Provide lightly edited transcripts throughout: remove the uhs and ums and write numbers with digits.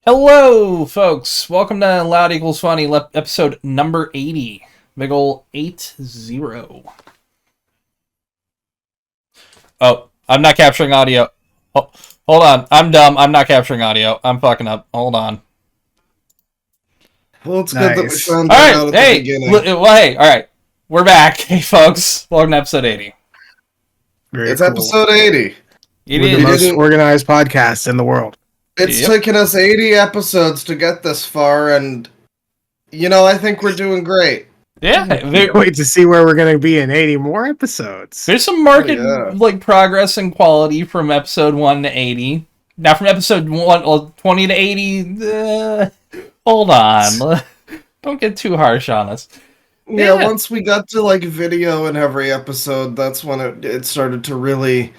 Hello, folks. Welcome to Loud Equals Funny, episode number 80. Big ol' 80. Oh, I'm not capturing audio. Oh, hold on. I'm dumb. I'm not capturing audio. I'm fucking up. Hold on. Well, it's good that we found that out at the beginning. Hey, all right. We're back. Hey, folks. Welcome to episode 80. It's cool. Episode 80. We're the most organized podcast in the world. It's taken us 80 episodes to get this far, and, I think we're doing great. Yeah. Wait to see where we're going to be in 80 more episodes. There's some marked progress and quality from episode 1 to 80. Now, from episode 20 to 80, hold on. Don't get too harsh on us. Yeah, once we got to, video in every episode, that's when it started to really...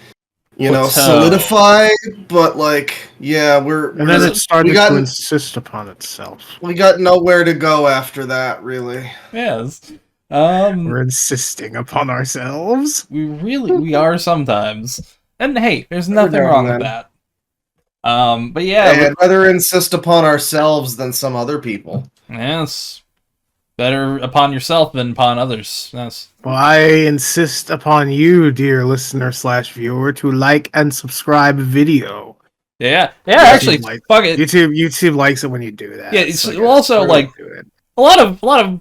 solidify, but and then it started to insist upon itself. We got nowhere to go after that, really. Yes. We're insisting upon ourselves. We are sometimes. And hey, there's nothing wrong with that. But yeah. I'd rather insist upon ourselves than some other people. Yes. Better upon yourself than upon others. Yes. Well, I insist upon you, dear listener/viewer, to like and subscribe video. Yeah. Actually, fuck it. YouTube likes it when you do that. Yeah. It's also a lot of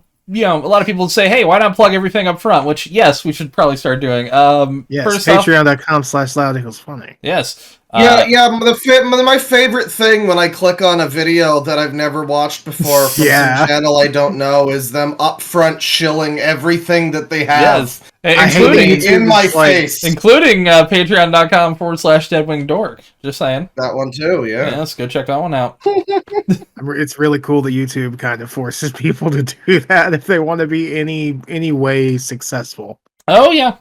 people say, "Hey, why not plug everything up front?" Which, yes, we should probably start doing. Yes. Patreon.com/loudequalsfunny. Yes. My favorite thing when I click on a video that I've never watched before from some channel I don't know is them up front shilling everything that they have. Yes. Including in my face. Including patreon.com/deadwingdork. Just saying. That one too, yeah. Let's go check that one out. It's really cool that YouTube kind of forces people to do that if they want to be any way successful. Oh, yeah.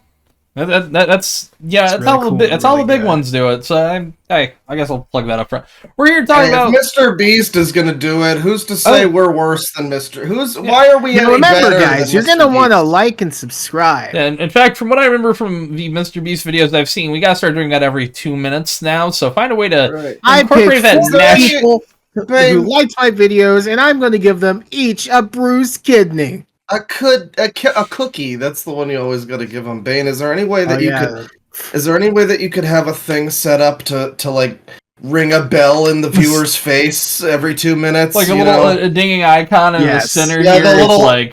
That's all the big ones do it. So I guess I'll plug that up front. We're here talking about if Mr. Beast is gonna do it. Who's to say we're worse than Mr. Why are we? Remember, guys, you're gonna want to like and subscribe. And in fact, from what I remember from the Mr. Beast videos I've seen, we gotta start doing that every 2 minutes now. So find a way to incorporate that. People who liked my videos, and I'm going to give them each a bruised kidney. A cookie. That's the one you always got to give them. Bane, is there any way that Is there any way that you could have a thing set up to ring a bell in the viewer's face every 2 minutes? Like a dinging icon in the center. Yeah, here. The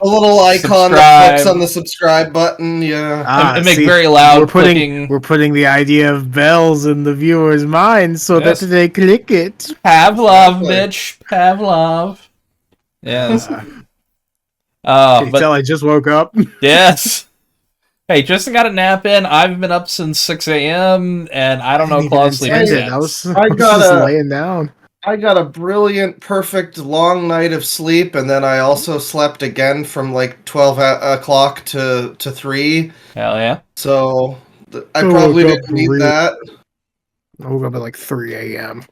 little icon subscribe. that clicks on the subscribe button. Yeah, and make very loud. We're putting the idea of bells in the viewer's mind so that they click it. Pavlov, bitch. Pavlov. Yes. Can you tell I just woke up? Yes. Hey, Justin got a nap in. I've been up since 6 a.m. and I don't know Claude's sleeping yet. I was just laying down. I got a brilliant, perfect, long night of sleep, and then I also slept again from 12 o'clock to 3. Hell yeah. So I probably didn't need that. I woke up at 3 a.m.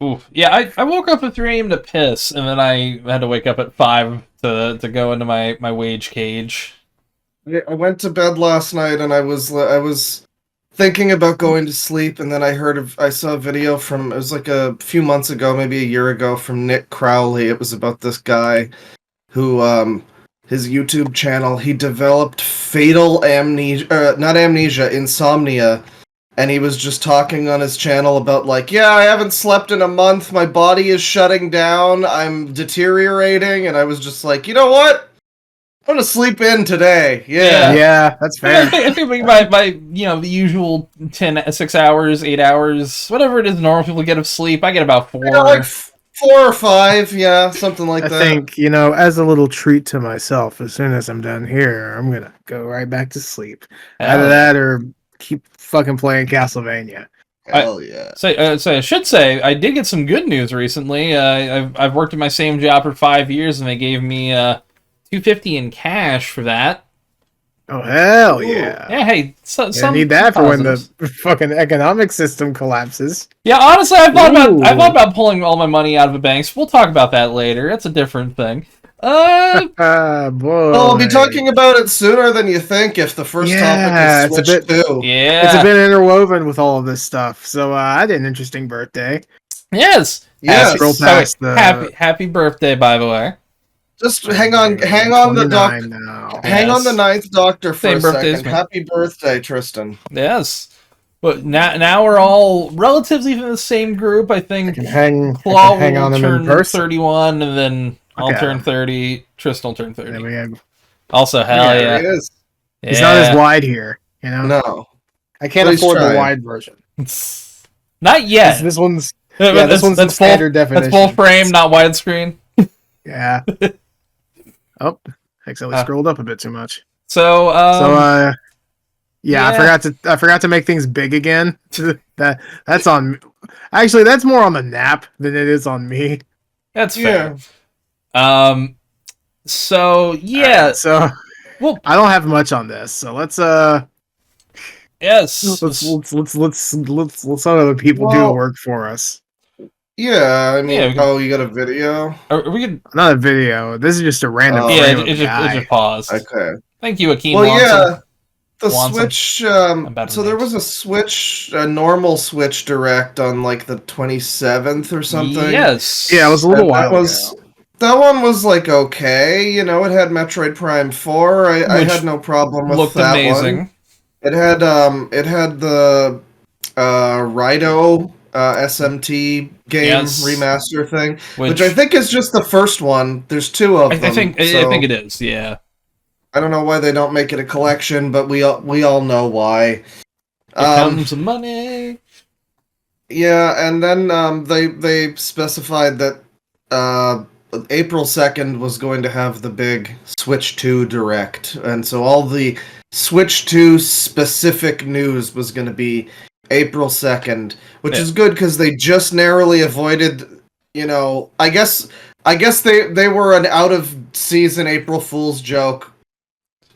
Oof. Yeah, I woke up at 3 a.m. to piss, and then I had to wake up at 5 to go into my wage cage. I went to bed last night, and I was thinking about going to sleep, and then I saw a video from, it was a few months ago, maybe a year ago, from Nick Crowley. It was about this guy who, his YouTube channel, he developed insomnia. And he was just talking on his channel about I haven't slept in a month, my body is shutting down, I'm deteriorating, and I was just you know what? I'm gonna sleep in today. Yeah, that's fair. I think by the usual 6 hours, 8 hours, whatever it is normal people get of sleep, I get about 4. 4 or 5, something like that. I think, as a little treat to myself, as soon as I'm done here, I'm gonna go right back to sleep. Either that or keep fucking playing Castlevania. Hell yeah. So I should say, I did get some good news recently. I've worked at my same job for 5 years, and they gave me $250 in cash for that. Oh, hell yeah. Yeah, hey, I need that for when the fucking economic system collapses. Yeah, honestly, I thought about pulling all my money out of the banks. We'll talk about that later. That's a different thing. Boy. We'll be talking about it sooner than you think if the first topic is switched too. Yeah. It's a bit interwoven with all of this stuff. So I had an interesting birthday. Yes. Yes. Scroll past the Happy birthday, by the way. Just hang on the 29 now. hang on the ninth doctor for Same a birthday as second. me. Happy birthday, Tristan. Yes. But now we're all relatively from the same group. I I think can hang Claw on will him in turn person. 31, and then I'll Okay. turn 30. Tristan will turn Then 30. we have, Also, hell There yeah. he is. he's not as wide here, you know. No. I can't But he's afford the trying. wide version. Not yet. This one's That's in standard definition. That's full frame, not widescreen. Yeah. Oh, accidentally scrolled up a bit too much. So, yeah, I forgot to make things big again. That's on. Actually, that's more on the nap than it is on me. that's fair. So yeah. Right, so Well, I don't have much on this. So let's yes. let's let other people do the work for us. Yeah, I mean, Yeah, you got a video? We could. Not a video. This is just a random. Yeah, frame it of a guy. just paused. Okay. Thank you, Akeem. Well, Watson. yeah. The Switch, so there was a normal Switch Direct on like the 27th or something. Yes. Yeah, it was a little while ago. That one was like okay, you know, it had Metroid Prime 4. I had no problem with looked that amazing. one. It had the Raito SMT game remaster thing, which I think is just the first one. There's two of them. I think it is. Yeah. I don't know why they don't make it a collection, but we all know why. Here comes the money. Yeah, and then they specified that April 2nd was going to have the big Switch 2 Direct, and so all the Switch 2 specific news was going to be April 2nd, which is good because they just narrowly avoided, you know, I guess they were an out of season April Fool's joke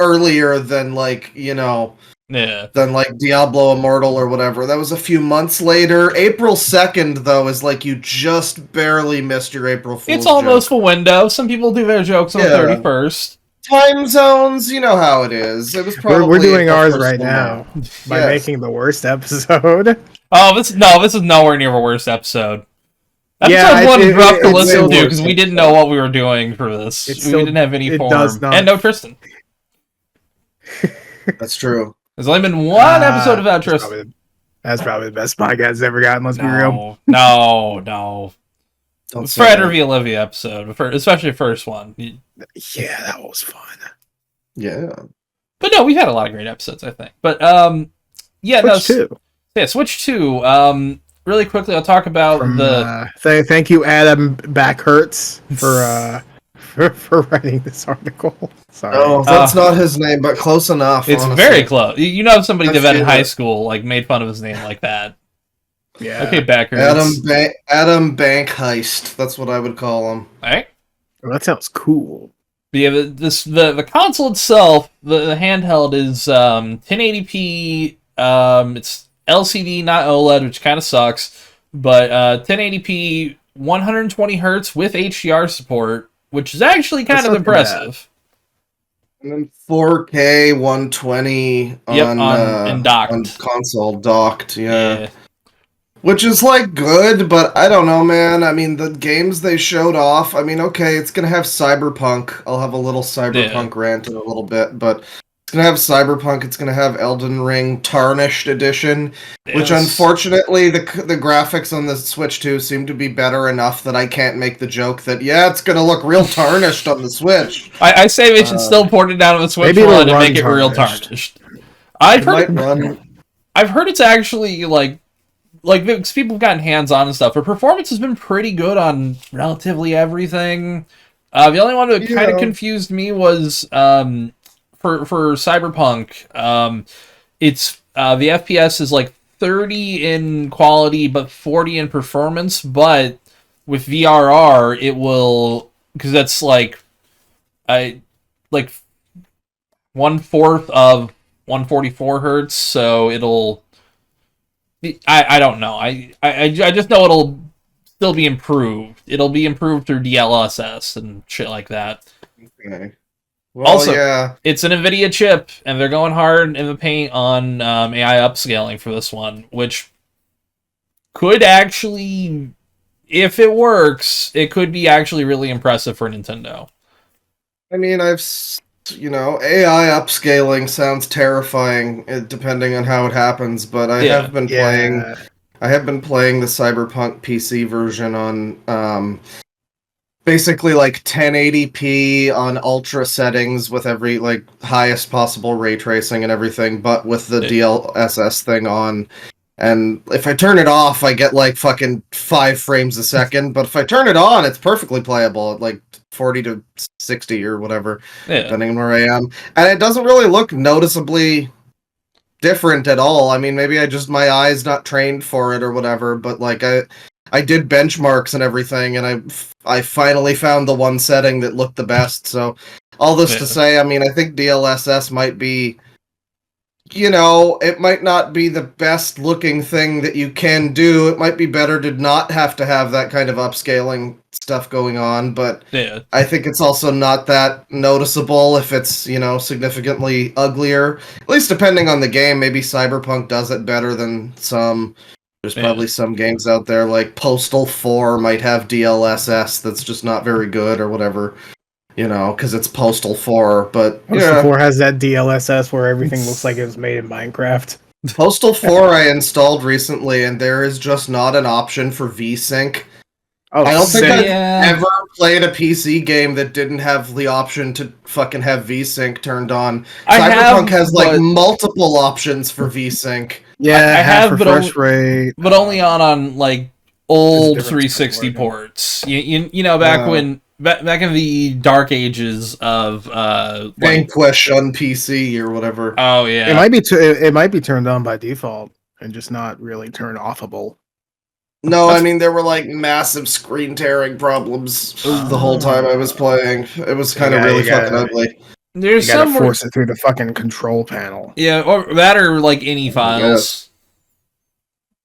earlier than like, you know, than like Diablo Immortal or whatever. That was a few months later. April 2nd though is like you just barely missed your April Fool's It's almost joke. a window. Some people do their jokes on the 31st. Time zones, you know how it is. It was probably we're doing ours right now by making the worst episode. Oh, this is nowhere near the worst episode. Episode 1 was rough to listen to because we didn't know what we were doing for this. We didn't have any form. And no Tristan. That's true. There's only been one episode without Tristan. That's probably the best podcast ever gotten, let's be real. No. Fred or the Olivia episode, especially the first one. Yeah, that was fun. Yeah. But no, we've had a lot of great episodes, I think. But yeah, Switch 2. Yeah, Switch 2. Really quickly, I'll talk about thank you, Adam Backhurts, for writing this article. Sorry. Oh, that's not his name, but close enough. It's honestly. very close. You know, somebody that in high school like made fun of his name like that. Yeah. Okay, Backhurts. Adam Bank Heist. That's what I would call him. All right. Well, that sounds cool. But yeah, the console itself, the handheld is 1080p. It's LCD, not OLED, which kind of sucks. But 1080p, 120 hertz with HDR support, which is actually kind of impressive. And then 4K 120 on console docked, yeah. Which is like good, but I don't know, man. I mean, the games they showed off, I mean, okay, it's gonna have Cyberpunk. I'll have a little Cyberpunk rant in a little bit, but it's gonna have Cyberpunk, it's gonna have Elden Ring Tarnished Edition, which unfortunately the graphics on the Switch 2 seem to be better enough that I can't make the joke that, yeah, it's gonna look real tarnished on the Switch. I say they should still port it down on the Switch One and make it real tarnished. I've heard it's actually because people have gotten hands-on and stuff. But performance has been pretty good on relatively everything. The only one that kind of confused me was for Cyberpunk. It's the FPS is like 30 in quality, but 40 in performance. But with VRR, it will, because that's like 1/4 of 144 hertz, so it'll. I don't know. I just know it'll still be improved. It'll be improved through DLSS and shit like that. Okay. Well, also, it's an NVIDIA chip, and they're going hard in the paint on AI upscaling for this one, which could actually if it works, it could be actually really impressive for Nintendo. I mean, AI upscaling sounds terrifying, depending on how it happens. But I have been playing. I have been playing the Cyberpunk PC version on basically like 1080p on ultra settings with every like highest possible ray tracing and everything, but with the DLSS thing on. And if I turn it off, I get like fucking 5 frames a second. But if I turn it on, it's perfectly playable at like 40 to 60 or whatever, depending on where I am. And it doesn't really look noticeably different at all. I mean, maybe my eye's not trained for it or whatever. But like I did benchmarks and everything, and I finally found the one setting that looked the best. So all this to say, I mean, I think DLSS might be. It might not be the best looking thing that you can do. It might be better to not have to have that kind of upscaling stuff going on, but I think it's also not that noticeable if it's, significantly uglier. At least depending on the game, maybe Cyberpunk does it better than some. There's probably some games out there like Postal 4 might have DLSS that's just not very good or whatever. Because it's Postal 4, but Postal 4 has that DLSS where everything looks like it was made in Minecraft. Postal 4 I installed recently, and there is just not an option for VSync. Oh, I don't think I've ever played a PC game that didn't have the option to fucking have VSync turned on. Cyberpunk has like multiple options for VSync. Yeah, I have, but only on like old 360 ports. Back in the dark ages of Vanquish on PC or whatever. Oh yeah, it might be turned on by default and just not really turned offable. No, I mean there were like massive screen tearing problems the whole time I was playing. It was kind of really fucking ugly. You gotta force it through the fucking control panel. Yeah, or that or like any files.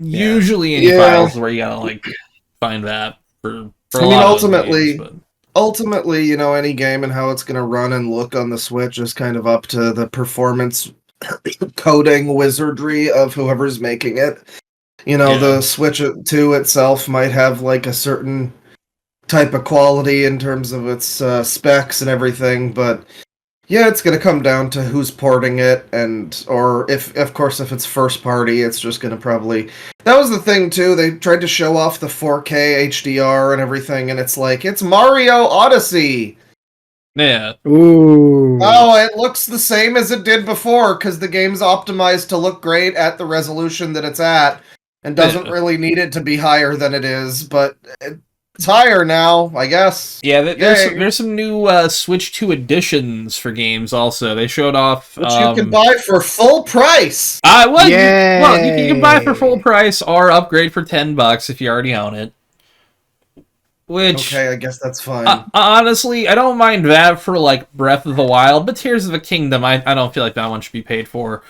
Usually any files where you gotta like find that for I mean, ultimately, any game and how it's going to run and look on the Switch is kind of up to the performance coding wizardry of whoever's making it. The Switch 2 itself might have like a certain type of quality in terms of its specs and everything, but it's going to come down to who's porting it, or if it's first party, it's just going to probably... That was the thing, too. They tried to show off the 4K HDR and everything, and it's like, it's Mario Odyssey! Yeah. Ooh. Oh, it looks the same as it did before, because the game's optimized to look great at the resolution that it's at, and doesn't really need it to be higher than it is, but... It's higher now, I guess. Yeah, there's some new Switch 2 editions for games also. They showed off... Which you can buy for full price! You can buy for full price or upgrade for $10 if you already own it. Which... Okay, I guess that's fine. Honestly, I don't mind that for, like, Breath of the Wild, but Tears of the Kingdom, I don't feel like that one should be paid for.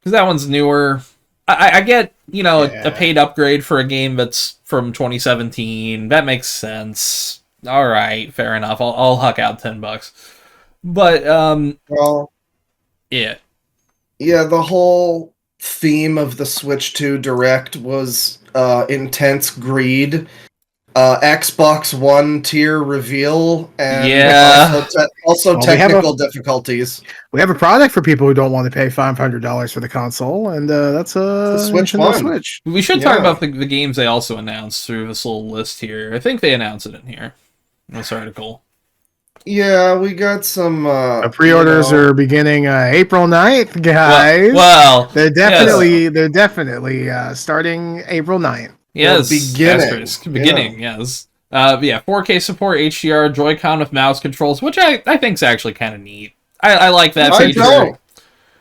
Because that one's newer. I get, a paid upgrade for a game that's from 2017. That makes sense. All right, fair enough. I'll huck out $10. But yeah, the whole theme of the Switch 2 Direct was intense greed, Xbox One tier reveal, and also technical difficulties. We have a product for people who don't want to pay $500 for the console, and that's a Switch Nintendo One. Switch. We should talk about the games they also announced through this little list here. I think they announced it in here, in this article. Yeah, we got some... pre-orders are beginning April 9th, guys. Well, they're definitely starting April 9th. Yes, beginning. Yes. 4K support, HDR, Joy-Con with mouse controls, which I think is actually kind of neat. I like that feature.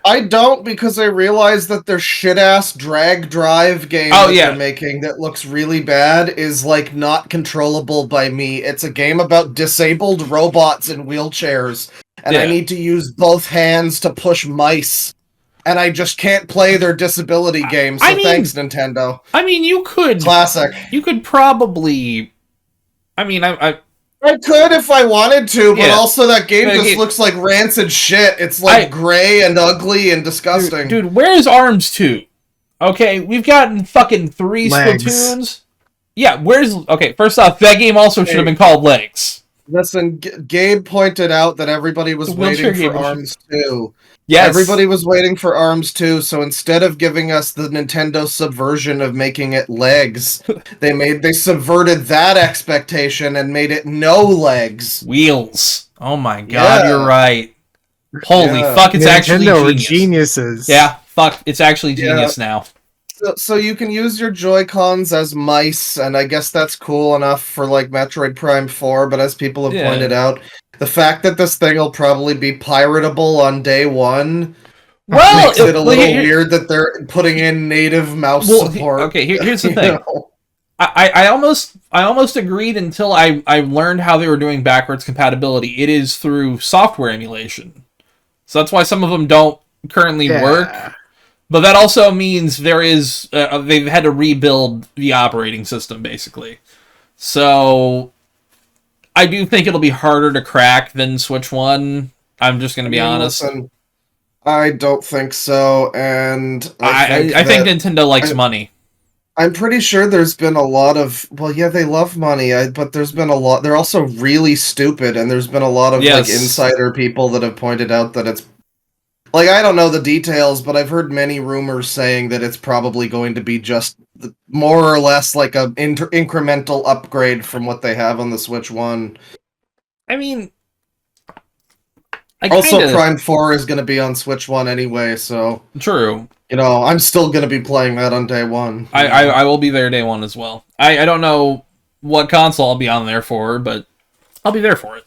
I don't, because I realize that their shit-ass drag drive game they're making that looks really bad is, like, not controllable by me. It's a game about disabled robots in wheelchairs, and I need to use both hands to push mice. And I just can't play their disability game, so thanks, Nintendo. I mean, you could... Classic. You could probably... I mean, I could if I wanted to, but also that game just looks like rancid shit. It's like gray and ugly and disgusting. Dude, where's ARMS 2? Okay, we've gotten fucking 3 Splatoons. Yeah, okay, first off, that game also should have been called Legs. Listen, Gabe pointed out that everybody was Wheelchair waiting for game Arms 2. Yes. Everybody was waiting for Arms 2, so instead of giving us the Nintendo subversion of making it legs, they subverted that expectation and made it no legs. Wheels. Oh my god, Yeah. you're right. Holy fuck, it's actually Nintendo are genius. geniuses. Yeah, fuck, it's actually genius now. So you can use your Joy-Cons as mice, and I guess that's cool enough for like Metroid Prime 4, but as people have pointed out, the fact that this thing will probably be piratable on day one makes it a little weird that they're putting in native mouse support. Okay, here's the thing. I almost agreed until I learned how they were doing backwards compatibility. It is through software emulation. So that's why some of them don't currently work. But that also means there is they've had to rebuild the operating system, basically. So I do think it'll be harder to crack than Switch 1. I'm just going to be honest. Listen, I don't think so, and I think Nintendo likes money. I'm pretty sure there's been a lot of... Well, yeah, they love money, but there's been a lot... They're also really stupid, and there's been a lot of like insider people that have pointed out that it's... Like, I don't know the details, but I've heard many rumors saying that it's probably going to be just more or less like an incremental upgrade from what they have on the Switch 1. I mean... Also, Prime 4 is going to be on Switch 1 anyway, so... True. You know, I'm still going to be playing that on day one. I will be there day one as well. I don't know what console I'll be on there for, but I'll be there for it.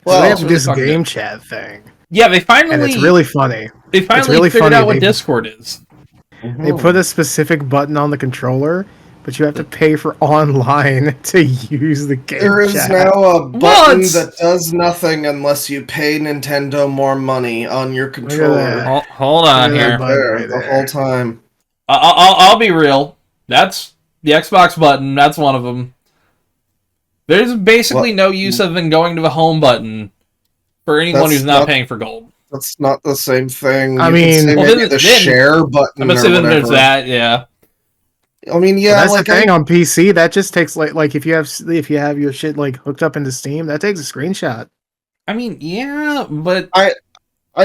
Well, they have this game chat thing. Yeah, they finally... And it's really funny. They finally figured out what Discord is. They put a specific button on the controller, but you have to pay for online to use the game chat. There is now a button that does nothing unless you pay Nintendo more money on your controller. Hold on here. The whole time. I'll be real. That's the Xbox button. That's one of them. There's basically no use other than going to the home button for anyone who's not paying for gold. That's not the same thing. I mean, maybe the share button. I'm assuming there's that, yeah. I mean, yeah, that's the thing on PC. That just takes like if you have your shit like hooked up into Steam, that takes a screenshot. I mean, yeah, but I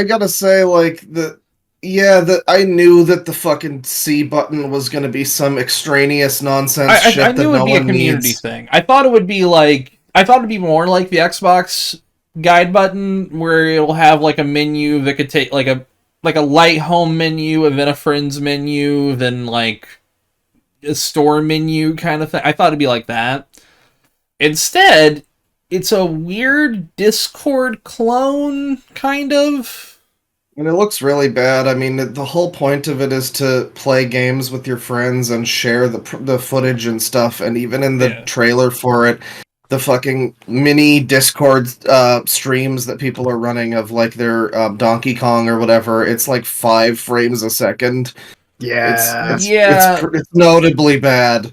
gotta say, like I knew that the fucking C button was gonna be some extraneous nonsense shit. I knew it would be a community thing. I thought it would be more like the Xbox guide button, where it'll have like a menu that could take like a light home menu, and then a friends menu, then like a store menu kind of thing. I thought it'd be like that. Instead, it's a weird Discord clone, kind of. And it looks really bad. I mean, the whole point of it is to play games with your friends and share the footage and stuff. And even in the trailer for it, the fucking mini Discord streams that people are running of like their Donkey Kong or whatever, it's like 5 frames a second. Yeah, it's notably bad.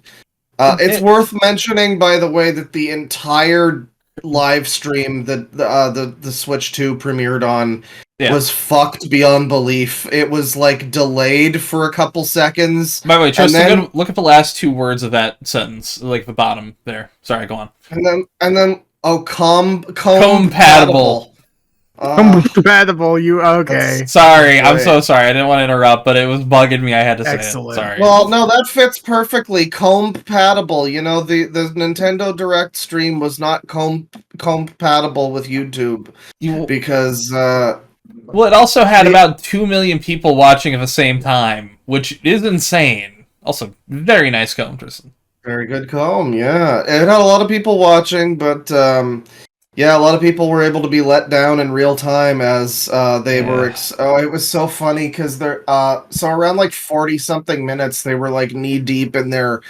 It's worth mentioning, by the way, that the entire live stream that the Switch 2 premiered on was fucked beyond belief. It was like delayed for a couple seconds. By the way, Tristan, look at the last 2 words of that sentence, like the bottom there. Sorry, go on. And then compatible. Compatible, you okay? Sorry, I'm so sorry. I didn't want to interrupt, but it was bugging me. I had to say it. Sorry. Well, no, that fits perfectly. Compatible. You know, the Nintendo Direct stream was not compatible with YouTube because. Well, it also had about 2 million people watching at the same time, which is insane. Also, very nice comb, Tristan. Very good comb. Yeah, it had a lot of people watching, but. Yeah, a lot of people were able to be let down in real time as they were. It was so funny because they're so around like 40-something minutes, they were like knee deep in their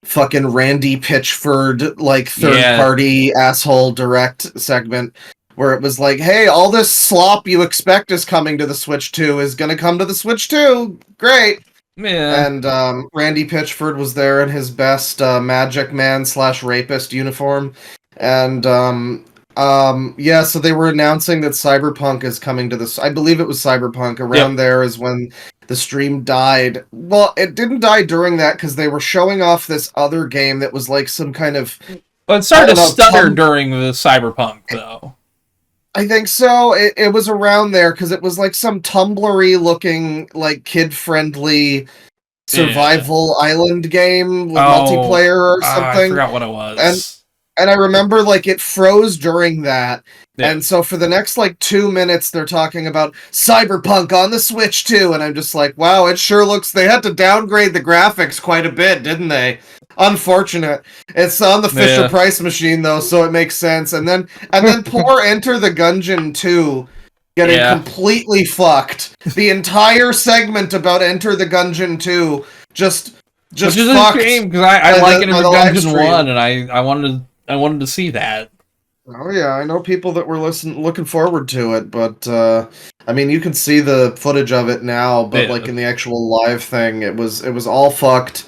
fucking Randy Pitchford like third-party asshole direct segment, where it was like, "Hey, all this slop you expect is coming to the Switch 2 is gonna come to the Switch 2. Great." Yeah. And Randy Pitchford was there in his best Magic Man / rapist uniform, and so they were announcing that Cyberpunk is coming to this. I believe it was Cyberpunk. Around there is when the stream died. Well, it didn't die during that because they were showing off this other game that was like some kind of... Well, it started to stutter during the Cyberpunk, though. I think so. It was around there because it was like some Tumblr-y looking, like kid-friendly survival island game with multiplayer or something. I forgot what it was. And I remember like it froze during that. Yeah. And so for the next like 2 minutes, they're talking about Cyberpunk on the Switch too. And I'm just like, wow, it sure looks... They had to downgrade the graphics quite a bit, didn't they? Unfortunate. It's on the Fisher Price machine though, so it makes sense. And then poor Enter the Gungeon 2 getting completely fucked. The entire segment about Enter the Gungeon 2 just which is a shame because I like Enter the Gungeon 1 and I wanted to see that. Oh yeah, I know people that were looking forward to it, but I mean, you can see the footage of it now, but like in the actual live thing, it was all fucked.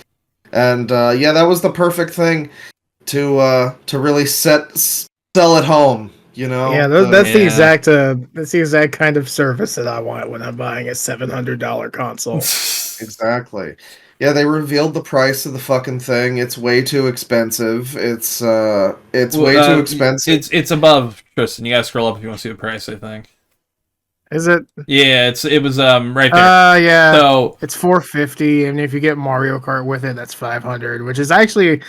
And that was the perfect thing to really sell it home, you know. Yeah, that's the exact kind of service that I want when I'm buying a $700 console. Exactly. Yeah, they revealed the price of the fucking thing. It's way too expensive. It's way too expensive. It's above, Tristan. You gotta scroll up if you want to see the price, I think. Is it? Yeah, it was right there. Yeah. So it's $450, and if you get Mario Kart with it, that's $500, which is actually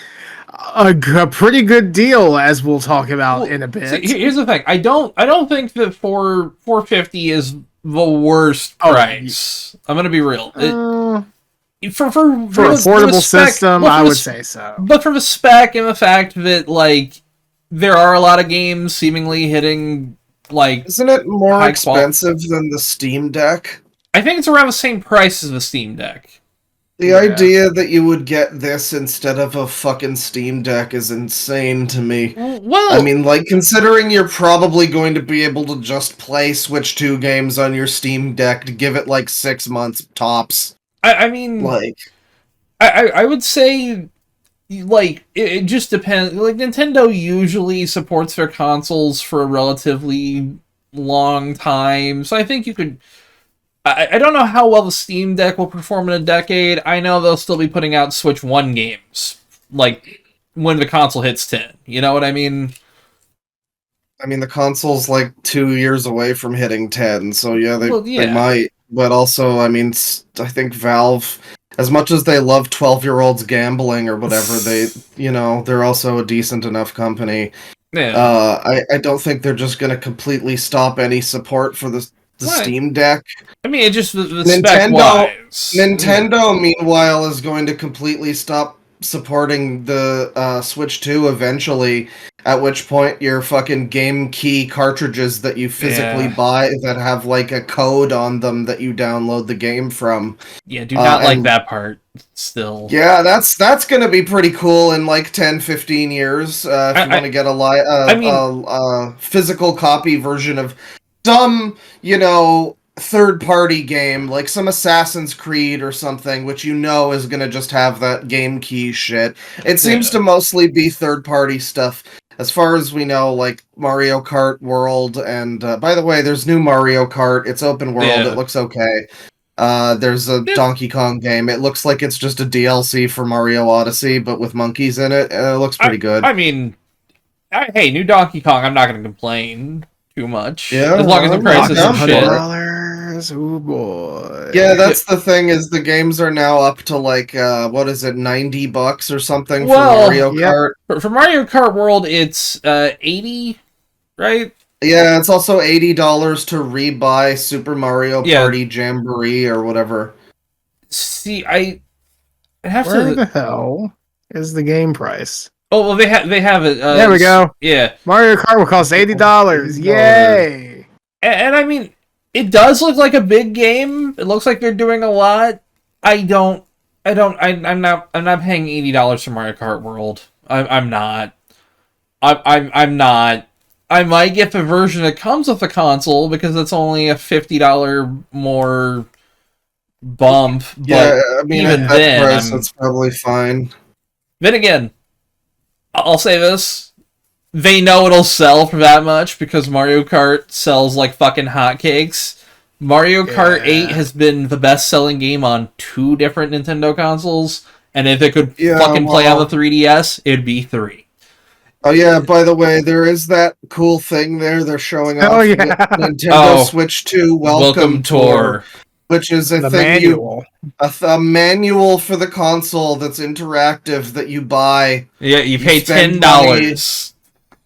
a pretty good deal, as we'll talk about in a bit. See, here's the thing: I don't think that $450 is the worst price. I'm gonna be real. For affordable system, I would say so. But for the spec and the fact that like there are a lot of games seemingly hitting. Like, isn't it more expensive than the Steam Deck? I think it's around the same price as the Steam Deck. The idea that you would get this instead of a fucking Steam Deck is insane to me. Well, I mean, like, considering you're probably going to be able to just play Switch 2 games on your Steam Deck to give it like 6 months tops. I mean, like, I would say, like, it just depends. Like, Nintendo usually supports their consoles for a relatively long time, so I think you could... I don't know how well the Steam Deck will perform in a decade. I know they'll still be putting out Switch 1 games, like, when the console hits 10. You know what I mean? I mean, the console's, like, 2 years away from hitting 10, so they might. But also, I mean, I think Valve... As much as they love 12-year-olds gambling or whatever, they're also a decent enough company. Yeah. I don't think they're just going to completely stop any support for the Steam Deck. I mean, it just the spec-wise. Nintendo, meanwhile, is going to completely stop supporting the Switch 2 eventually, at which point your fucking game key cartridges that you physically buy that have like a code on them that you download the game from. Yeah, do not like that part still. Yeah, that's going to be pretty cool in like 10, 15 years if you want to get a physical copy version of some, third-party game, like some Assassin's Creed or something, which is going to just have that game key shit. It seems to mostly be third-party stuff. As far as we know, like Mario Kart World, and by the way, there's new Mario Kart. It's open world. It looks okay. There's a Donkey Kong game. It looks like it's just a DLC for Mario Odyssey, but with monkeys in it. It looks pretty good. I mean, hey, new Donkey Kong, I'm not going to complain too much. Yeah, as long as the price isn't shit. Oh boy. Yeah, that's the thing, is the games are now up to like $90 or something for Mario Kart. For Mario Kart World, it's $80, right? Yeah, it's also $80 to rebuy Super Mario Party Jamboree or whatever. See, I have Where the hell is the game price? Oh, well, they have it. There we go. Yeah, Mario Kart will cost $80. Yay! And I mean, it does look like a big game. It looks like they're doing a lot. I'm not paying $80 for Mario Kart World. I'm not. I'm not. I might get the version that comes with the console because it's only a $50 more bump. But yeah, I mean, even at then, that price, that's probably fine. Then again, I'll say this. They know it'll sell for that much because Mario Kart sells like fucking hotcakes. Mario Kart Yeah. 8 has been the best-selling game on 2 different Nintendo consoles, and if it could Yeah, fucking play on well- the 3DS, it'd be 3. Oh yeah, by the way, there is that cool thing there they're showing off. Oh, yeah. Nintendo Oh. Switch 2 Welcome Tour, which is a The thing manual. a manual for the console that's interactive that you buy. Yeah, you pay spend $10.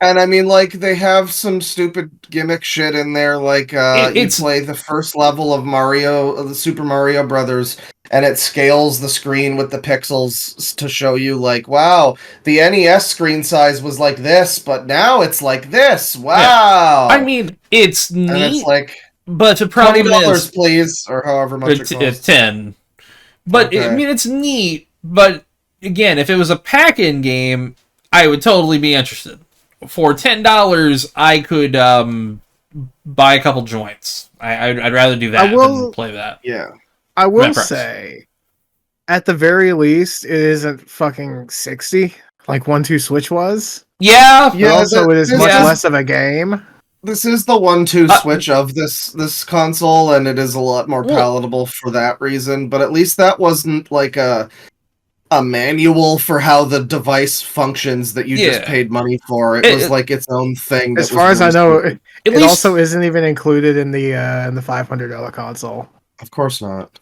And I mean, like, they have some stupid gimmick shit in there, like you It's- play the first level of the Super Mario Brothers, and it scales the screen with the pixels to show you, like, wow, the NES screen size was like this, but now it's like this. Wow. I mean, it's neat, and it's like but the problem $20, is please, or however much it it's costs. 10. But Okay. I mean, it's neat. But again, if it was a pack-in game, I would totally be interested. For $10, I could buy a couple joints. I'd rather do that than play that. Yeah. I will price. say, at the very least, it isn't fucking 60 like 1-2 Switch was. Yeah, Yeah, But also, it is this- much yeah. less of a game. This is the 1-2 Uh, switch of this console, and it is a lot more Well- palatable for that reason. But at least that wasn't like a manual for how the device functions that you just Yeah. paid money for. It was like its own thing. As that far was as I know, really stupid. at it least also isn't even included in the $500 console. Of course not.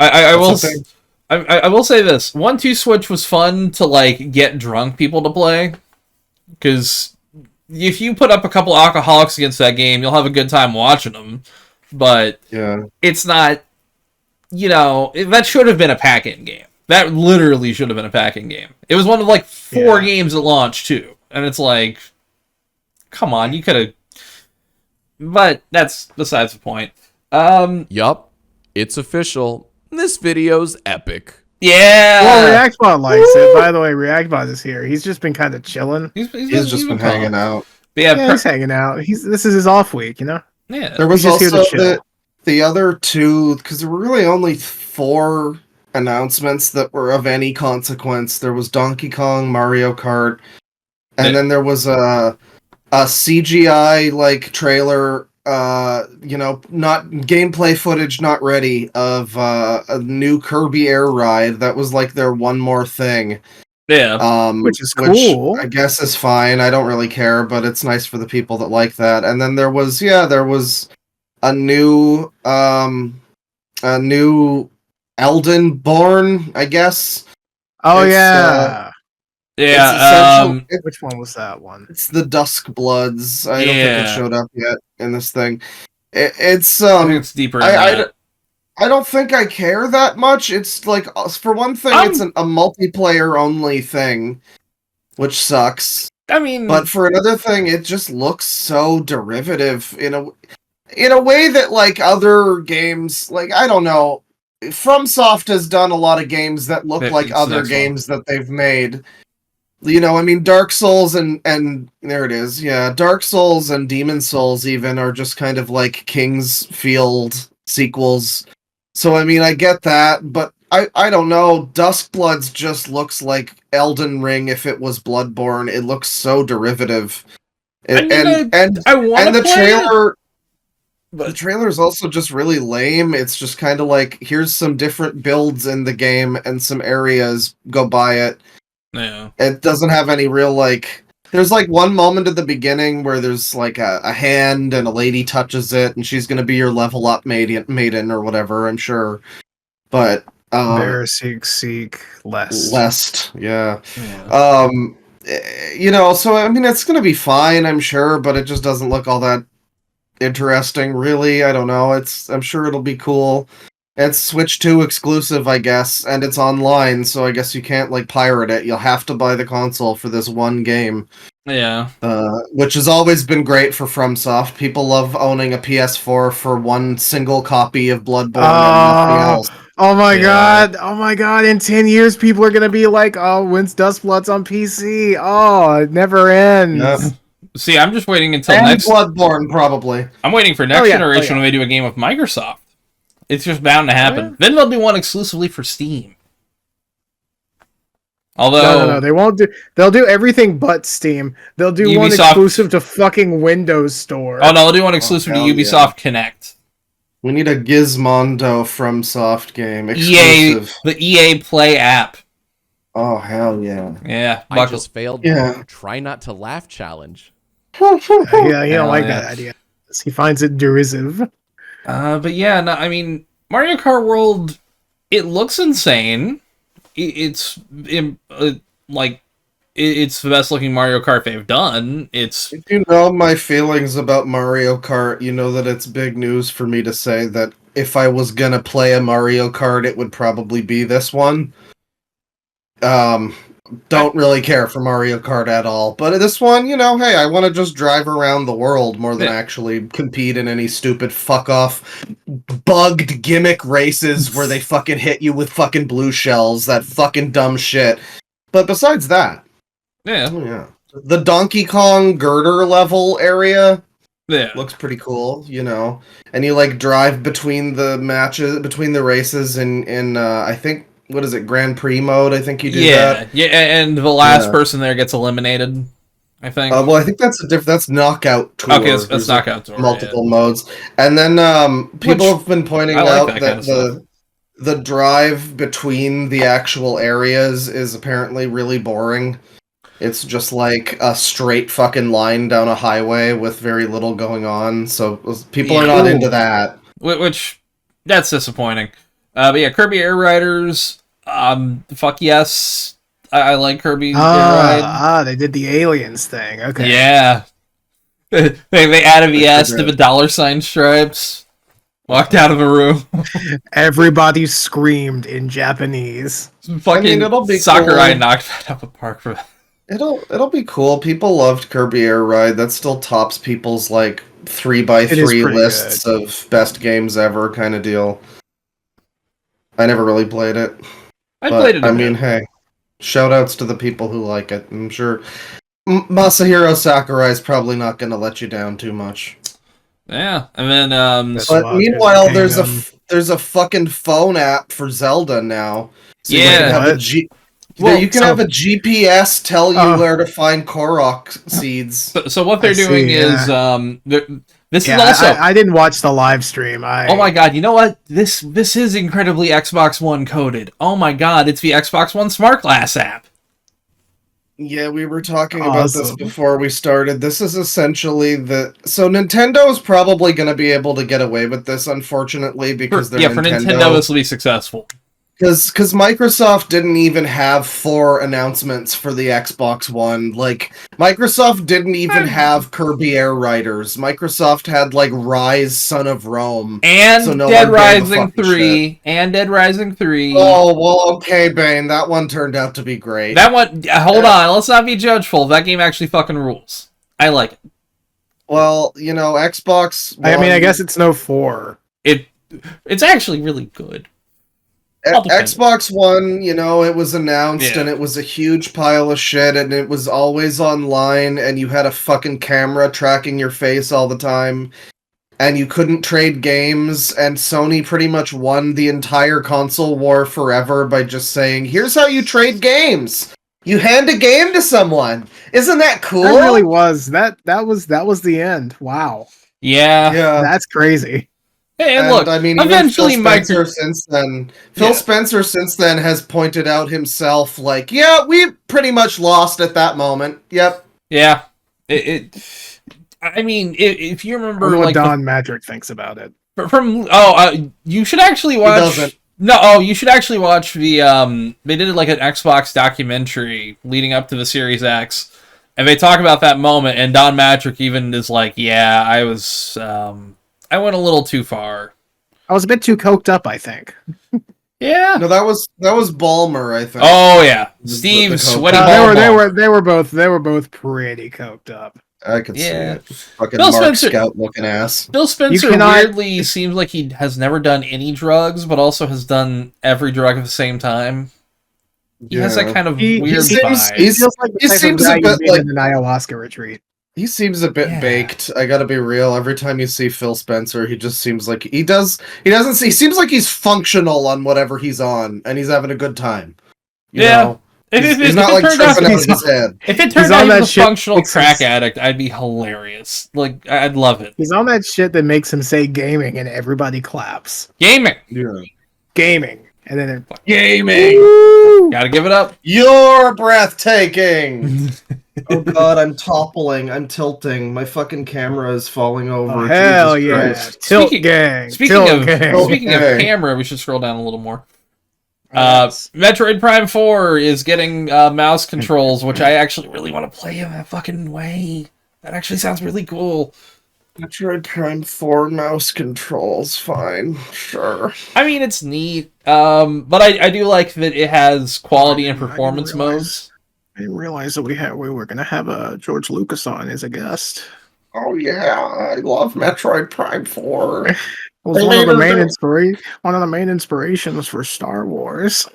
I will. That's the thing. I will say this: 1-2 Switch was fun to like get drunk people to play, because if you put up a couple alcoholics against that game, you'll have a good time watching them. But Yeah. it's not. That should have been a pack-in game. That literally should have been a pack-in game. It was one of like 4 games at launch too, and it's like, come on, you could have. But that's besides the point. Yup, it's official. This video's epic. Yeah. Well, ReactBot likes it. By the way, ReactBot is here. He's just been kind of chilling. He's He's been hanging out. But Yeah, he's hanging out. This is his off week, you know? Yeah. There was He's just here also to chill. the other 2, because there were really only 4 announcements that were of any consequence. There was Donkey Kong, Mario Kart, and Yeah. then there was a CGI like trailer, not gameplay footage not ready of a new Kirby Air Ride. That was like their one more thing. Yeah. Which is cool. I guess is fine. I don't really care, but it's nice for the people that like that. And then there was a new Elden Born, I guess. Oh, It's, yeah. Yeah. Which one was that one? It's the Dusk Bloods. I don't think Yeah. it showed up yet in this thing. It's I think it's deeper. Than that. I don't think I care that much. It's like, for one thing, it's a multiplayer only thing, which sucks. I mean, But for another thing, it just looks so derivative in a way that like other games, like I don't know, FromSoft has done a lot of games that look It's like the other next games that they've made. I mean, Dark Souls and there it is, yeah, Dark Souls and Demon Souls even are just kind of like King's Field sequels. So I mean, I get that, but I don't know. Duskbloods just looks like Elden Ring if it was Bloodborne. It looks so derivative. I mean, And I want the to play trailer it, but the trailer is also just really lame. It's just kind of like, here's some different builds in the game and some areas, go buy it. yeah. It doesn't have any real like, there's like one moment at the beginning where there's like a hand and a lady touches it and she's gonna be your level up maiden or whatever, I'm sure. But Bear, seek, lest. Lest, yeah. Yeah. So I mean, it's gonna be fine, I'm sure, but it just doesn't look all that interesting, really. I don't know. I'm sure it'll be cool. It's Switch 2 exclusive, I guess, and it's online, so I guess you can't like pirate it. You'll have to buy the console for this one game. Yeah. Which has always been great for FromSoft. People love owning a PS4 for one single copy of Bloodborne and nothing else. Oh my Yeah. god! Oh my god! In 10 years, people are gonna be like, "Oh, when's Dustbloods on PC? Oh, it never ends." Yep. See, I'm just waiting until And next. Bloodborne, probably. I'm waiting for next Oh, yeah. generation Oh, yeah. when they do a game with Microsoft. It's just bound to happen. Yeah. Then they'll do one exclusively for Steam. Although, No, they won't do. They'll do everything but Steam. They'll do one Ubisoft- exclusive to fucking Windows Store. oh no, they'll do one exclusive to hell yeah. Ubisoft Connect. We need a Gizmondo from Soft game EA, exclusive. the EA Play app. Oh hell yeah! Yeah, I just failed. Yeah. Try not to laugh challenge. Yeah, he don't like yeah. that idea. He finds it derisive. But yeah, no, I mean, Mario Kart World, it looks insane. It's like it's the best looking Mario Kart they've done. It's If you know my feelings about Mario Kart, you know that it's big news for me to say that if I was gonna play a Mario Kart, it would probably be this one. Don't really care for Mario Kart at all, but this one, hey, I want to just drive around the world more than actually compete in any stupid fuck off bugged gimmick races where they fucking hit you with fucking blue shells, that fucking dumb shit. But besides that, yeah. The Donkey Kong girder level area looks pretty cool, and you like drive between the matches, between the races in I think, what is it, Grand Prix mode? I think you do that. Yeah, and the last person there gets eliminated, I think. Well, I think that's Knockout Tour. Okay, that's Knockout Tour. Multiple modes. And then people have been pointing out that the drive between the actual areas is apparently really boring. It's just like a straight fucking line down a highway with very little going on, so people are not into that. Which, that's disappointing. But yeah, Kirby Air Riders, fuck yes. I like Kirby Air Ride. They did the aliens thing. Okay. Yeah. they added the S to the $ stripes. Walked out of the room. Everybody screamed in Japanese. Fucking it'll be Sakurai cool. knocked that out of the park for that. It'll be cool. People loved Kirby Air Ride. That still tops people's like 3x3 lists of best games ever kind of deal. I never really played it. Played it. I mean, hey, shout outs to the people who like it. I'm sure Masahiro Sakurai is probably not going to let you down too much. Yeah, and then but meanwhile, there's a fucking phone app for Zelda now. So you can have a GPS tell you where to find Korok seeds. So what they're doing is this is also. I didn't watch the live stream. Oh my god! You know what? This is incredibly Xbox One coded. Oh my god! It's the Xbox One Smart Glass app. Yeah, we were talking about this before we started. This is essentially so Nintendo is probably going to be able to get away with this, unfortunately, because they're for Nintendo, this will be successful. Because Microsoft didn't even have 4 announcements for the Xbox One. Like, Microsoft didn't even have Kirby Air Riders. Microsoft had, like, Rise, Son of Rome. And so Dead Rising 3. And Dead Rising 3. Oh, well, okay, Bane. That one turned out to be great. That one... Hold on. Let's not be judgeful. That game actually fucking rules. I like it. Well, Xbox One, I guess it's no 4. It's actually really good. Xbox One, it was announced and it was a huge pile of shit and it was always online and you had a fucking camera tracking your face all the time and you couldn't trade games and Sony pretty much won the entire console war forever by just saying, here's how you trade games. You hand a game to someone. Isn't that cool? That really was. That was the end. Wow. Yeah. That's crazy. And look, I mean, eventually Phil Spencer since then has pointed out himself, like, yeah, we pretty much lost at that moment. Yep. Yeah. I mean, if you remember, what Don Madrick thinks about it. You should actually watch. You should actually watch the. They did like an Xbox documentary leading up to the Series X, and they talk about that moment. And Don Madrick even is like, "Yeah, I was." I went a little too far. I was a bit too coked up, I think. Yeah. No, that was Ballmer, I think. Oh yeah, Steve sweaty ball. They were both pretty coked up. I could see it. Fucking Bill Mark Spencer, Scout looking ass. Bill Spencer weirdly seems like he has never done any drugs, but also has done every drug at the same time. He has that kind of weird vibe. He feels like the type of guy you meet in an ayahuasca retreat. He seems a bit baked. I gotta be real. Every time you see Phil Spencer, he just seems like he seems like he's functional on whatever he's on, and he's having a good time. You know? He's not like turned out tripping out to of his head. if it He's turned on out he that was a shit functional makes crack sense. addict, I'd be hilarious. Like, I'd love it. He's on that shit that makes him say gaming and everybody claps. Gaming. Yeah. Gaming. And then Gaming. Woo! Gotta give it up. You're breathtaking. Oh god, I'm toppling. I'm tilting. My fucking camera is falling over. Oh, hell Jesus yeah. Christ. Tilt gang. Speaking Tilt of gang. speaking of Okay. camera, we should scroll down a little more. Yes. Metroid Prime 4 is getting mouse controls, which I actually really want to play in that fucking way. That actually sounds really cool. Metroid Prime 4 mouse controls, fine. Sure. I mean, it's neat, but I do like that it has quality and I didn't performance realize- modes. I didn't realize that we were gonna have George Lucas on as a guest. Oh yeah, I love Metroid Prime 4. It was They one of made the her main do- one of the main inspirations for Star Wars.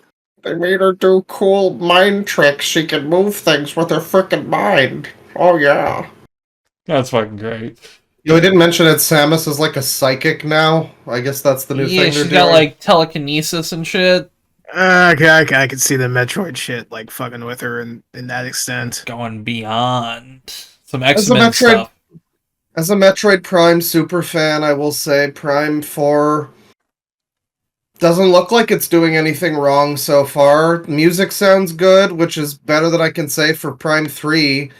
They made her do cool mind tricks. She can move things with her frickin' mind. Oh yeah. That's fucking great. We didn't mention that Samus is like a psychic now. I guess that's the new Yeah, thing they're she's doing. got like telekinesis and shit. Okay, I could see the Metroid shit like fucking with her in that extent. Going beyond some As a X-Men Metroid- stuff. As a Metroid Prime super fan, I will say Prime 4 doesn't look like it's doing anything wrong so far. Music sounds good, which is better than I can say for Prime 3,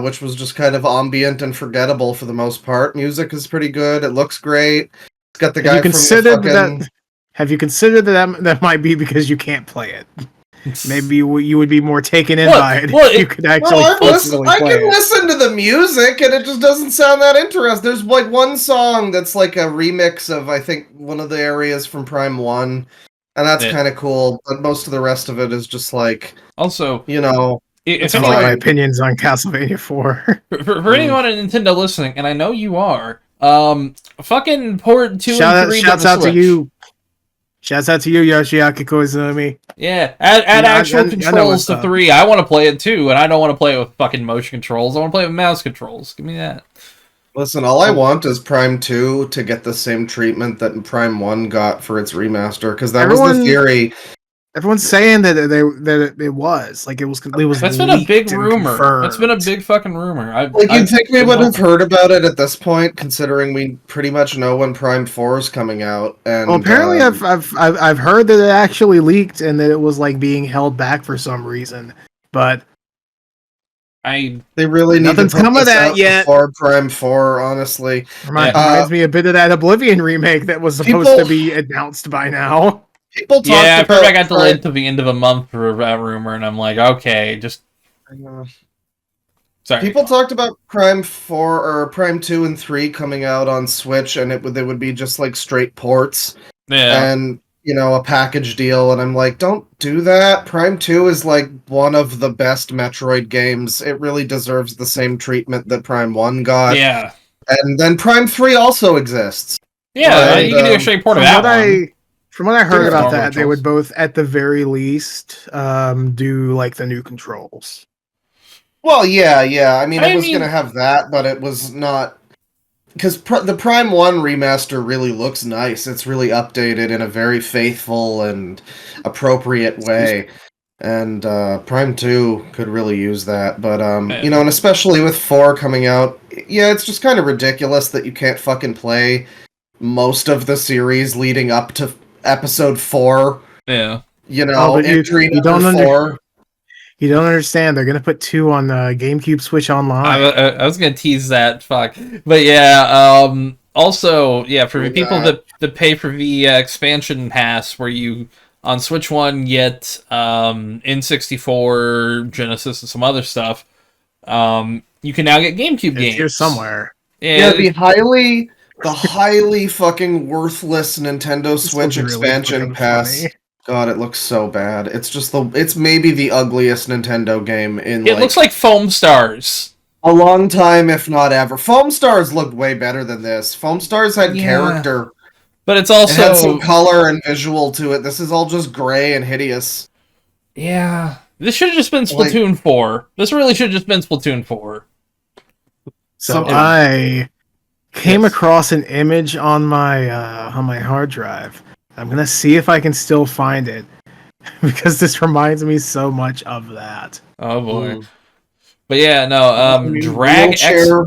which was just kind of ambient and forgettable for the most part. Music is pretty good. It looks great. It's got the guy Have you from the considered fucking... that? Have you considered that might be because you can't play it? Maybe you would be more taken in Well- by it well, if you could actually Well, functionally I play can it. listen to the music, and it just doesn't sound that interesting. There's like one song that's like a remix of, I think, one of the areas from Prime 1, and that's Yeah. kind of cool, but most of the rest of it is just like, Also, you know... if It's I anyone, like my fine. opinions on Castlevania 4. for anyone at Nintendo listening, and I know you are, fucking port 2 and 3 Shouts to the out to Switch. you. Shouts out to you, Yoshiaki Koizumi. Yeah, add Yeah, actual I know controls what's to up. 3. I want to play it too, and I don't want to play it with fucking motion controls. I want to play it with mouse controls. Give me that. Listen, all I want is Prime 2 to get the same treatment that Prime 1 got for its remaster, because that was the Everyone- theory. Everyone's saying that it was like it was That's been a leaked big and rumor. confirmed. That's been a big fucking rumor. Like, you'd think we would have heard about it at this point, considering we pretty much know when Prime 4 is coming out. And Well, apparently, I've heard that it actually leaked and that it was like being held back for some reason. But I they really need Nothing's to put come of this that out yet. before Prime 4, honestly. reminds me a bit of that Oblivion remake that was supposed People- to be announced by now. People talked yeah, I've about heard I got Prime- delayed to the end of a month for that rumor, and I'm like, okay, just sorry. People talked about Prime 4 or Prime 2 and 3 coming out on Switch, and they would be just like straight ports Yeah, and, you know, a package deal. And I'm like, don't do that. Prime 2 is like one of the best Metroid games. It really deserves the same treatment that Prime 1 got. yeah, And then Prime 3 also exists. yeah. And, you can do a straight port of that one. From what I heard Yeah, about normal that, they controls. would both, at the very least, do like the new controls. Well, yeah. I mean, I it was mean- going to have that, but it was not... Because the Prime 1 remaster really looks nice. It's really updated in a very faithful and appropriate way. And Prime 2 could really use that. But, you know, and especially with 4 coming out, yeah, it's just kind of ridiculous that you can't fucking play most of the series leading up to Episode 4. Yeah. You know, but entry you don't number 4. You don't understand. They're gonna put 2 on the GameCube Switch Online. I was gonna tease that, fuck, but yeah. Also, yeah, for the people that pay for the expansion pass, where you on Switch 1 get N64, Genesis, and some other stuff. You can now get GameCube It's games here somewhere. Yeah, And the highly fucking worthless Nintendo This Switch looks really expansion fucking pass. funny. God, it looks so bad. It's just it's maybe the ugliest Nintendo game in it looks like Foam Stars. a long time, if not ever. Foam Stars looked way better than this. Foam Stars had Yeah. character. But it's It had some also color and visual to it. This is all just gray and hideous. yeah. This should have just been Like- Splatoon 4. This really should have just been Splatoon 4. So Something- I came Yes. across an image on my hard drive. I'm gonna see if I can still find it. because this reminds me so much of that. Oh boy. Mm. But yeah, no, I mean, Drag X. wheelchair,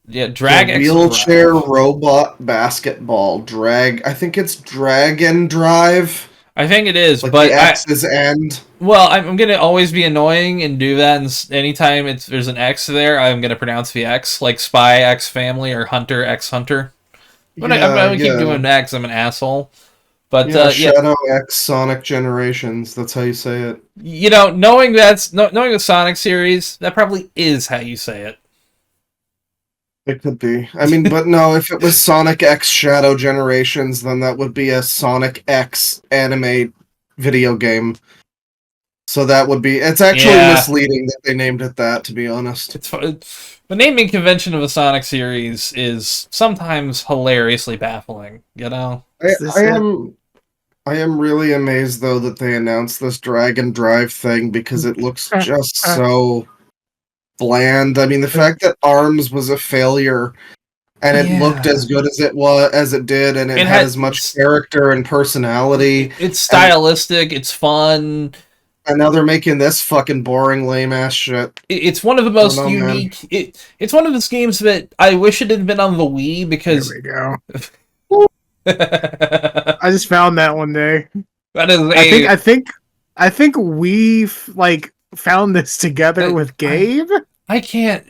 Yeah, Drag yeah, X wheelchair Drive. robot basketball drag. I think it's drag and drive. I think it is, Like but the X is end. I'm gonna always be annoying and do that. And anytime there's an X there, I'm gonna pronounce the X like Spy X Family or Hunter X Hunter. I'm gonna keep doing X. I'm an asshole. But yeah, Shadow X Sonic Generations. That's how you say it. You know, knowing the Sonic series, that probably is how you say it. It could be. I mean, but no, if it was Sonic X Shadow Generations, then that would be a Sonic X anime video game. So that would be. It's actually misleading that they named it that, to be honest. The naming convention of a Sonic series is sometimes hilariously baffling. You know, I am really amazed though that they announced this drag and drive thing because it looks just so bland. I mean, the fact that Arms was a failure and it looked as good as it did, and it had as much character and personality. It's stylistic. It's fun. And now they're making this fucking boring, lame ass shit. It's one of the most unique. It's one of those games that I wish it had been on the Wii because. There we go. I just found that one day. That is I think we found this together with Gabe. I can't.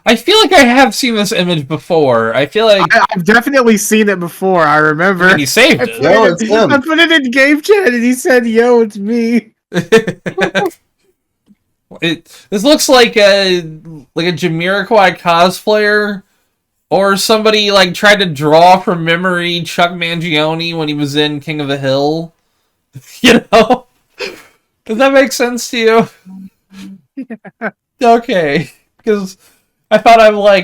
I feel like I have seen this image before. I feel like I've definitely seen it before. I remember. And he saved it. I put it in Gabe chat, and he said, "Yo, it's me." This looks like a Jamiroquai cosplayer, or somebody like tried to draw from memory Chuck Mangione when he was in King of the Hill. You know, does that make sense to you? Yeah. Okay, because I thought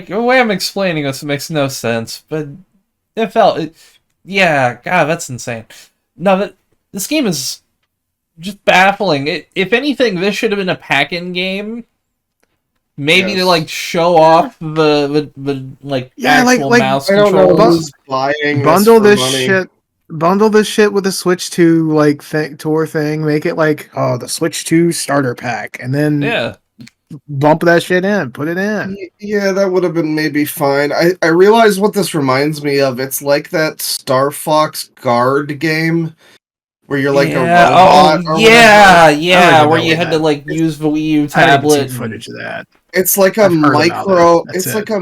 the way I'm explaining this makes no sense, but it felt yeah. God, that's insane. No, this game is just baffling. If anything, this should have been a pack-in game. Maybe to show off the actual mouse controls. I don't know who's buying bundle this this money. shit. Bundle this shit with a Switch 2 tour thing. Make it the Switch 2 starter pack, and then bump that shit in. Put it in. Yeah, that would have been maybe fine. I realize what this reminds me of. It's like that Star Fox Guard game where you're like a robot. Where you had to use the Wii U tablet. I didn't see footage of that. It's like a micro. It's like a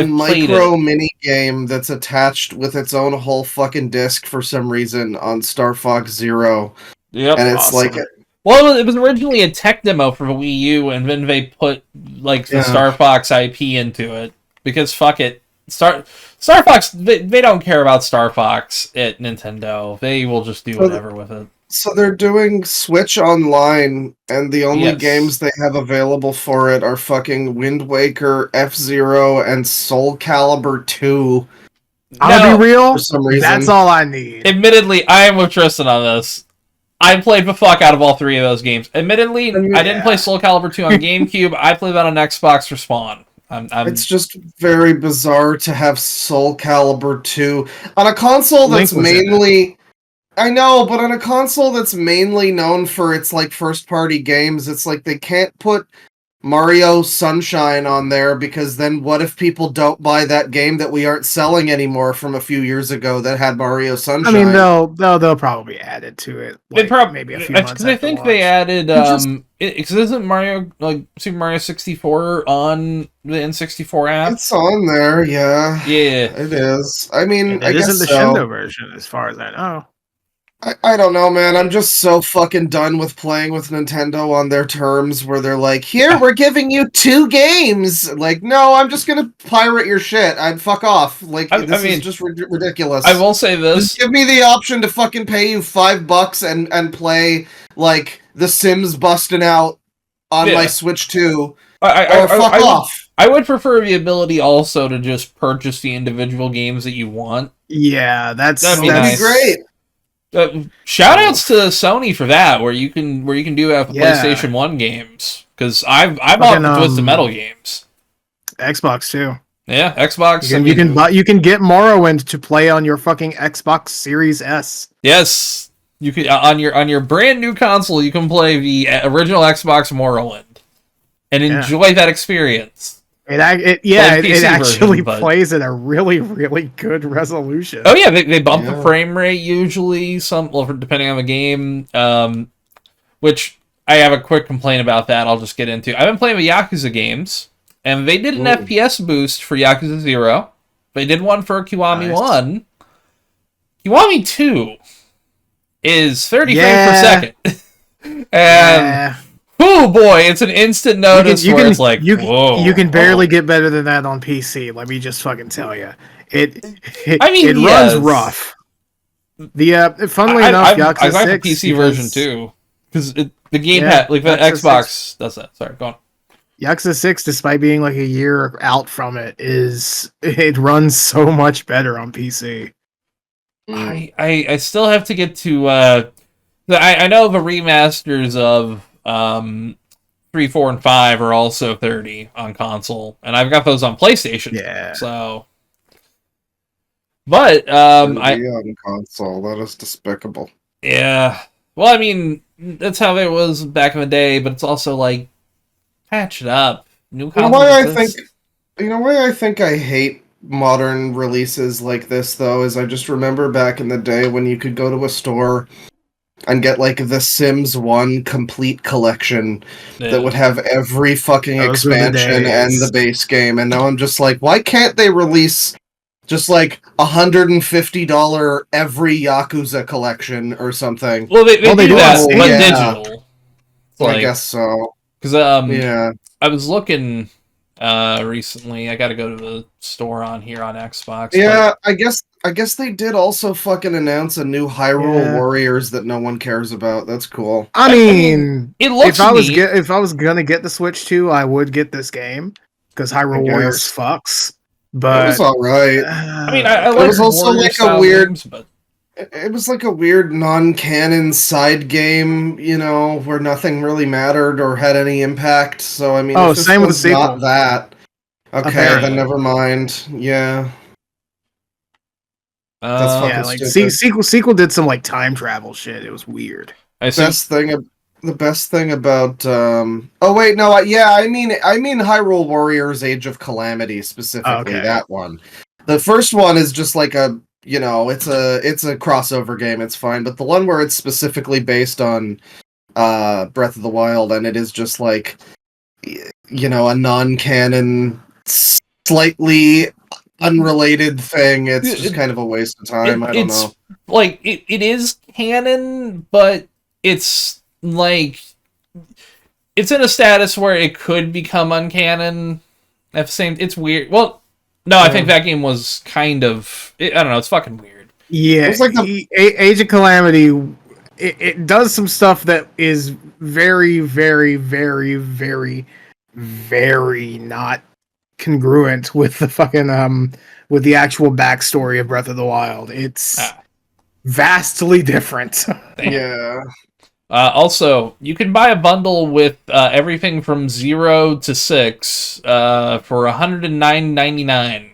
micro mini game that's attached with its own whole fucking disc for some reason on Star Fox Zero. Yep, and it's awesome. Well, it was originally a tech demo for the Wii U, and then they put the Star Fox IP into it because fuck it, Star Fox. They don't care about Star Fox at Nintendo. They will just do whatever with it. So they're doing Switch Online, and the only games they have available for it are fucking Wind Waker, F-Zero, and Soul Calibur 2. I'll be real. For some reason. That's all I need. Admittedly, I am with Tristan on this. I played the fuck out of all three of those games. Admittedly, I didn't play Soul Calibur 2 on GameCube. I played that on Xbox for Spawn. It's just very bizarre to have Soul Calibur 2 on a console that's mainly... I know, but on a console that's mainly known for its first-party games, it's they can't put Mario Sunshine on there because then what if people don't buy that game that we aren't selling anymore from a few years ago that had Mario Sunshine? I mean, they'll probably add it to it. Maybe a few months. Because I think they added because isn't Mario Super Mario 64 on the N64 app? It's on there, yeah. Yeah, it is. I mean, it isn't the Shindo version, as far as I know. I don't know, man. I'm just so fucking done with playing with Nintendo on their terms where they're like, here, we're giving you 2 games. No, I'm just going to pirate your shit. I'd fuck off. This is just ridiculous. I will say this. Just give me the option to fucking pay you $5 and play, The Sims busting out on my Switch 2. Or fuck off. I would prefer the ability also to just purchase the individual games that you want. Yeah, that'd be great. Shoutouts to Sony for that, where you can do PlayStation 1 games, because I've bought the Twisted Metal games. Xbox too. Yeah, Xbox. You can get Morrowind to play on your fucking Xbox Series S. Yes, You can on your brand new console, you can play the original Xbox Morrowind and enjoy that experience. It PC actually version, plays at a really, really good resolution. Oh yeah, they bump the frame rate usually, depending on the game. Which I have a quick complaint about that. I'll just get into. I've been playing the Yakuza games, and they did an FPS boost for Yakuza 0. They did one for Kiwami 1. Kiwami 2 is 30 frames per second. And oh boy, it's an instant notice where it's like, whoa. You can barely get better than that on PC. Let me just fucking tell you. It yes. runs rough. Funnily enough, Yakuza 6... I like the PC version too. Because the gamepad, like the Xbox 6 does that. Sorry, go on. Yakuza 6, despite being like a year out from it, it runs so much better on PC. I still have to get to I know the remasters of 3, 4, and 5 are also 30 on console, and I've got those on PlayStation. Yeah. So, but on console, that is despicable. Yeah. Well, I mean, that's how it was back in the day, but it's also like patch it up. New console. You know why I think I hate modern releases like this, though, is I just remember back in the day when you could go to a store and get like the Sims 1 complete collection that would have every fucking expansion and the base game, and now I'm just like, why can't they release just like $150 every Yakuza collection or something? Well, they do that, but digital. Like, I guess so. Because I was looking recently. I got to go to the store on Xbox. Yeah, but I guess they did also fucking announce a new Hyrule Warriors that no one cares about. That's cool. I mean, it looks neat. If I was gonna get the Switch 2, I would get this game because Hyrule Warriors fucks. But it was all right. I mean, I like it was also like a weird games, but it was like a weird non-canon side game, you know, where nothing really mattered or had any impact. So I mean, same with the sequel. Not that. Okay, then never mind. Yeah. That's fucking stupid. Sequel did some like time travel shit. It was weird. The best thing about oh wait, no, I mean Hyrule Warriors Age of Calamity specifically, that one. The first one is just like a, you know, it's a crossover game, it's fine, but the one where it's specifically based on Breath of the Wild, and it is just like, you know, a non-canon, slightly unrelated thing. It's just kind of a waste of time. I don't know. Like it is canon, but it's like it's in a status where it could become uncanon at the same. It's weird. Well, no, I think that game was kind of. I don't know. It's fucking weird. Yeah, it's like Age of Calamity. It does some stuff that is very, very, very, very, very not congruent with the fucking with the actual backstory of Breath of the Wild. It's vastly different. Yeah. Also, you can buy a bundle with everything from 0 to 6 for $109.99.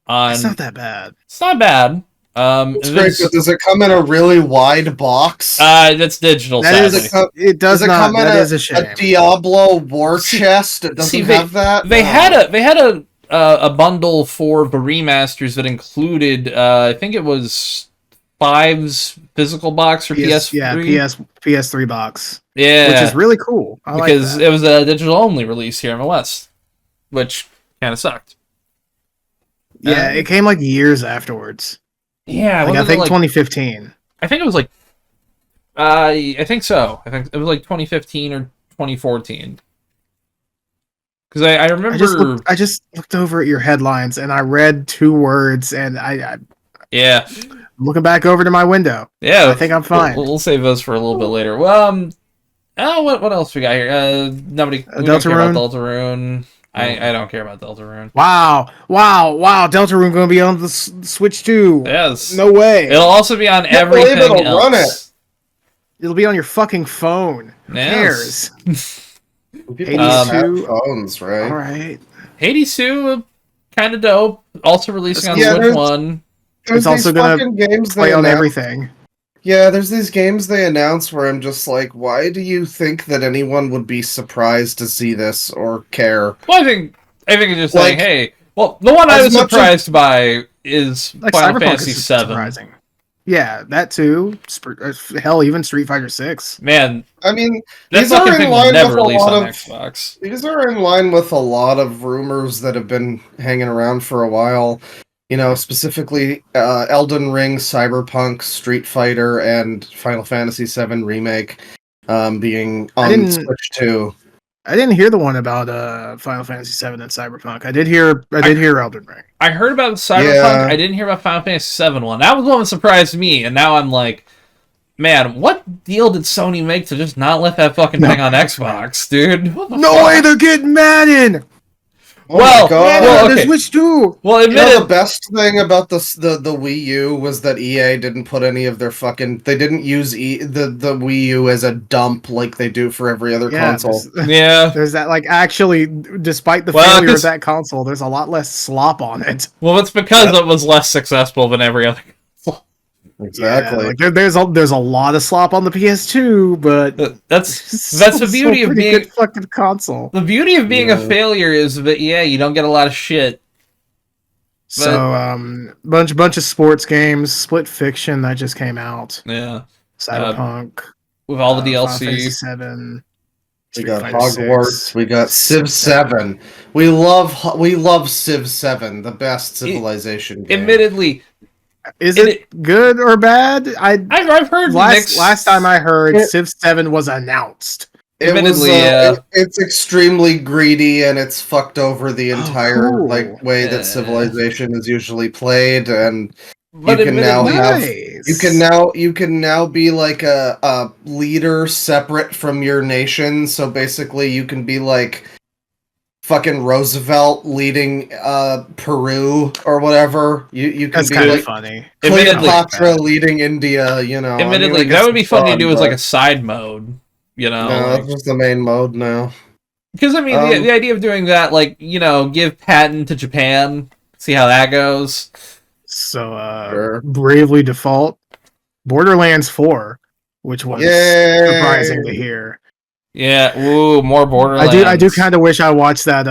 It's not that bad. It's not bad. It's great, but does it come in a really wide box? That's digital. It does not. That is a shame. A Diablo war chest. It doesn't have that. They had a bundle for the remasters that included. I think it was 5's physical box for PS3. Yeah, PS3 box. Yeah, which is really cool. Because it was a digital only release here in the West, which kind of sucked. Yeah, it came like years afterwards. Yeah, I think 2015. I think it was like, I think so. I think it was like 2015 or 2014. Because I remember, I just looked over at your headlines and I read 2 words and yeah, I'm looking back over to my window. Yeah, I think I'm fine. We'll save those for a little bit later. Well, what else we got here? Nobody. Deltarune. I don't care about Deltarune. Wow. Deltarune going to be on the Switch too. Yes. No way. It'll also be on everything else. Run it. It'll be on your fucking phone. Who cares? Hades 2 phones, right? All right. Hades 2, kind of dope. Also releasing on Switch 1. It's also going to play on everything. Yeah, there's these games they announce where I'm just like, why do you think that anyone would be surprised to see this or care? Well, I think it's just saying, Like, hey. Well, the one I as was much as- surprised by is Like Final Cyberpunk Fantasy is VII. surprising. Yeah, that too. Hell, even Street Fighter 6. Man, I mean, that these are fucking in thing will line never with a release lot on of Xbox. these are in line with a lot of rumors that have been hanging around for a while. You know, specifically Elden Ring, Cyberpunk, Street Fighter, and Final Fantasy VII Remake being on Switch 2. I didn't hear the one about Final Fantasy VII and Cyberpunk. I did hear Elden Ring. I heard about Cyberpunk. Yeah. I didn't hear about Final Fantasy VII one. That was one that surprised me, and now I'm like, man, what deal did Sony make to just not let that fucking thing on Xbox, dude? What the No fuck? way, they're getting Madden. Oh Well, my God. well, They okay. Switch too. Well, You know, the admitted, best thing about the Wii U was that EA didn't put any of their fucking. They didn't use the Wii U as a dump like they do for every other console. yeah. There's that, like, actually, despite the Well, failure 'cause- of that console, there's a lot less slop on it. Well, it's because it was less successful than every other. Exactly. Yeah, like there's a lot of slop on the PS2, but That's it's the still beauty a of pretty being good fucking console. the beauty of being a Yeah. failure is that you don't get a lot of shit. So bunch of sports games, Split Fiction that just came out, Yeah, Cyberpunk, with all the Final DLC. Fantasy 7. We got Hogwarts. We got Civ 7. We love Civ 7, the best Civilization game. Admittedly, Is And it good or bad? I've heard mixed. Last time I heard, It- Civ 7 was announced. Admittedly, yeah. It's extremely greedy and it's fucked over the entire cool. way that Civilization is usually played, and But you can now admittedly- have you can now be like a leader separate from your nation. So basically, you can be like fucking Roosevelt leading Peru or whatever. You can That's be kind of like funny. Admittedly- Cleopatra leading India. You know, Admittedly, like, that it's would be fun to fun, do as like but- a side mode, you know? No, that's just the main mode now. Because I mean, the idea of doing that, like, you know, give patent to Japan, see how that goes. So, Sure. Bravely Default, Borderlands 4, which was Yay! surprising to hear. Yeah, ooh, more Borderlands. I do kind of wish I watched that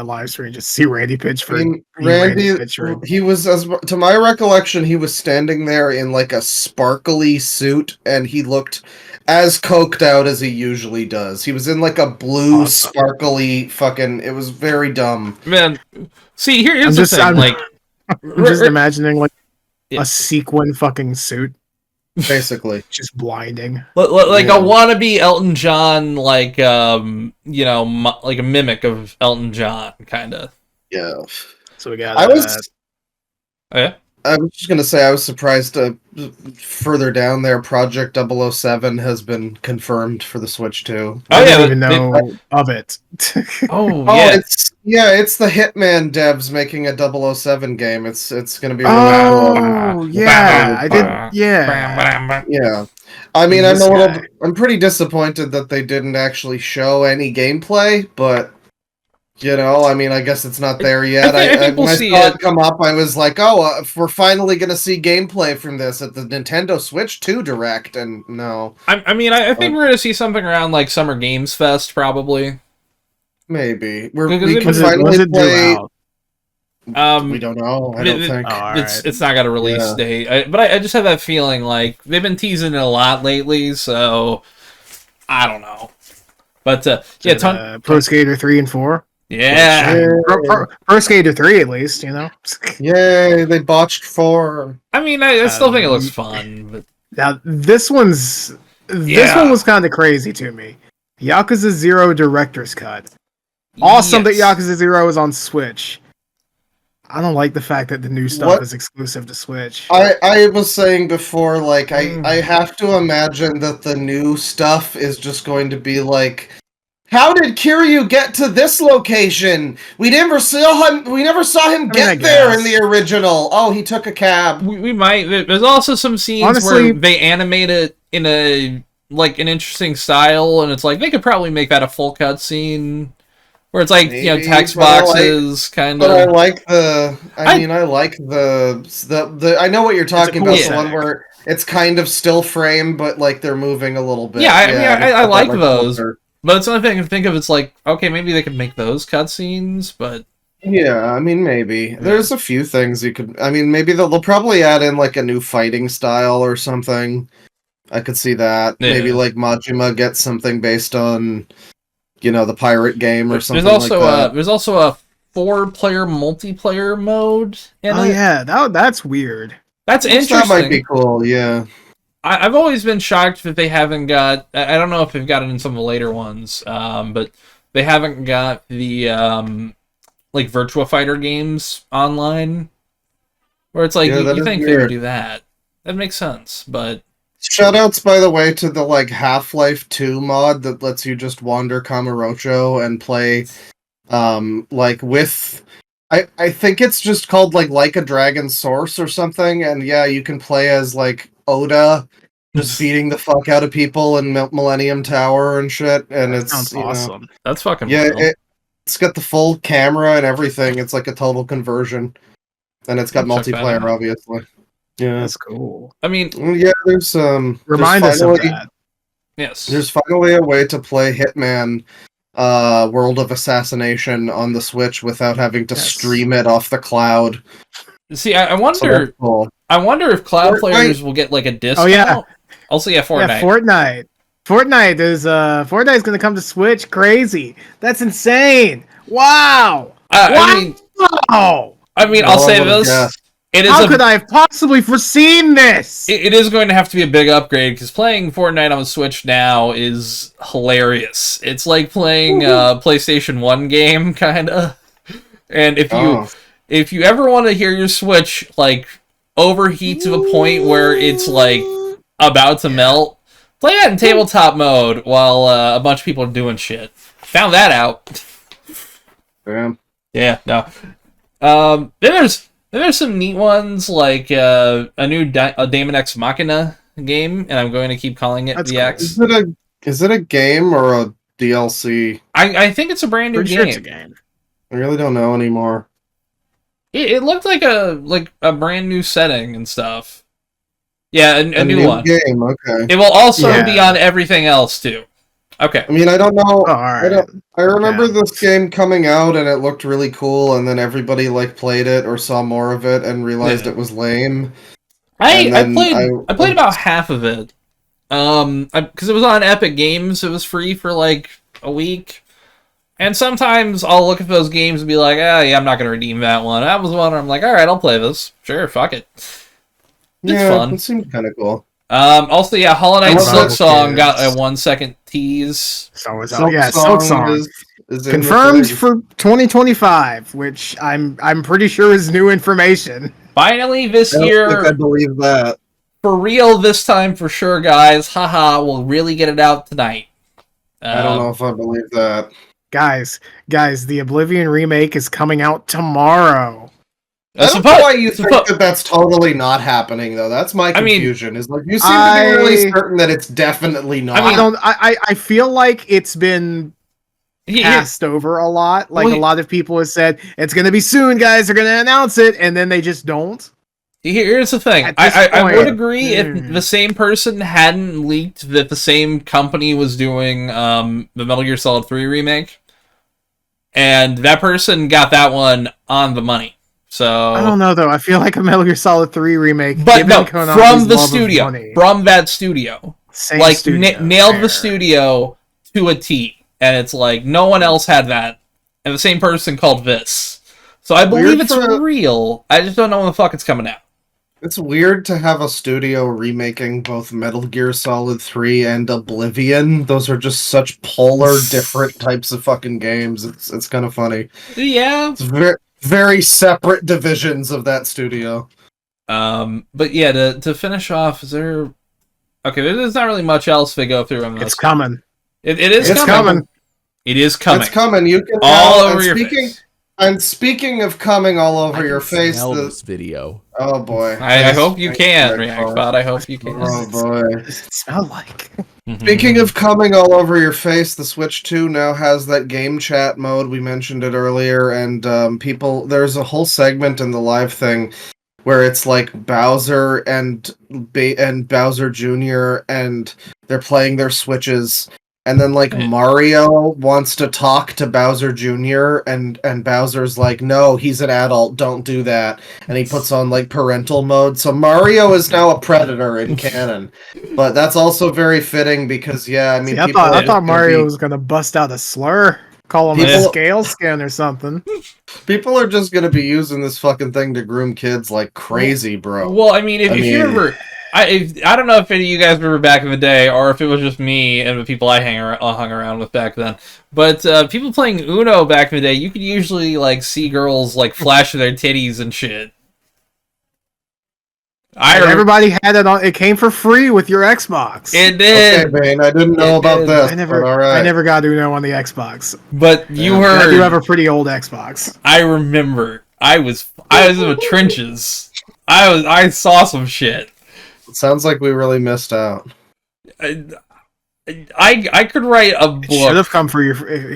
live stream just to see Randy Pitchford. I mean, be Randy, Pitchford. he was, to my recollection, he was standing there in like a sparkly suit, and he looked as coked out as he usually does. He was in like a blue, Awesome. sparkly fucking. It was very dumb. Man, see, here's the thing. I'm Like, just imagining like Yeah. a sequin fucking suit, Basically, just blinding. like Yeah. a wannabe Elton John, like, you know, like a mimic of Elton John, kind of. yeah. So we got. I was. Yeah. I was just gonna say I was surprised. Further down there, Project 007 has been confirmed for the Switch too. Oh, I yeah, didn't even they- know of it. Oh, Oh, yeah. it's the Hitman devs making a 007 game. It's gonna be really cool. Oh yeah, I did. Yeah, Yeah. I mean, This guy. I'm pretty disappointed that they didn't actually show any gameplay, but you know, I mean, I guess it's not there yet. I think we'll when I see saw it. it come up, I was like, oh, if we're finally gonna see gameplay from this at the Nintendo Switch 2 Direct, and no, I mean, I think we're gonna see something around like Summer Games Fest, probably. maybe Because we it- can was it finally due play. out? We don't know. I don't it- think. It's not got a release Yeah. date, but I just have that feeling like they've been teasing it a lot lately, so I don't know. But yeah, Pro Skater 3 and 4. yeah. Yeah. Pro Skater 3 at least, you know. Yay! They botched 4. I mean, I still think it looks fun, but Now this one was kind of crazy to me. Yakuza 0 Director's Cut. Awesome that yes. Yakuza 0 is on Switch. I don't like the fact that the new stuff What? is exclusive to Switch. I was saying before, like, I have to imagine that the new stuff is just going to be like, how did Kiryu get to this location? We never saw him get I there guess. in the original. Oh, he took a cab. We might. There's also some scenes Honestly- where they animate it in an interesting style, and it's like they could probably make that a full cutscene. where it's like Maybe, text but I like- boxes kind But I of. like the. I like the. I know what you're talking cool about. The aesthetic. one where it's kind of still frame, but like they're moving a little bit. Yeah, I mean, it's I got like that, those. filter. But it's another thing to think of. It's like, okay, maybe they could make those cutscenes, but Yeah, I mean, maybe there's a few things you could. I mean, maybe they'll probably add in like a new fighting style or something. I could see that. Yeah. Maybe like Majima gets something based on, the pirate game or something there's also like that. there's also a 4-player multiplayer mode in Oh it. yeah, that's weird. That's Which interesting. That might be cool. Yeah. I've always been shocked that they haven't got. I don't know if they've got it in some of the later ones, but they haven't got the like Virtua Fighter games online, where it's like Yeah, that you is think they would weird. do that. That makes sense, but Shoutouts, by the way, to the like Half-Life 2 mod that lets you just wander Kamurocho and play, like with. I think it's just called like a Dragon Source or something, and yeah, you can play as like Oda, just beating the fuck out of people in Millennium Tower and shit, and That it's sounds awesome. that's fucking yeah, wild. it's got the full camera and everything. It's like a total conversion, and it's got I'll check that multiplayer, out. obviously. Yeah, That's cool. I mean, yeah. There's Remind there's us of finally- that. yes. There's finally a way to play Hitman World of Assassination on the Switch without having to Yes. stream it off the cloud. See, I So wonder. that's cool. I wonder if cloud Fortnite. players will get like a discount. Oh, yeah. Also, yeah, Fortnite. Yeah, Fortnite. Fortnite's gonna come to Switch. Crazy. That's insane. Wow. I mean, Wow. I'll say No one would've this: guessed. it is How could I have possibly foreseen this? it is going to have to be a big upgrade because playing Fortnite on the Switch now is hilarious. It's like playing a PlayStation 1 game, kind of. And if you ever want to hear your Switch like overheat to a point where it's like about to melt, play that in tabletop mode while a bunch of people are doing shit. Found that out. Damn. Yeah, no. Then there's some neat ones like a new Daemon X Machina game, and I'm going to keep calling it That's the cool. X. Is it a game or a DLC? I think it's a brand new Pretty sure game. it's a game. I really don't know anymore. It looked like a brand new setting and stuff. Yeah, a new one. Game, okay. It will also Yeah. be on everything else too. Okay. I mean, I don't know. Oh, all right. I remember Yeah. this game coming out and it looked really cool, and then everybody like played it or saw more of it and realized Yeah. it was lame. I And then played about half of it. Because it was on Epic Games, it was free for like a week. And sometimes I'll look at those games and be like, yeah, I'm not gonna redeem that one. That was one where I'm like, alright, I'll play this. Sure, fuck it. It's fun. It seemed kind of cool. Also, yeah, Hollow Knight love Silk those Song games. got a 1-second tease. Silk Song is in confirmed the thing. for 2025, which I'm pretty sure is new information. Finally, this I don't year, think I believe that. for real this time for sure, guys. Haha, we'll really get it out tonight. I don't know if I believe that. Guys, the Oblivion remake is coming out tomorrow. I don't know why you think that that's totally not happening, though. That's my confusion. Is like you seem to be really certain that it's definitely not. I feel like it's been passed over a lot. Like a lot of people have said, it's going to be soon, guys. They're going to announce it, and then they just don't. Here's the thing. I would agree if the same person hadn't leaked that the same company was doing the Metal Gear Solid 3 remake, and that person got that one on the money. So I don't know though. I feel like a Metal Gear Solid 3 remake, but no, from the love of studio, money. from that studio, Same like studio, nailed fair. the studio to a T, and it's like no one else had that, and the same person called this. So I believe it's real. I just don't know when the fuck it's coming out. It's weird to have a studio remaking both Metal Gear Solid 3 and Oblivion. Those are just such polar, different types of fucking games. It's kind of funny. Yeah. It's very separate divisions of that studio. But yeah, to finish off, is there... Okay, there's not really much else to go through on this. It's coming. It is It's coming. coming. It is coming. It's coming. You can all over your speaking face. And speaking of coming all I over can your face, smell this video. oh boy. I hope you can, Right, Reactbot. I hope you can. Oh boy. What does it smell like? Speaking of coming all over your face, the Switch 2 now has that game chat mode. We mentioned it earlier, and there's a whole segment in the live thing where it's like Bowser and Bowser Jr. and they're playing their Switches, and then like Right. Mario wants to talk to Bowser Jr. and Bowser's like, no, he's an adult, don't do that, and he puts on like parental mode. So Mario is now a predator in canon, but that's also very fitting because I mean, See, I thought Mario was gonna bust out a slur, call him a People- scale skin or something. People are just gonna be using this fucking thing to groom kids like crazy, bro. Well, I mean, if you remember, I don't know if any of you guys remember back in the day, or if it was just me and the people I hung around with back then. But people playing Uno back in the day, you could usually like see girls like flashing their titties and shit. Everybody had it on. It came for free with your Xbox. It did. Okay, man, I didn't know about this. I never, but all right. I never got Uno on the Xbox. But you And heard. I do have a pretty old Xbox. I remember. I was in the trenches. I saw some shit. It sounds like we really missed out. I could write a book. It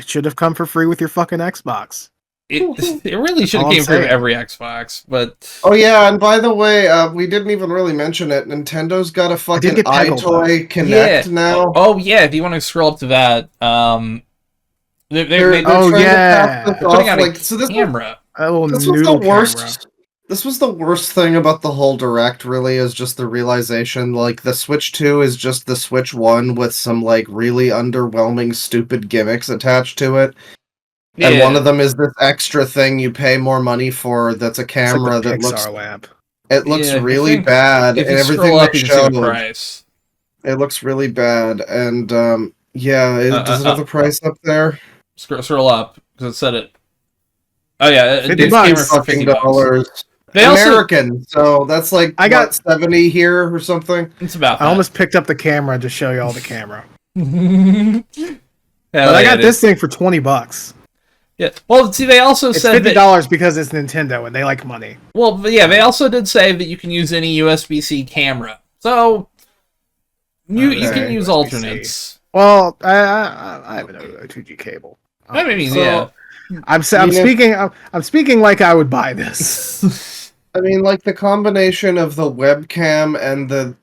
should have come for free with your fucking Xbox. It really should have All I'm came from saying. every Xbox, but Oh yeah, and by the way, we didn't even really mention it. Nintendo's got a fucking get peggled, iToy Connect now. Oh yeah, if you want to scroll up to that, they're They're Oh, trying to yeah. pass this putting off, out like, a so this camera. A little this was the noodle worst. camera. This was the worst thing about the whole Direct, really, is just the realization, like, the Switch 2 is just the Switch 1 with some, like, really underwhelming, stupid gimmicks attached to it. And one of them is this extra thing you pay more money for that's a It's camera like the that looks Pixar lamp. it looks Yeah, I really think bad, If and you everything scroll up, they you can see the showed, price. it looks really bad. And does it have the price up there? Scroll up because it said it. Oh yeah, $50 it's camera for Fucking $50. dollars. They also American, so that's like I got- 70 here or something. it's about. I That. almost picked up the camera to show you all the camera. Hell But I yeah, got this thing for $20. Yeah. Well, see, they also It's said that. $50 because it's Nintendo and they like money. Well, but yeah, they also did say that you can use any USB-C camera. So you can Okay. use USB-C. alternates. Well, I have a 2G cable. I mean, So- yeah. I'm speaking like I would buy this. I mean, like the combination of the webcam and the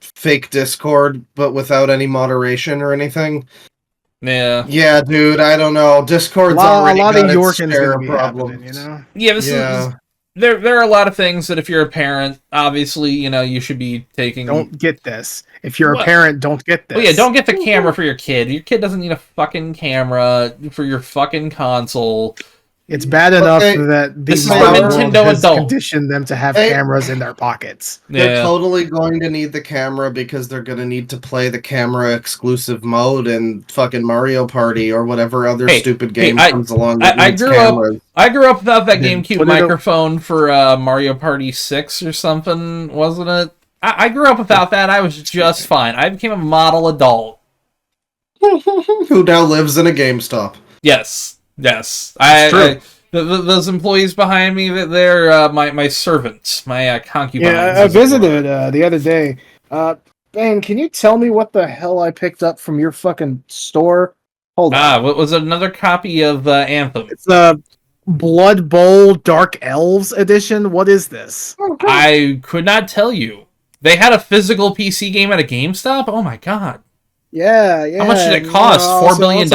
fake Discord, but without any moderation or anything. Yeah. Yeah, dude, I don't know. Discord's a already lot got of its Yorkins share gonna of be problems. happening, you know. Yeah, this Yeah. is there are a lot of things that if you're a parent, obviously, you should be taking. Don't get this. If you're What? a parent, don't get this. Oh yeah, don't get the camera for your kid. Your kid doesn't need a fucking camera for your fucking console. It's bad enough Okay, that the this is for modern Nintendo world has adult. conditioned them to have Hey. cameras in their pockets. They're Yeah. totally going to need the camera because they're going to need to play the camera exclusive mode in fucking Mario Party or whatever other Hey, stupid hey, game I- comes along I- that I needs grew up- cameras. I grew up without that Then GameCube put it up- microphone for Mario Party 6 or something, wasn't it? I grew up without that. I was just fine. I became a model adult. Who now lives in a GameStop. Yes. true. Those employees behind me, they're my servants, my concubines. Yeah, I as it were. visited the other day. Ben, can you tell me what the hell I picked up from your fucking store? Hold on. What was another copy of Anthem? It's the Blood Bowl Dark Elves edition. What is this? I could not tell you. They had a physical PC game at a GameStop? Oh my god. Yeah. How much did it cost? $4 billion?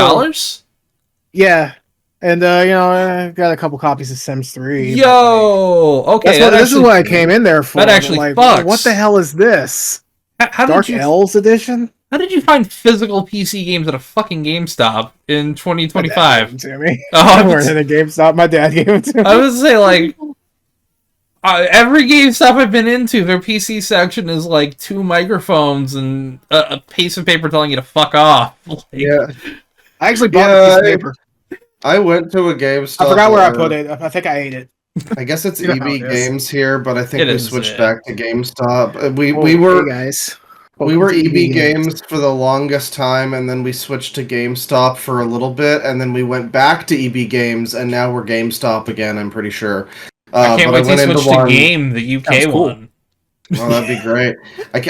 Yeah. And, I got a couple copies of Sims 3. Yo! Okay, This is what I came in there for. that actually like, fucks. what the hell is this? How Dark did you Elves edition? How did you find physical PC games at a fucking GameStop in 2025? My dad gave them to me. Oh, I weren't in a GameStop. My dad gave it to me. I would say like every GameStop I've been into, their PC section is like 2 microphones and a piece of paper telling you to fuck off. Like, Yeah, I actually bought Yeah, a piece of paper. I went to a GameStop. I forgot where I put it. I think I ate it. I guess it's You know EB how it is. Games here, but I think It we is, switched yeah. back to GameStop. We Hey, were guys. We were Welcome to EB Games for the longest time, and then we switched to GameStop for a little bit, and then we went back to EB Games, and now we're GameStop again, I'm pretty sure. I can't wait to into switch to Game, the UK Sounds cool. one. Oh, that'd be great.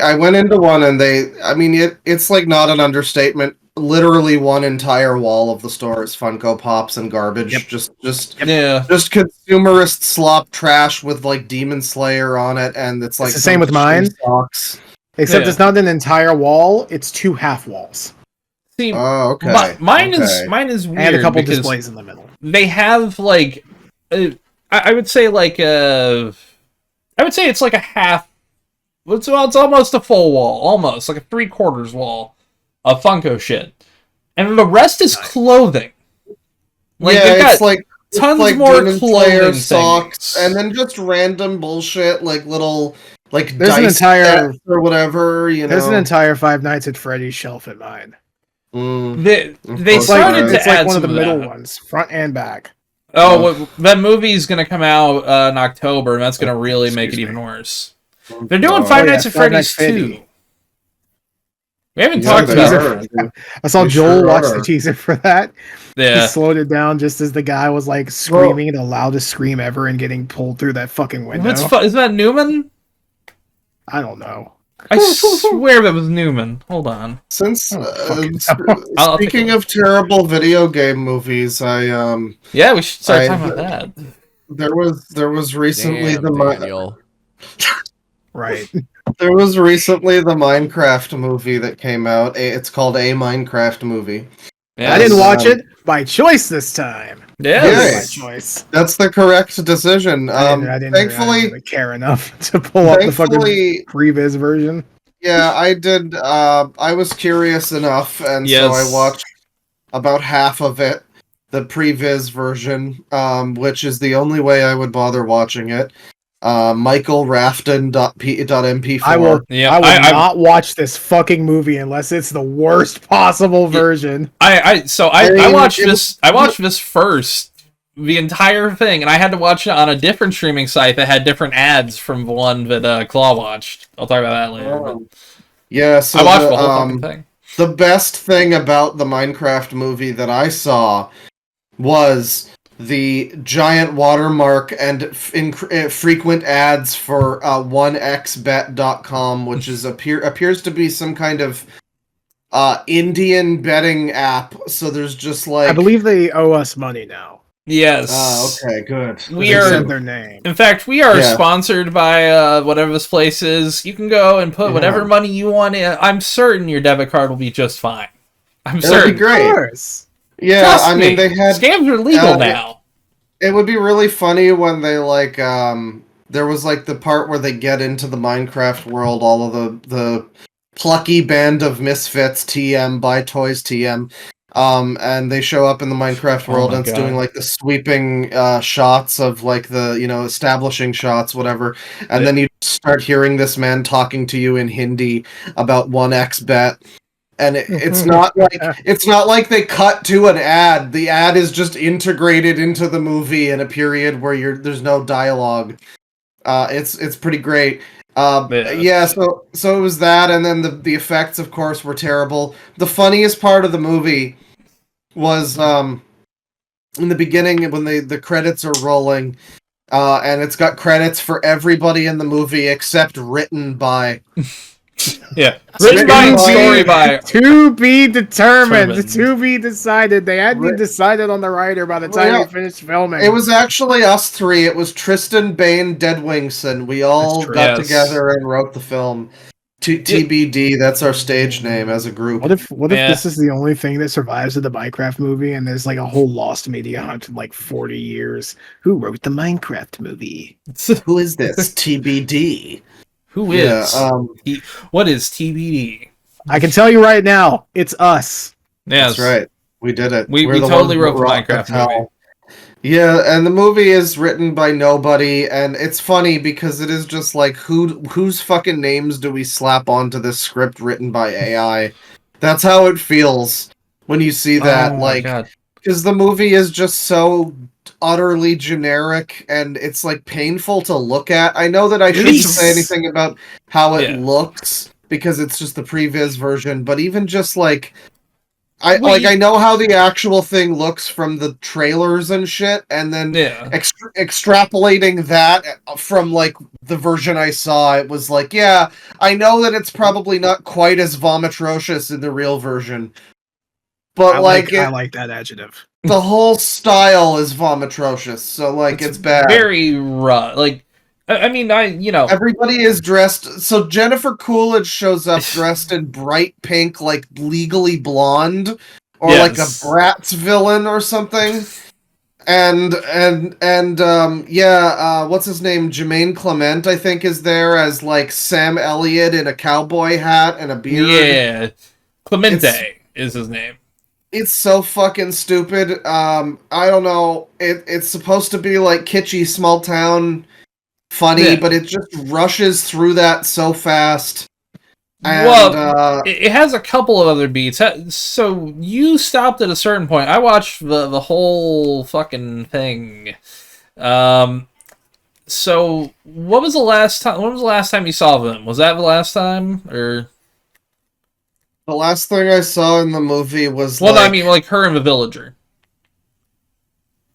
I went into one, and it's like not an understatement. Literally one entire wall of the store is Funko Pops and garbage. Yep. Just Yeah. consumerist slop trash with like Demon Slayer on it, and it's like the same with mine. Socks. Except Yeah. it's not an entire wall; it's 2 half walls See, Oh, okay. mine Okay. is weird and a couple because displays in the middle. they have like, I would say like I would say it's like a half. It's almost a full wall, almost like a 3/4 wall of Funko shit, and the rest is clothing. Like yeah, they've got it's like tons more Demon Slayer clothing socks, things. and then just random bullshit like little like There's an dice entire- sets or whatever. You know, There's an entire Five Nights at Freddy's shelf at mine. They It's started like- to It's add like one some of the middle that. ones, front and back. That movie's gonna come out in October, and that's gonna really make it Excuse even worse. They're doing Oh, Five yeah, Nights at Five Nights Freddy's Freddy. 2. We haven't Yeah, talked they about are. it. I saw They Joel sure watch are. the teaser for that. He Yeah. slowed it down just as the guy was like screaming the loudest scream ever and getting pulled through that fucking window. Is that Newman? I don't know. I swear that was Newman. Hold on. Since Oh, fucking I'll take speaking a of terrible video game movies, Yeah, we should start I- talking about that. there was recently Damn, Daniel. Right. there was recently the Minecraft movie that came out. It's called A Minecraft Movie. Yeah, I didn't watch um, it by choice this time. Yeah. Yes. By choice. That's the correct decision. I didn't Thankfully, really care enough to pull up the fucking thankfully, previs version. yeah, I did. I was curious enough, and so I Yes. watched about half of it, the previs version, which is the only way I would bother watching it. MichaelRafton.mp4. I will. Yeah, I will I not watch this fucking movie unless it's the worst possible version. I mean, watched it- this. I watched this first, the entire thing, and I had to watch it on a different streaming site that had different ads from the one that Claw watched. I'll talk about that later. but Yeah, so I watched the whole fucking thing. the best thing about the Minecraft movie that I saw was the giant watermark and frequent ads for 1xbet.com, which is appears to be some kind of Indian betting app. So there's just like I believe they owe us money now. Yes. Okay, good. We They are- said their name. In fact, we are Yeah. sponsored by whatever this place is. You can go and put Yeah. whatever money you want in. I'm certain your debit card will be just fine. I'm It'll be certain. great. Of course. Yeah, Trust I mean me, they had. scams are legal uh, now. It would be really funny when they like there was like the part where they get into the Minecraft world, all of the plucky band of misfits TM by Toys TM. And they show up in the Minecraft Oh world my and it's God. doing like the sweeping shots of like the, you know, establishing shots, whatever. And then you start hearing this man talking to you in Hindi about 1xbet. And it's not like they cut to an ad. The ad is just integrated into the movie in a period where there's no dialogue. It's pretty great. Yeah, so it was that, and then the effects, of course, were terrible. The funniest part of the movie was in the beginning when the credits are rolling, and it's got credits for everybody in the movie except written by. Yeah. Written by and story by. To be determined. Determined. To be decided. They hadn't Right. decided on the writer by the Well, time yeah. they finished filming. It was actually us three. It was Tristan, Bane, Deadwingson. We all That's true. got Yes. together and wrote the film. TBD, that's our stage name as a group. What if Yeah. this is the only thing that survives of the Minecraft movie and there's like a whole lost media hunt in like 40 years? Who wrote the Minecraft movie? Who is this? TBD. Who Yeah, is? What is TBD? I can tell you right now, it's us. Yes. that's right. We did it. We We're the totally ones wrote that the rocked Minecraft towel. movie. Yeah, and the movie is written by nobody, and it's funny because it is just like whose fucking names do we slap onto this script written by AI? That's how it feels when you see that. Oh my like, God. because the movie is just so utterly generic, and it's like painful to look at. I know that I shouldn't It's- say anything about how it Yeah. looks because it's just the previs version. But even just like Wait, I know how the actual thing looks from the trailers and shit, and then yeah. extrapolating that from like the version I saw, it was like, yeah, I know that it's probably not quite as vomitrocious in the real version, but I like that adjective. the whole style is vomitrocious, so like it's bad. Very rough. Like, I mean, Everybody is dressed. So Jennifer Coolidge shows up dressed in bright pink, like Legally Blonde, or like a Yes. Bratz villain or something. And what's his name? Jermaine Clement, I think, is there as like Sam Elliott in a cowboy hat and a beard. Yeah, Clemente is his name. It's so fucking stupid. I don't know. It's supposed to be like kitschy, small town. Funny, Yeah. but it just rushes through that so fast. And, Well, it has a couple of other beats. So you stopped at a certain point. I watched the whole fucking thing. So what was the last time? When was the last time you saw them? Was that the last time, or? the last thing I saw in the movie was Well, no, I mean like her and the villager.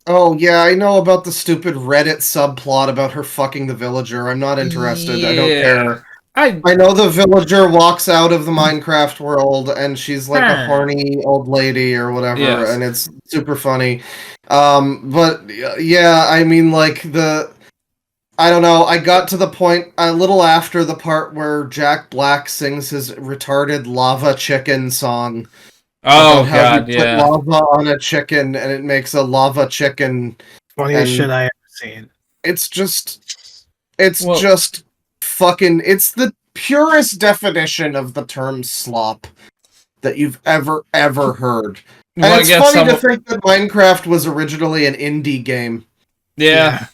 oh yeah, I know about the stupid Reddit subplot about her fucking the villager. I'm not interested. I don't care. I know the villager walks out of the Minecraft world and she's like a horny old lady or whatever, Yes. and it's super funny. But yeah, I mean, like I don't know. I got to the point a little after the part where Jack Black sings his retarded lava chicken song. Oh about how god, you put yeah. lava on a chicken and it makes a lava chicken. Funniest And- shit I ever seen. It's just fucking. It's the purest definition of the term slop that you've ever heard. And Well, I it's guess funny to think that Minecraft was originally an indie game. Yeah.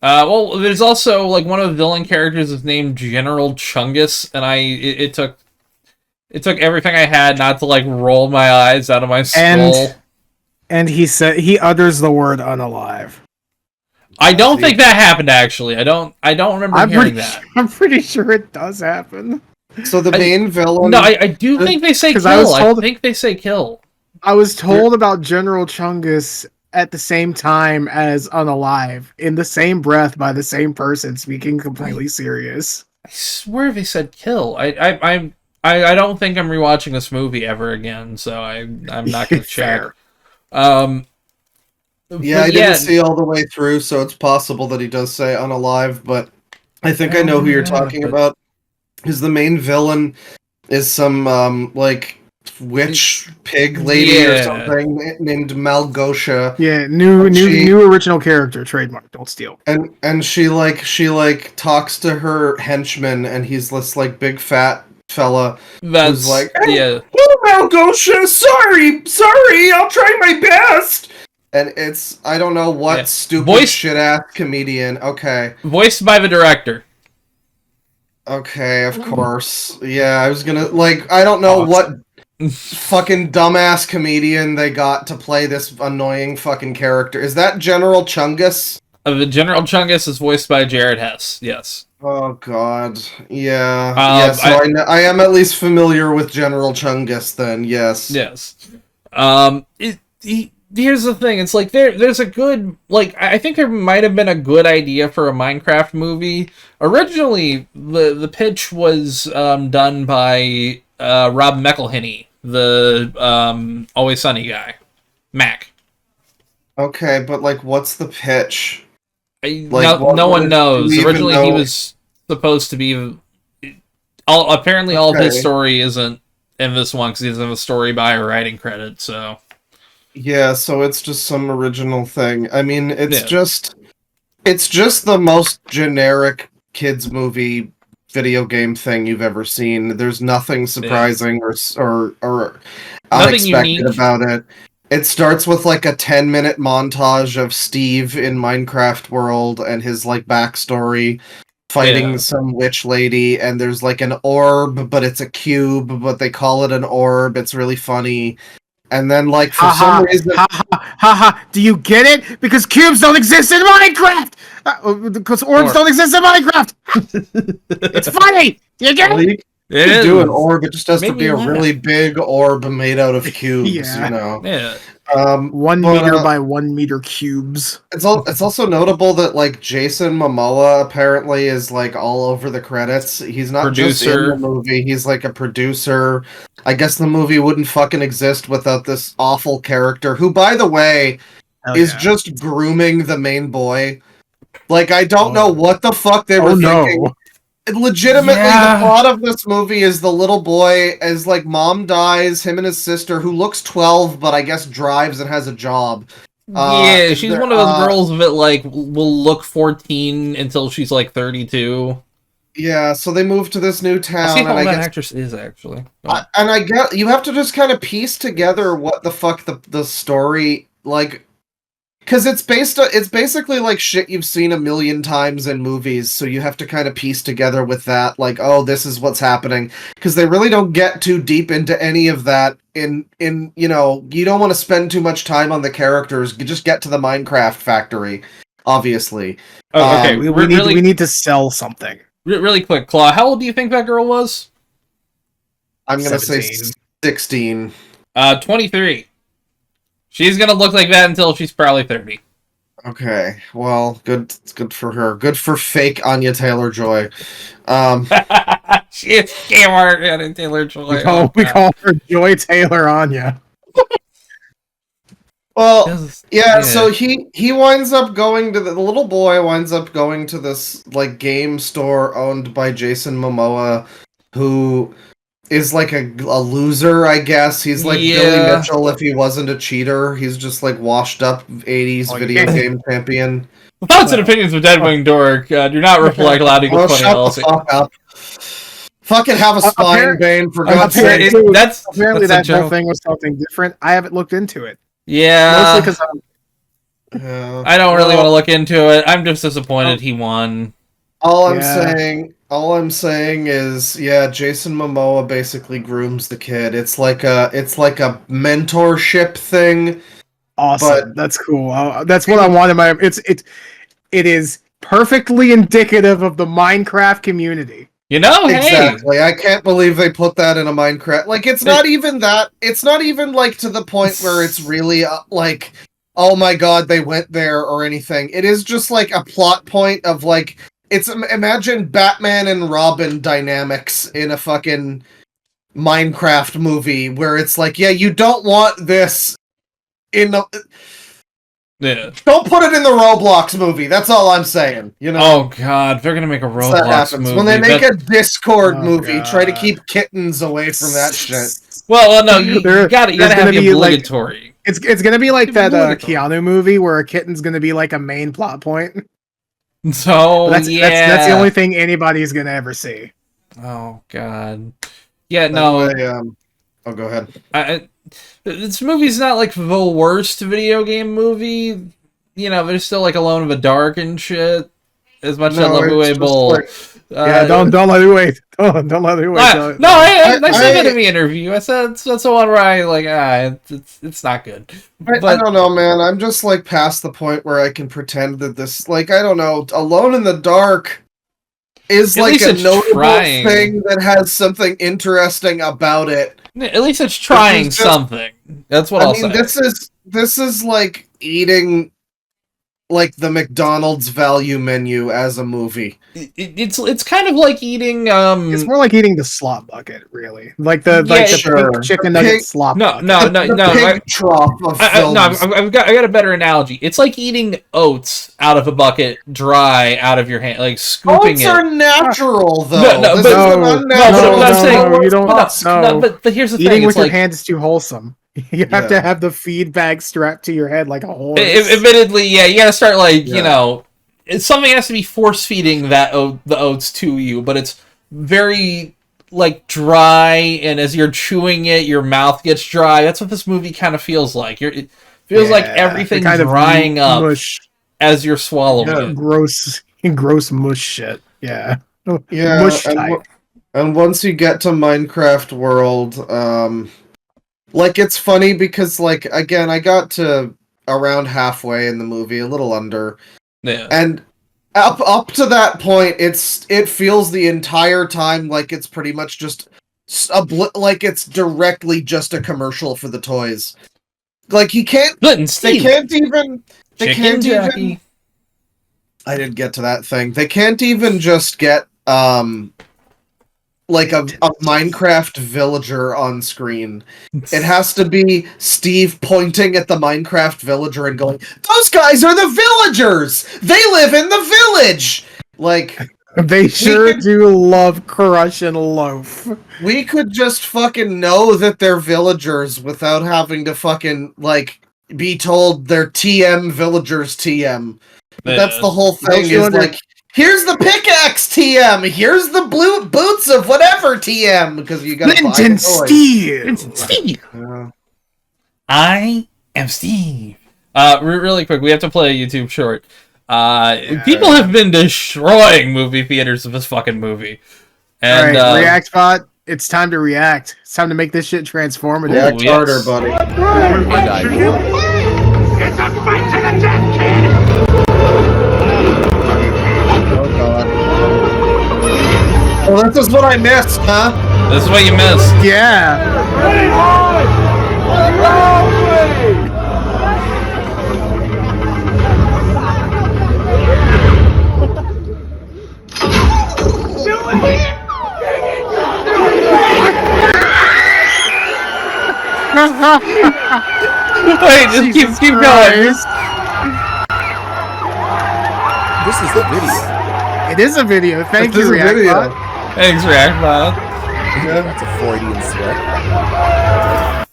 Well, there's also like one of the villain characters is named General Chungus, and it took everything I had not to like roll my eyes out of my skull. And he utters the word unalive. I don't think that happened actually. I don't remember hearing that. I'm pretty sure it does happen. So the main villain. No, I do think they say 'Cause kill. I think they say kill. I was told about General Chungus at the same time as unalive, in the same breath by the same person speaking completely serious. I swear they said kill. I don't think I'm rewatching this movie ever again, so I'm not going to check. Yeah, I didn't see all the way through, so it's possible that he does say unalive, but I think I know who you're talking about. Because the main villain is some like witch pig lady or something named Malgosha. Yeah, new original character, trademark, don't steal. And she talks to her henchman, and he's this like big fat fella who's like, yeah. Oh, Malgosha, sorry, I'll try my best. And it's, I don't know what stupid shit-ass comedian. Okay. Voiced by the director. Okay, of course. Yeah, I was gonna, like, I don't know what fucking dumbass comedian they got to play this annoying fucking character. Is that General Chungus? The General Chungus is voiced by Jared Hess, yes. Oh god, yeah. So I am at least familiar with General Chungus then, yes. Yes. Here's the thing, it's like there's a good, like, I think there might have been a good idea for a Minecraft movie. Originally, the pitch was done by Rob McElhenney, the Always Sunny guy. Mac. Okay, but like, what's the pitch? No one knows. Originally, he was supposed to be... apparently, all of his story isn't in this one, because he doesn't have a story by or writing credit, so... Yeah, so it's just some original thing. I mean, it's just the most generic kids movie video game thing you've ever seen. There's nothing surprising or unexpected about it. It starts with like a 10-minute montage of Steve in Minecraft world and his like backstory fighting some witch lady, and there's like an orb, but it's a cube, but they call it an orb. It's really funny. And then, like, for some reason... Do you get it? Because cubes don't exist in Minecraft! Because orbs don't exist in Minecraft! It's funny! Do you get it? It You do an is. orb, it just has to Made be me a laugh. really big orb made out of cubes, Yeah. you know. Yeah. 1 But, meter by 1 meter cubes. it's also notable that like Jason Momoa apparently is like all over the credits. He's not just in Producer. the movie, he's like a producer. I guess the movie wouldn't fucking exist without this awful character, who, by the way, is just grooming the main boy. Like, I don't know what the fuck they were thinking. no. Legitimately, Yeah. the plot of this movie is the little boy, as like mom dies, him and his sister, who looks 12 but I guess drives and has a job. Yeah, she's they're- one of those girls that like will look 14 until she's like 32. Yeah, so they moved to this new I'll town, see how and old I that guess actress is actually. and I get you have to just kind of piece together what the fuck the story like. Because it's basically like shit you've seen a million times in movies, so you have to kind of piece together with that, like, oh, this is what's happening. Because they really don't get too deep into any of that. In you know, you don't want to spend too much time on the characters. You just get to the Minecraft factory, obviously. Oh, okay, We need to sell something. Really quick, Claw. How old do you think that girl was? I'm gonna 17. say 16. 23. She's gonna look like that until she's probably 30. Okay, well, good. It's good for her. Good for fake Anya Taylor-Joy. She can't work at Taylor-Joy. We call her Joy Taylor Anya. Well, yeah. So he winds up going to the little boy winds up going to this like game store owned by Jason Momoa, who is like a loser, I guess. He's like Billy Mitchell if he wasn't a cheater. He's just like washed up 80s video game champion. The thoughts and opinions of Deadwing Dork do not reflect loud equal Oh, 20 shut LLC. the fuck up. Fucking have a spine, Bane, for God's Apparently, sake. That's apparently that's a that whole joke. thing was something different. I haven't looked into it. Yeah. Mostly because I don't really want to look into it. I'm just disappointed he won. All I'm saying is, yeah, Jason Momoa basically grooms the kid. It's like a mentorship thing. awesome. That's cool. That's what I wanted. It is perfectly indicative of the Minecraft community. You know, Exactly. I can't believe they put that in a Minecraft. Like, it's not even that. It's not even like to the point where it's really like, oh my god, they went there or anything. It is just like a plot point of like, it's imagine Batman and Robin dynamics in a fucking Minecraft movie where it's like, yeah, you don't want this in the. Yeah. Don't put it in the Roblox movie. That's all I'm saying. You know. Oh god, they're gonna make a That Roblox happens movie. when they make a Discord Oh, movie. Try to God. keep kittens away from that shit. Well, no, you There- gotta there's have gonna the be, like- obligatory. It's gonna be like that Obligatory. Keanu movie where a kitten's gonna be like a main plot point. So That's the only thing anybody's gonna ever see. Oh god. Yeah, By no. the way, oh, go ahead. This movie's not like the worst video game movie. You know, there's still like Alone in the Dark and shit. As much as I love it's just Uwe like- Don't let it wait. Don't let it wait. I said that in the interview. I said that's the one where I like it's not good. I But don't know, man. I'm just like past the point where I can pretend that this, like, I don't know, Alone in the Dark is At like least a it's notable trying. thing that has something interesting about it. at least it's trying just- something. That's what I I'll mean, say. this is like eating like the McDonald's value menu as a movie. It's kind of like eating It's more like eating the slop bucket, really. Like the sure. pink chicken The nugget pig- slop no bucket. no The no. pig trough of films. I've got a better analogy. It's like eating oats out of a bucket, dry out of your hand, like scooping Oats it. are natural, though. No, This but- is an no, unnatural. but I'm saying- you don't. But here's the Eating thing. with It's your like, hand is too wholesome. You have Yeah. to have the feed bag strapped to your head like a horse. admittedly, yeah, you gotta start like Yeah. you know, something has to be force feeding the oats to you, but it's very like dry, and as you're chewing it, your mouth gets dry. That's what this movie kind of feels like. It feels like everything's kind of drying up mush, as you're swallowing Yeah. it. gross mush shit. Yeah, Yeah, mush and, type. and once you get to Minecraft World, like, it's funny because, like, again, I got to around halfway in the movie, a little under, Yeah. and up to that point, it feels the entire time like it's pretty much just like it's directly just a commercial for the toys. Like he can't. They can't even. They can't even. I didn't get to that thing. They can't even just get like a Minecraft villager on screen. It has to be Steve pointing at the Minecraft villager and going, "Those guys are the villagers! They live in the village!" Like, they sure do love Crush and Loaf. We could just fucking know that they're villagers without having to fucking, like, be told they're TM villagers TM. But that's the whole thing, is like, here's the pickaxe TM, here's the blue boots of whatever TM, because you gotta buy Linton Steve! Yeah. I am Steve. Really quick, we have to play a YouTube short. People have been destroying movie theaters with this fucking movie. And, alright, React Bot, it's time to react. It's time to make this shit transformative. React harder, buddy. It's a fight to the death, kid! Oh god. Well, this is what I missed, huh? This is what you missed. Yeah. Wait, just keep going. This is the video. It is a video. Thank you, React Bot. Thanks, React Bot. That's a Freudian slip.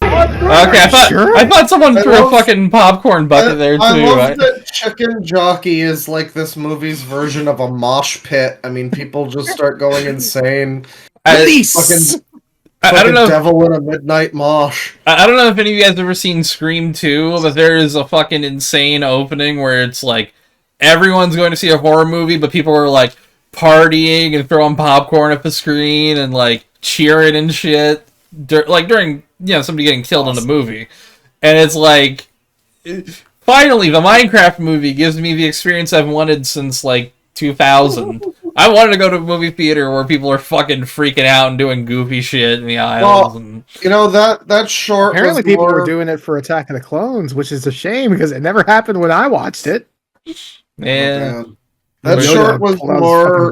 Okay, I thought someone threw a fucking popcorn bucket there too. I love that Chicken Jockey is like this movie's version of a mosh pit. I mean, people just start going insane. Release! I don't know. Devil in a midnight mosh. I don't know if any of you guys have ever seen Scream 2, but there is a fucking insane opening where it's like everyone's going to see a horror movie, but people are like partying and throwing popcorn at the screen and like cheering and shit, like during somebody getting killed in the movie. And it's like, finally, the Minecraft movie gives me the experience I've wanted since like 2000. I wanted to go to a movie theater where people are fucking freaking out and doing goofy shit in the aisles. Well, that short. Apparently, people were doing it for Attack of the Clones, which is a shame because it never happened when I watched it. Yeah, that short was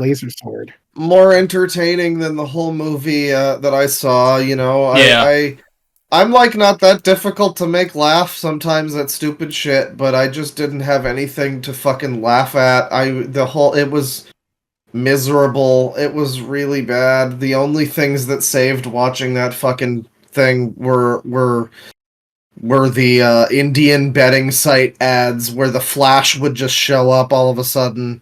laser sword. More entertaining than the whole movie that I saw. I'm like not that difficult to make laugh sometimes at stupid shit, but I just didn't have anything to fucking laugh at. It was miserable. It was really bad. The only things that saved watching that fucking thing were the Indian betting site ads where the Flash would just show up all of a sudden.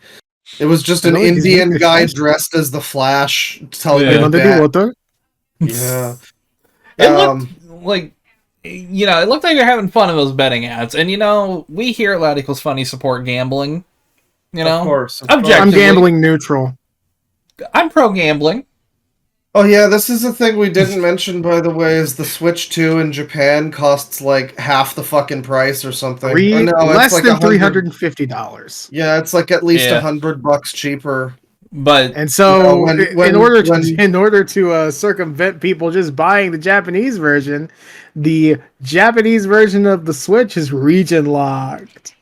It was just an Indian guy dressed as the Flash telling you to bet. Yeah. It looked like, it looked like they're having fun of those betting ads. And, we here at Loud Equals Funny support gambling. Of course. I'm gambling neutral. I'm pro-gambling. Oh yeah, this is a thing we didn't mention, by the way, is the Switch 2 in Japan costs like half the fucking price or something. Less than $350. Yeah, it's like at least $100 cheaper. But and so in order to circumvent people just buying the Japanese version, the Japanese version of the Switch is region locked.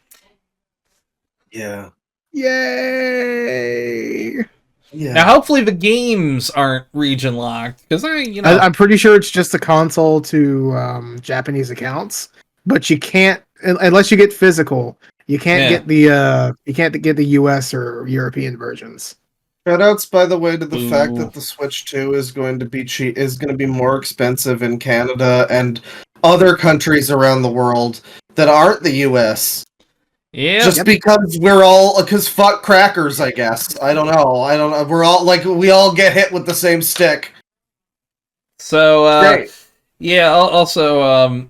Yeah. Yay! Yeah. Now, hopefully, the games aren't region locked because I'm pretty sure it's just the console to Japanese accounts, but you can't unless you get physical. You can't get the US or European versions. Shoutouts, by the way, to the fact that the Switch 2 is going to be more expensive in Canada and other countries around the world that aren't the US. Yeah. Just because because fuck crackers, I guess. I don't know. We're all like, we all get hit with the same stick. So, yeah, also,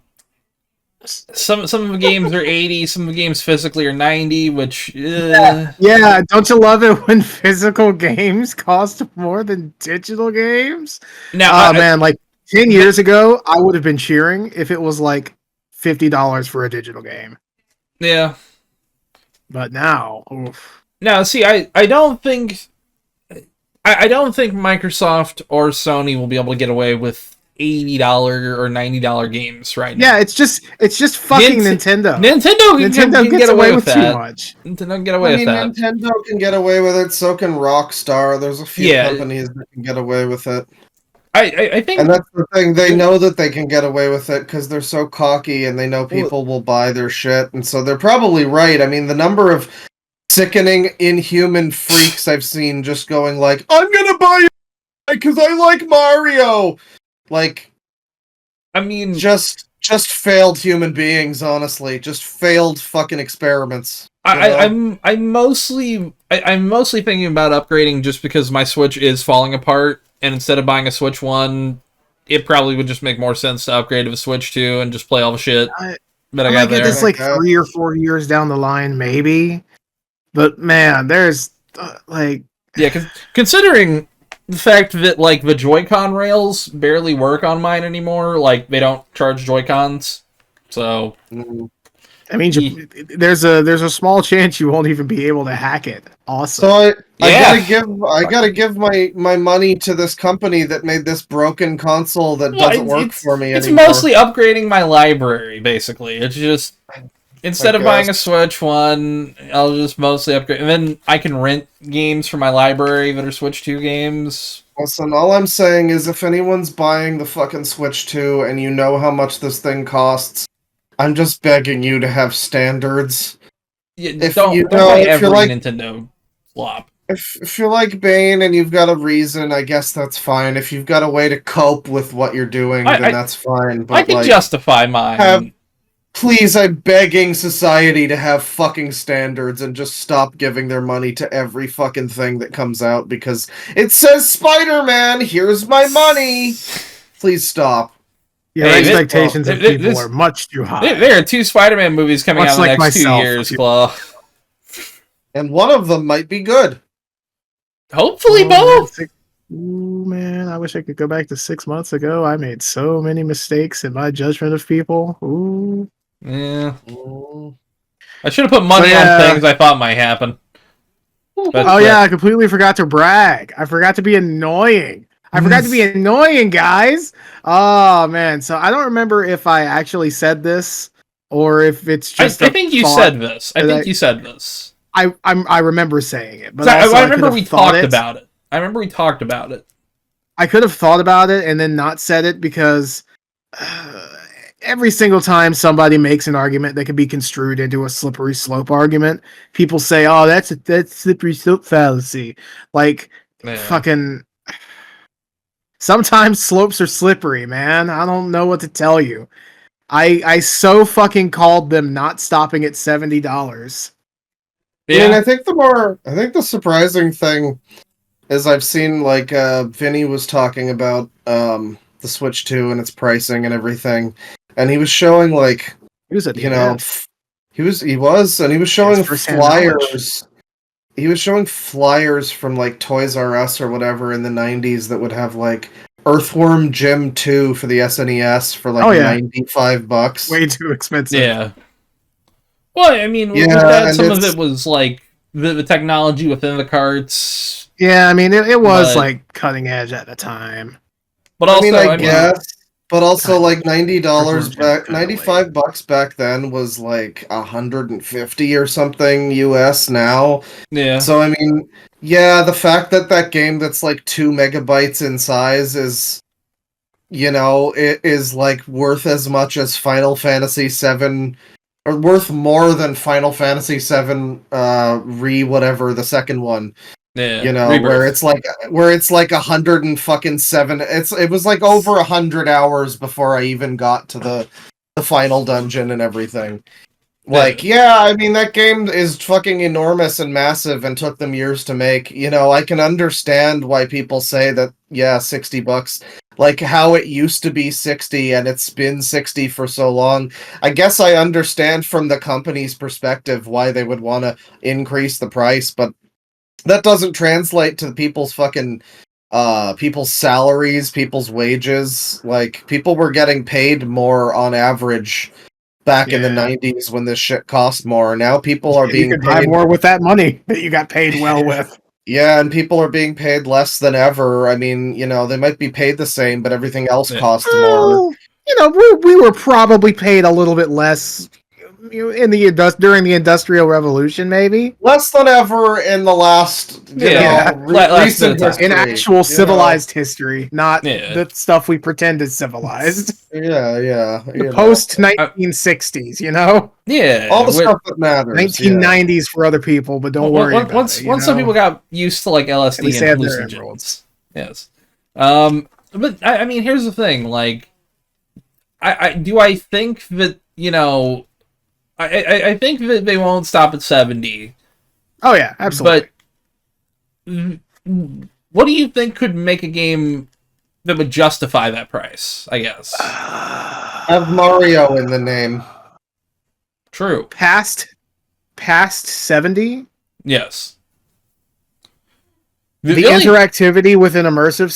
some of the games are 80, some of the games physically are 90, which, Yeah, don't you love it when physical games cost more than digital games? Now, man, like 10 years ago, I would have been cheering if it was like $50 for a digital game. Yeah. But now, oof. Now, see, I don't think Microsoft or Sony will be able to get away with $80 or $90 games right now. Yeah, it's just fucking Nintendo. Nintendo can get away with too that. much. Nintendo can get away with that. Nintendo can get away with it. So can Rockstar. There's a few companies that can get away with it. I think, and that's the thing. They know that they can get away with it because they're so cocky, and they know people will buy their shit, and so they're probably right. I mean, the number of sickening, inhuman freaks I've seen just going like, "I'm gonna buy it because I like Mario." Like, I mean, just failed human beings. Honestly, just failed fucking experiments. I'm mostly thinking about upgrading just because my Switch is falling apart, and instead of buying a Switch 1, it probably would just make more sense to upgrade to a Switch 2 and just play all the shit that I got there. It's like 3 or 4 years down the line, maybe. But man, there's considering the fact that like the Joy-Con rails barely work on mine anymore, like they don't charge Joy-Cons, so. I mean, there's a small chance you won't even be able to hack it. Awesome. So I gotta give my money to this company that made this broken console that doesn't work for me anymore. It's mostly upgrading my library, basically. It's just instead of buying a Switch 1, I'll just mostly upgrade, and then I can rent games from my library that are Switch 2 games. Listen, all I'm saying is if anyone's buying the fucking Switch 2 and you know how much this thing costs, I'm just begging you to have standards. If don't buy every Nintendo flop. If you're like Bane and you've got a reason, I guess that's fine. If you've got a way to cope with what you're doing, then that's fine. But I can justify mine. Please, I'm begging society to have fucking standards and just stop giving their money to every fucking thing that comes out because it says Spider-Man, here's my money. Please stop. Yeah, expectations of people are much too high. There are 2 Spider-Man movies coming out in the next 2 years, Claw. And one of them might be good. Hopefully both. Ooh, man, I wish I could go back to 6 months ago. I made so many mistakes in my judgment of people. Ooh. Yeah. I should have put money on things I thought might happen. I completely forgot to brag. I forgot to be annoying. Guys. Oh, man. So I don't remember if I actually said this or if it's just I think you said this. I remember saying it. But I remember we talked about it. I could have thought about it and then not said it because every single time somebody makes an argument that can be construed into a slippery slope argument, people say, "Oh, that's slippery slope fallacy." Like, fucking. Sometimes slopes are slippery, man. I don't know what to tell you. I so fucking called them not stopping at $70. Yeah. I mean, I think the surprising thing is I've seen like Vinny was talking about the Switch 2 and its pricing and everything, and he was showing like he was showing flyers. He was showing flyers from like Toys R Us or whatever in the 90s that would have like Earthworm Jim 2 for the SNES for like $95. Way too expensive. Yeah. Well, I mean, some of it was like the technology within the carts. Yeah, I mean, it was like cutting edge at the time. But also, I guess. But also, like $90 back, $95 back then was like $150 or something US now. Yeah. So I mean, the fact that game that's like 2 megabytes in size is, it is like worth as much as Final Fantasy VII, or worth more than Final Fantasy VII whatever the second one. Yeah, Rebirth. where it's like 107. It was like over 100 hours before I even got to the final dungeon and everything. Like, I mean, that game is fucking enormous and massive and took them years to make. I can understand why people say that, $60. Like how it used to be 60 and it's been 60 for so long. I guess I understand from the company's perspective why they would want to increase the price, but that doesn't translate to people's fucking people's salaries, people's wages. Like, people were getting paid more on average back in the Yeah. 90s when this shit cost more. Now people are You being could buy paid more with that money that you got paid well with. Yeah, and people are being paid less than ever. I mean, they might be paid the same, but everything else Yeah. costs more. Well, we were probably paid a little bit less in the during the Industrial Revolution, maybe. Less than ever in the last, Yeah. Last bit recent of time. history. In actual civilized history, not Yeah. the stuff we pretend is civilized. Yeah. The post 1960s, Yeah. all the stuff that matters. 1990s for other people, but don't worry about once it. Once some people got used to like At LSD least and they have their hallucinogens. emeralds. Yes. But I mean, here's the thing. Like, I think that I think that they won't stop at 70. Oh yeah, absolutely. But what do you think could make a game that would justify that price? I guess. Have Mario in the name. True. Past 70, Yes. the only- interactivity with an immersive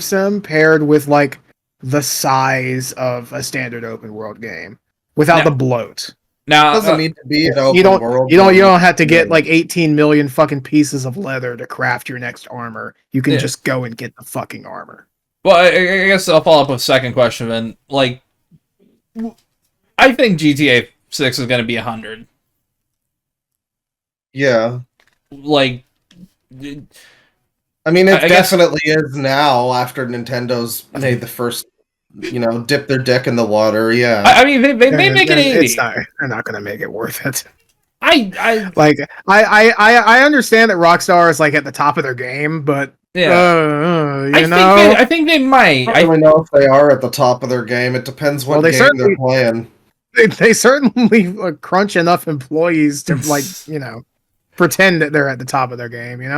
sim paired with like the size of a standard open world game without Now- the bloat. Now, Doesn't need to be an open You don't world. you don't have to get like 18 million fucking pieces of leather to craft your next armor. You can Yeah. just go and get the fucking armor. well, I guess I'll follow up with a second question then. Like, I think GTA 6 is going to be 100. Yeah. Like, I mean, it I guess- definitely is now after Nintendo's made the first, dip their dick in the water. Yeah. I mean, they make it 80. They're not going to make it worth it. I Like I understand that Rockstar is like at the top of their game, but yeah. you know, I think they might. I don't really know if they are at the top of their game. It depends what Well, they game certainly- they're playing. they certainly crunch enough employees to like pretend that they're at the top of their game. I mean,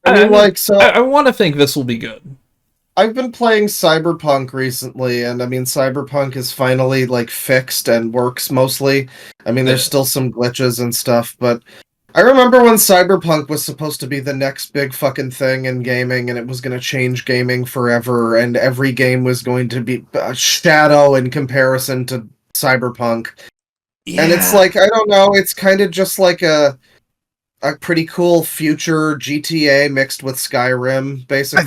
I want to think this will be good. I've been playing Cyberpunk recently, and I mean, Cyberpunk is finally like fixed and works mostly. I mean, there's still some glitches and stuff, but I remember when Cyberpunk was supposed to be the next big fucking thing in gaming, and it was going to change gaming forever, and every game was going to be a shadow in comparison to Cyberpunk. Yeah. And it's like, I don't know, it's kind of just like a pretty cool future GTA mixed with Skyrim, basically.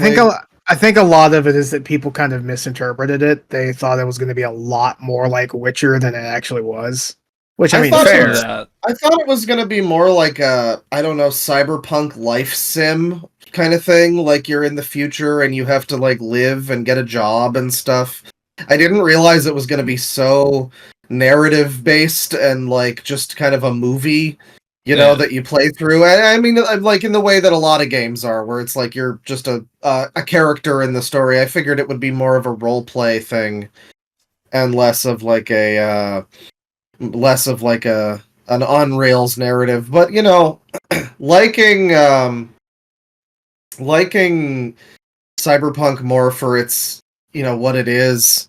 I think a lot of it is that people kind of misinterpreted it. They thought it was going to be a lot more like Witcher than it actually was. Which I mean, thought fair. I thought it was going to be more like a, I don't know, cyberpunk life sim kind of thing. Like you're in the future and you have to like live and get a job and stuff. I didn't realize it was going to be so narrative based and like just kind of a movie, that you play through. I mean, like in the way that a lot of games are, where it's like you're just a character in the story. I figured it would be more of a role play thing and less of like an on rails narrative. But liking Cyberpunk more for its what it is,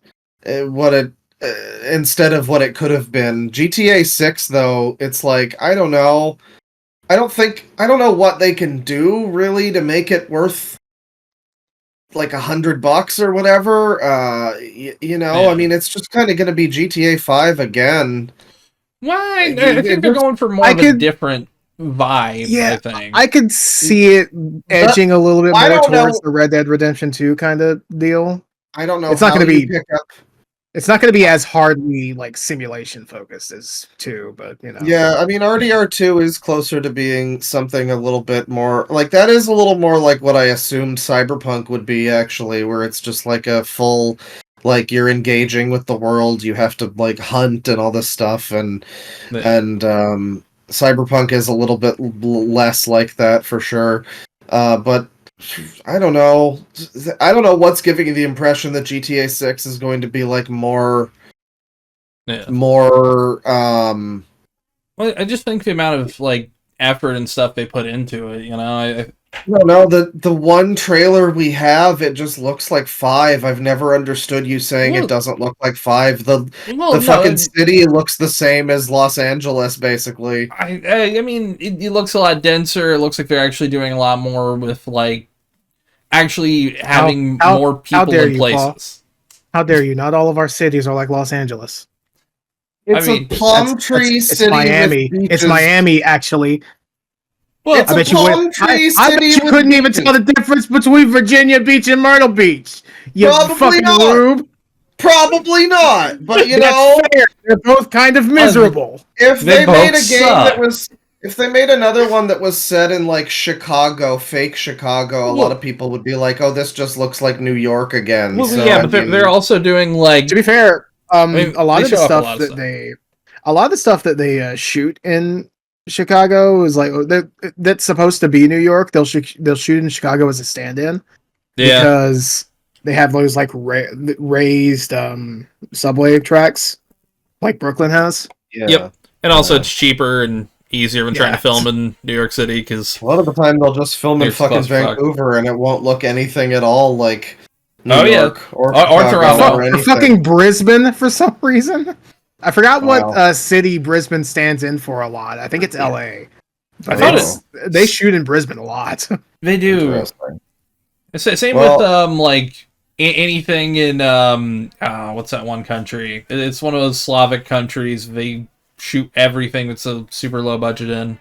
instead of what it could have been. GTA 6 though, it's like I don't know what they can do really to make it worth like $100 or whatever. I mean, it's just kind of going to be GTA 5 again. Why? I think they're going for more of a different vibe. Yeah, I think I could see it edging a little bit I more don't towards know. the Red Dead Redemption 2 kind of deal. I don't know. It's not how gonna you be- pick up. It's not going to be as hardly like simulation focused as 2, but Yeah, I mean, RDR2 is closer to being something a little bit more like that. Is a little more like what I assumed Cyberpunk would be, actually, where it's just like a full, like you're engaging with the world. You have to like hunt and all this stuff, and Cyberpunk is a little bit less like that for sure. But I don't know. I don't know what's giving you the impression that GTA 6 is going to be like more. Well, I just think the amount of like effort and stuff they put into it. No, the one trailer we have, it just looks like 5. I've never understood you saying it doesn't look like 5. The fucking city looks the same as Los Angeles, basically. I mean, it looks a lot denser. It looks like they're actually doing a lot more with like actually having more people in places. Paul? How dare you? Not all of our cities are like Los Angeles. It's I mean, a palm tree it's city Miami. with It's beaches. Miami, actually. well, It's I a bet you palm would. tree I city bet you with couldn't even beaches. tell the difference between Virginia Beach and Myrtle Beach. You Probably fucking not. rube. Probably not. But you That's know, fair. They're both kind of miserable. if They they made both a game that suck. was, if they made another one that was set in like Chicago, fake Chicago, a lot of people would be like, "Oh, this just looks like New York again." well, So, yeah, I but mean, they're also doing like To be fair, mean, a lot they of the show off a stuff lot of that stuff. a lot of the stuff that they shoot in Chicago is like that's supposed to be New York. They'll shoot in Chicago as a stand-in yeah, because they have those like raised subway tracks like Brooklyn has. yeah. Yep. And also Yeah. it's cheaper and easier when trying to Yeah. film in New York City because A lot of the time they'll just film in It's fucking clusterfuck. Vancouver, and it won't look anything at all like New Oh, yeah. York or Or Chicago Toronto. or Or anything. fucking Brisbane for some reason. I forgot what Wow. city Brisbane stands in for a lot. I think it's LA. I But thought they shoot in Brisbane a lot. they do. Interesting. Same Well- with like anything in what's that one country? It's one of those Slavic countries. They shoot everything that's a super low budget in.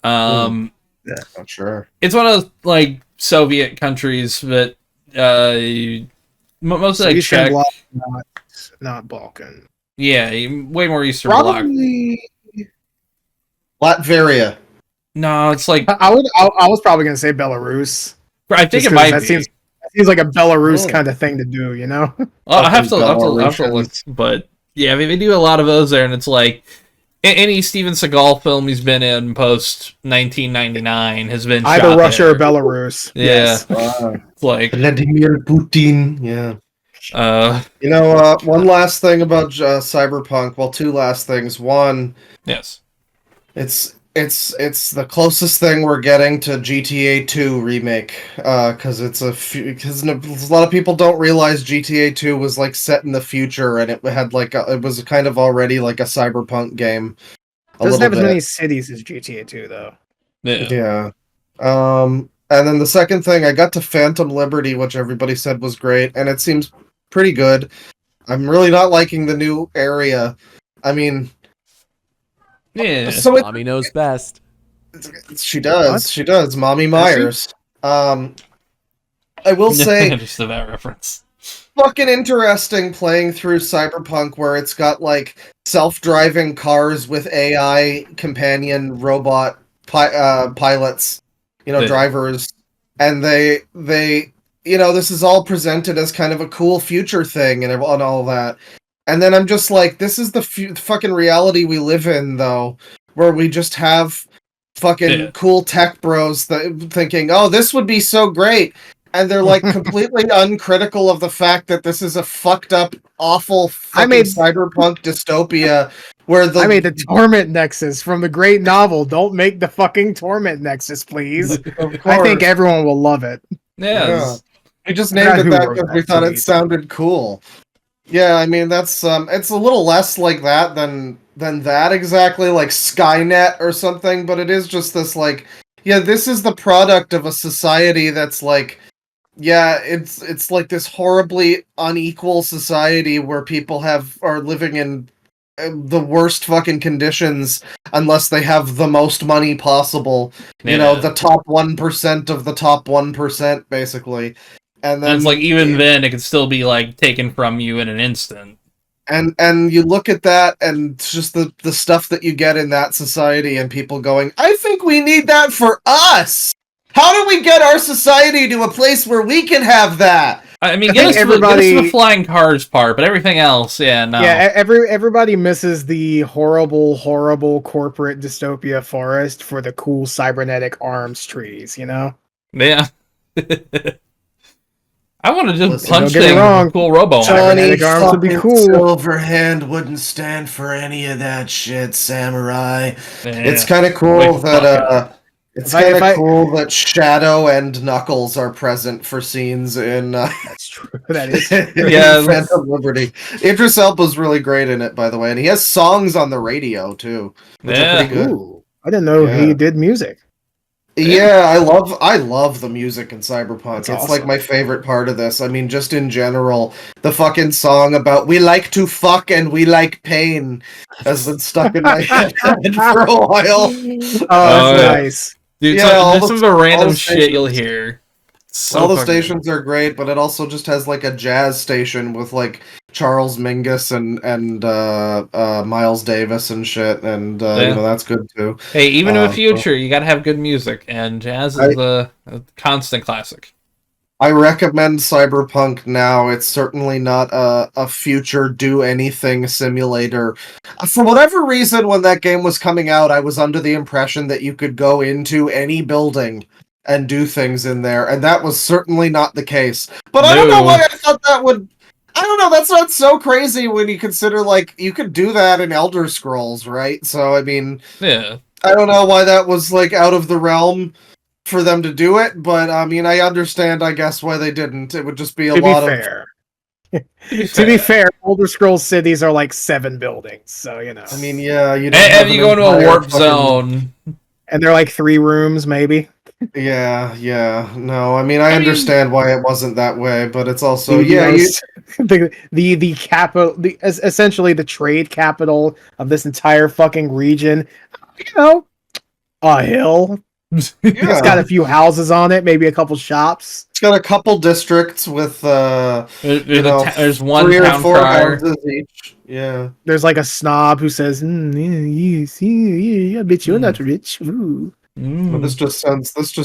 Not sure. It's one of those like Soviet countries, but most of So like Eastern Czech, Bloc, not Balkan. yeah, way more Eastern Bloc. Probably. Latveria. No, it's like I was probably gonna say Belarus. I think Just it 'cause might that be. seems like a Belarus Oh. kind of thing to do, you know? Well, I have to Fucking look, but yeah, I mean, they do a lot of those there, and it's like any Steven Seagal film he's been in post 1999 has been Either shot Russia there. or Belarus. Yeah, Yes. it's like Vladimir Putin. Yeah. You know, one last thing about Cyberpunk. Well, two last things. One, yes, it's the closest thing we're getting to GTA 2 remake. Because because a lot of people don't realize GTA 2 was like set in the future, and it had like it was kind of already like a Cyberpunk game. Doesn't have as bit. many cities as GTA 2 though. yeah. And then the second thing, I got to Phantom Liberty, which everybody said was great, and it seems pretty good. I'm really not liking the new area. I mean, Yeah. so Mommy knows best. she does. What? She does. Mommy Myers. I will say, just to that reference. fucking interesting playing through Cyberpunk, where it's got like self-driving cars with AI companion robot pilots, drivers, and they this is all presented as kind of a cool future thing and all that. And then I'm just like, this is the fucking reality we live in, though, where we just have fucking cool tech bros thinking, oh, this would be so great. And they're like completely uncritical of the fact that this is a fucked up, awful fucking cyberpunk dystopia where I made the Torment Nexus from the great novel. Don't make the fucking Torment Nexus, please. I think everyone will love it. Yeah. We just I forgot named it who that wrote because that we thought it tweet. sounded cool. Yeah, I mean that's it's a little less like that than that exactly, like Skynet or something, but it is just this like, yeah, this is the product of a society that's like, yeah, it's like this horribly unequal society where people are living in the worst fucking conditions unless they have the most money possible. You know, the top 1% of the top 1%, basically. And then it's like even then it could still be like taken from you in an instant. And you look at that and it's just the stuff that you get in that society and people going, I think we need that for us. How do we get our society to a place where we can have that? I mean, think get us to the flying cars part, but everything else, yeah, no. Yeah, everybody misses the horrible corporate dystopia forest for the cool cybernetic arms trees, you know? Yeah. I want to just Listen, punch don't get me things wrong. with cool robo Cybernetic arms would be cool. Silverhand wouldn't stand for any of that shit, samurai. Yeah. It's kind of cool Wake the fuck that it's If I- kind if I- of cool that Shadow and Knuckles are present for scenes in That's true. That is. Yeah, Phantom Liberty. Idris Elba's really great in it, by the way, and he has songs on the radio too, which are Yeah. pretty good. Ooh, I didn't know Yeah. he did music. Yeah, I love the music in Cyberpunk. That's It's awesome. like my favorite part of this. I mean, just in general, the fucking song about "we like to fuck and we like pain" has been stuck in my head for a while. Oh, that's yeah. nice. Dude, Yeah, all just the- some of the all random the shit you'll stations. hear. So All the fucking good. stations are great, but it also just has like a jazz station with like Charles Mingus and Miles Davis and shit, and Yeah. that's good too. Hey, even in the So future, you gotta have good music, and jazz is a constant classic. I recommend Cyberpunk now. It's certainly not a future do anything simulator. For whatever reason, when that game was coming out, I was under the impression that you could go into any building and do things in there, and that was certainly not the case. But I don't know No. why I thought that would. I don't know. That's not so crazy when you consider like you could do that in Elder Scrolls, right? So I mean, Yeah. I don't know why that was like out of the realm for them to do it, but I mean, I understand, I guess, why they didn't. It would just be a To be lot of. fair. To be fair, Elder Scrolls cities are like 7 buildings, so you know. I mean, yeah, you Hey, don't if you go into a entire warp fucking- zone, And they're like 3 rooms, maybe. Yeah. No, I mean, I I mean- understand why it wasn't that way, but it's also The yeah, most- the capital, essentially the trade capital of this entire fucking region. You know, a hill. It's got a few houses on it, maybe a couple shops. It's got a couple districts with there's one 3 or town 4 crier. houses each. Yeah. There's like a snob who says, I bet you're not rich. Ooh. Well, this just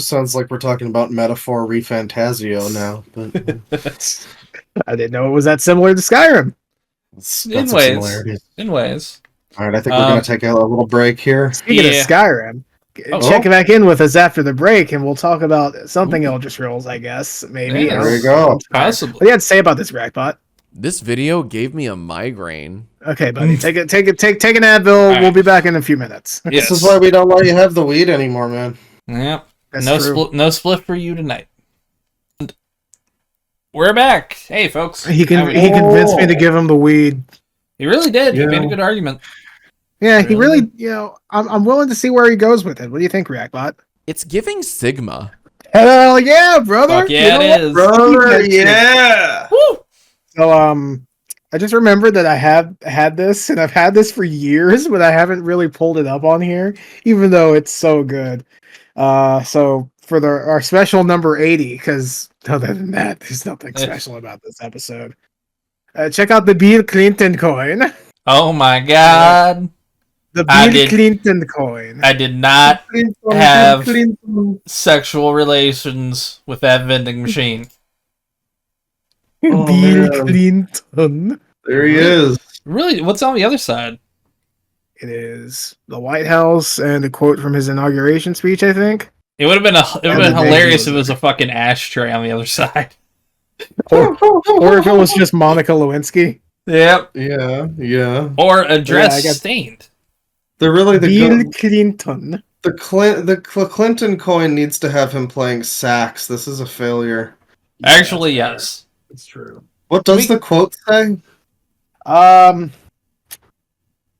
sounds like we're talking about metaphor refantasio now, but I didn't know it was that similar to Skyrim. it's In got some ways. similarities. In ways. All right, I think we're gonna take a little break here. Speaking of Yeah. Skyrim, Oh. check back in with us after the break, and we'll talk about something Elder Scrolls, I guess. Maybe. Yeah, there you go. Possibly. What do you have to say about this, Rackbot? This video gave me a migraine. Okay, buddy, take an Advil. All right. We'll be back in a few minutes. Yes. This is why we don't let you have the weed anymore, man. Yep. That's no true. no split for you tonight. And we're back. Hey, folks. He How we- convinced me to give him the weed. He really did. He Yeah. made a good argument. Yeah, he really. I'm willing to see where he goes with it. What do you think, Reactbot? It's giving Sigma. Hell yeah, brother! Fuck yeah, You know it what? is. Brother, yeah. Woo! So I just remembered that I have had this, and I've had this for years, but I haven't really pulled it up on here, even though it's so good. So for our special number 80, because other than that, there's nothing special about this episode. Check out the Bill Clinton coin. Oh my god. The I Bill did- Clinton coin. I did not Clinton, Have- Clinton. sexual relations with that vending machine. Oh, Bill man. Clinton. There he is. Really? What's on the other side? It is the White House and a quote from his inauguration speech, I think. It would have been And the hilarious if baby it was a fucking ashtray on the other side. Or if it was just Monica Lewinsky. Yep. Yeah. Or a dress Yeah, I got- stained. They're really Bill Clinton. the Clinton coin needs to have him playing sax. This is a failure. Actually, yes. It's true. What does the quote say?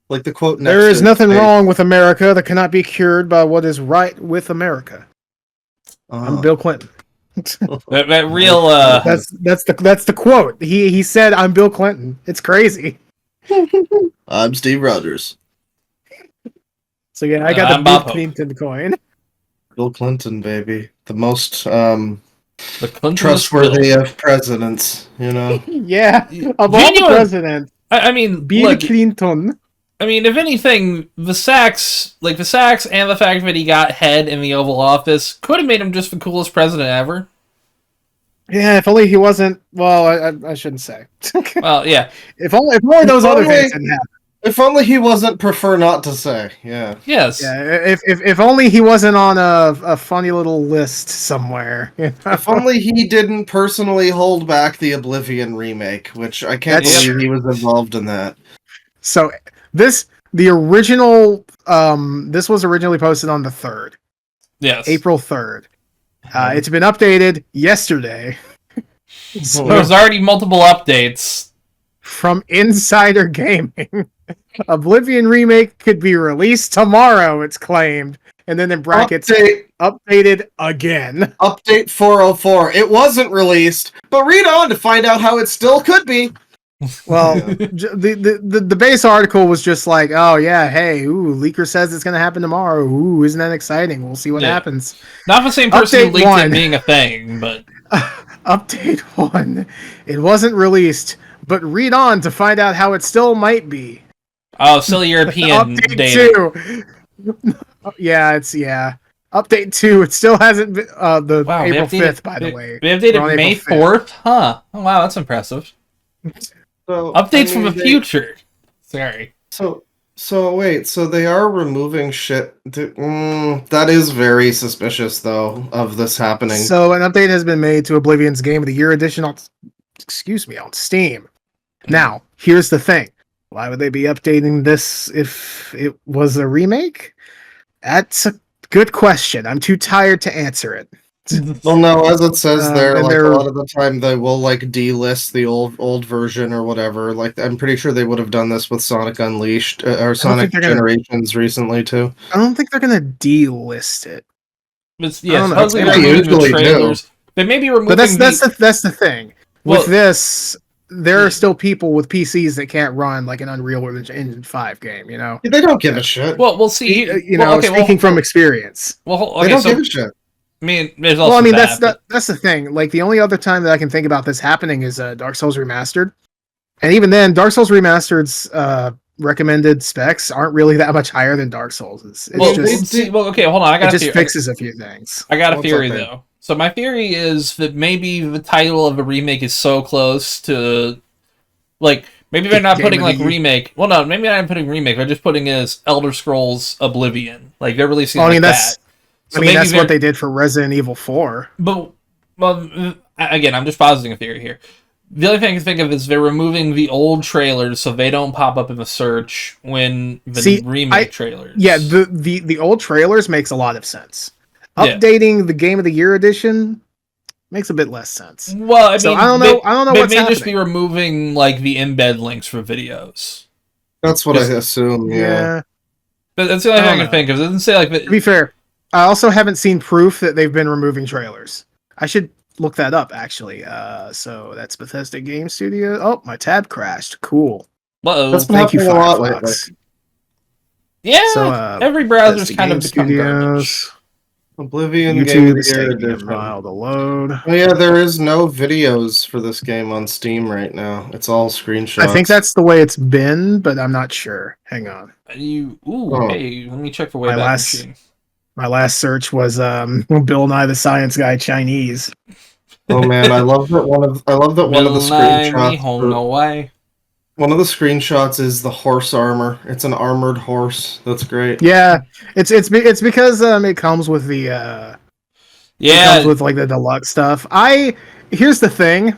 Like the quote next There is to it, nothing say, wrong with America that cannot be cured by what is right with America. I'm Bill Clinton. That real That's the quote. He said, "I'm Bill Clinton." It's crazy. I'm Steve Rogers. So yeah, I got I'm the Bill Bob Hope. Clinton coin. Bill Clinton, baby. The most the Clinton trustworthy of presidents, you know. Yeah, of all the Genuine- presidents, I mean, Bill look, Clinton. I mean, if anything, the sax and the fact that he got head in the Oval Office could have made him just the coolest president ever. Yeah, if only he wasn't. Well, I shouldn't say. Well, yeah. If only those other only- things didn't happen. If only he wasn't prefer not to say. Yeah. Yes. Yeah, if only he wasn't on a funny little list somewhere. You know? If only he didn't personally hold back the Oblivion remake, which I can't That's believe he was involved in that. So the original this was originally posted on the 3rd, Yes. April 3rd. It's been updated yesterday. There's already multiple updates. From Insider Gaming. Oblivion Remake could be released tomorrow, it's claimed. And then in brackets, updated again. Update 404. It wasn't released, but read on to find out how it still could be. Well, the base article was just like, oh yeah, hey, ooh, leaker says it's gonna happen tomorrow. Ooh, isn't that exciting? We'll see what happens. Not the same person who Update leaked 1. it being a thing, but Update 1. It wasn't released, but read on to find out how it still might be. oh, silly European Update data. 2. Yeah. Update 2. It still hasn't been the Wow, April we updated, 5th, by the way. We updated We're on May April 4th? Huh. Oh, wow, that's impressive. So, Updates from the future. Sorry. So wait, so they are removing shit. That is very suspicious, though, of this happening. So an update has been made to Oblivion's Game of the Year edition on Steam. Now, here's the thing. Why would they be updating this if it was a remake? That's a good question. I'm too tired to answer it. Well, no, as it says there, and like they're- a lot of the time they will like delist the old version or whatever. Like I'm pretty sure they would have done this with Sonic Unleashed or Sonic think they're gonna- Generations recently too. I don't think they're gonna delist it. It's, I yeah, don't know. supposedly They removing usually the do. trailers. They may be removing But that's the thing. Well- With this, there are still people with PCs that can't run like an Unreal Engine 5 game, you know? They don't give a shit. Well, we'll see. Speaking from experience. They Okay, don't so give a shit. I mean, there's also Well, I mean, that, that's the thing. Like, the only other time that I can think about this happening is Dark Souls Remastered. And even then, Dark Souls Remastered's recommended specs aren't really that much higher than Dark Souls. It's well, just, okay, hold on. I it got a just theory. fixes a few things. I got a What's theory up, babe? though. So my theory is that maybe the title of a remake is so close to, like, maybe they're not Game putting of the like Year. remake. Well, no, maybe they're not putting remake. They're just putting it as Elder Scrolls Oblivion. Like they're releasing Well, I like mean, that's that. So I mean, maybe that's they're- what they did for Resident Evil 4. But well, again, I'm just positing a theory here. The other thing I can think of is they're removing the old trailers so they don't pop up in the search when the remake trailers. Yeah, the old trailers makes a lot of sense. Yeah. Updating the Game of the Year edition makes a bit less sense. Well, I mean, So I don't know They what's may just be happening. removing like the embed links for videos. That's what I assume. Yeah. But that's the only I thing I don't can think of. It doesn't say like To be fair, I also haven't seen proof that they've been removing trailers. I should look that up actually. So that's Bethesda Game Studio. Oh, my tab crashed. Cool. That's been Thank you, happening a lot lately. Firefox. Yeah, So, every browser's Bethesda kind of Game become garbage. Oblivion Game of YouTube the is Year taking a edition. while to load. Oh yeah, there is no videos for this game on Steam right now. It's all screenshots. I think that's the way it's been, but I'm not sure. Hang on. Oh. Hey, let me check the Wayback Machine. My last search was Bill Nye the Science Guy Chinese. Oh man, I love that one of the screenshots. One of the screenshots is the horse armor. It's an armored horse. That's great. Yeah, it's because it comes with the it comes with like the deluxe stuff. Here's the thing,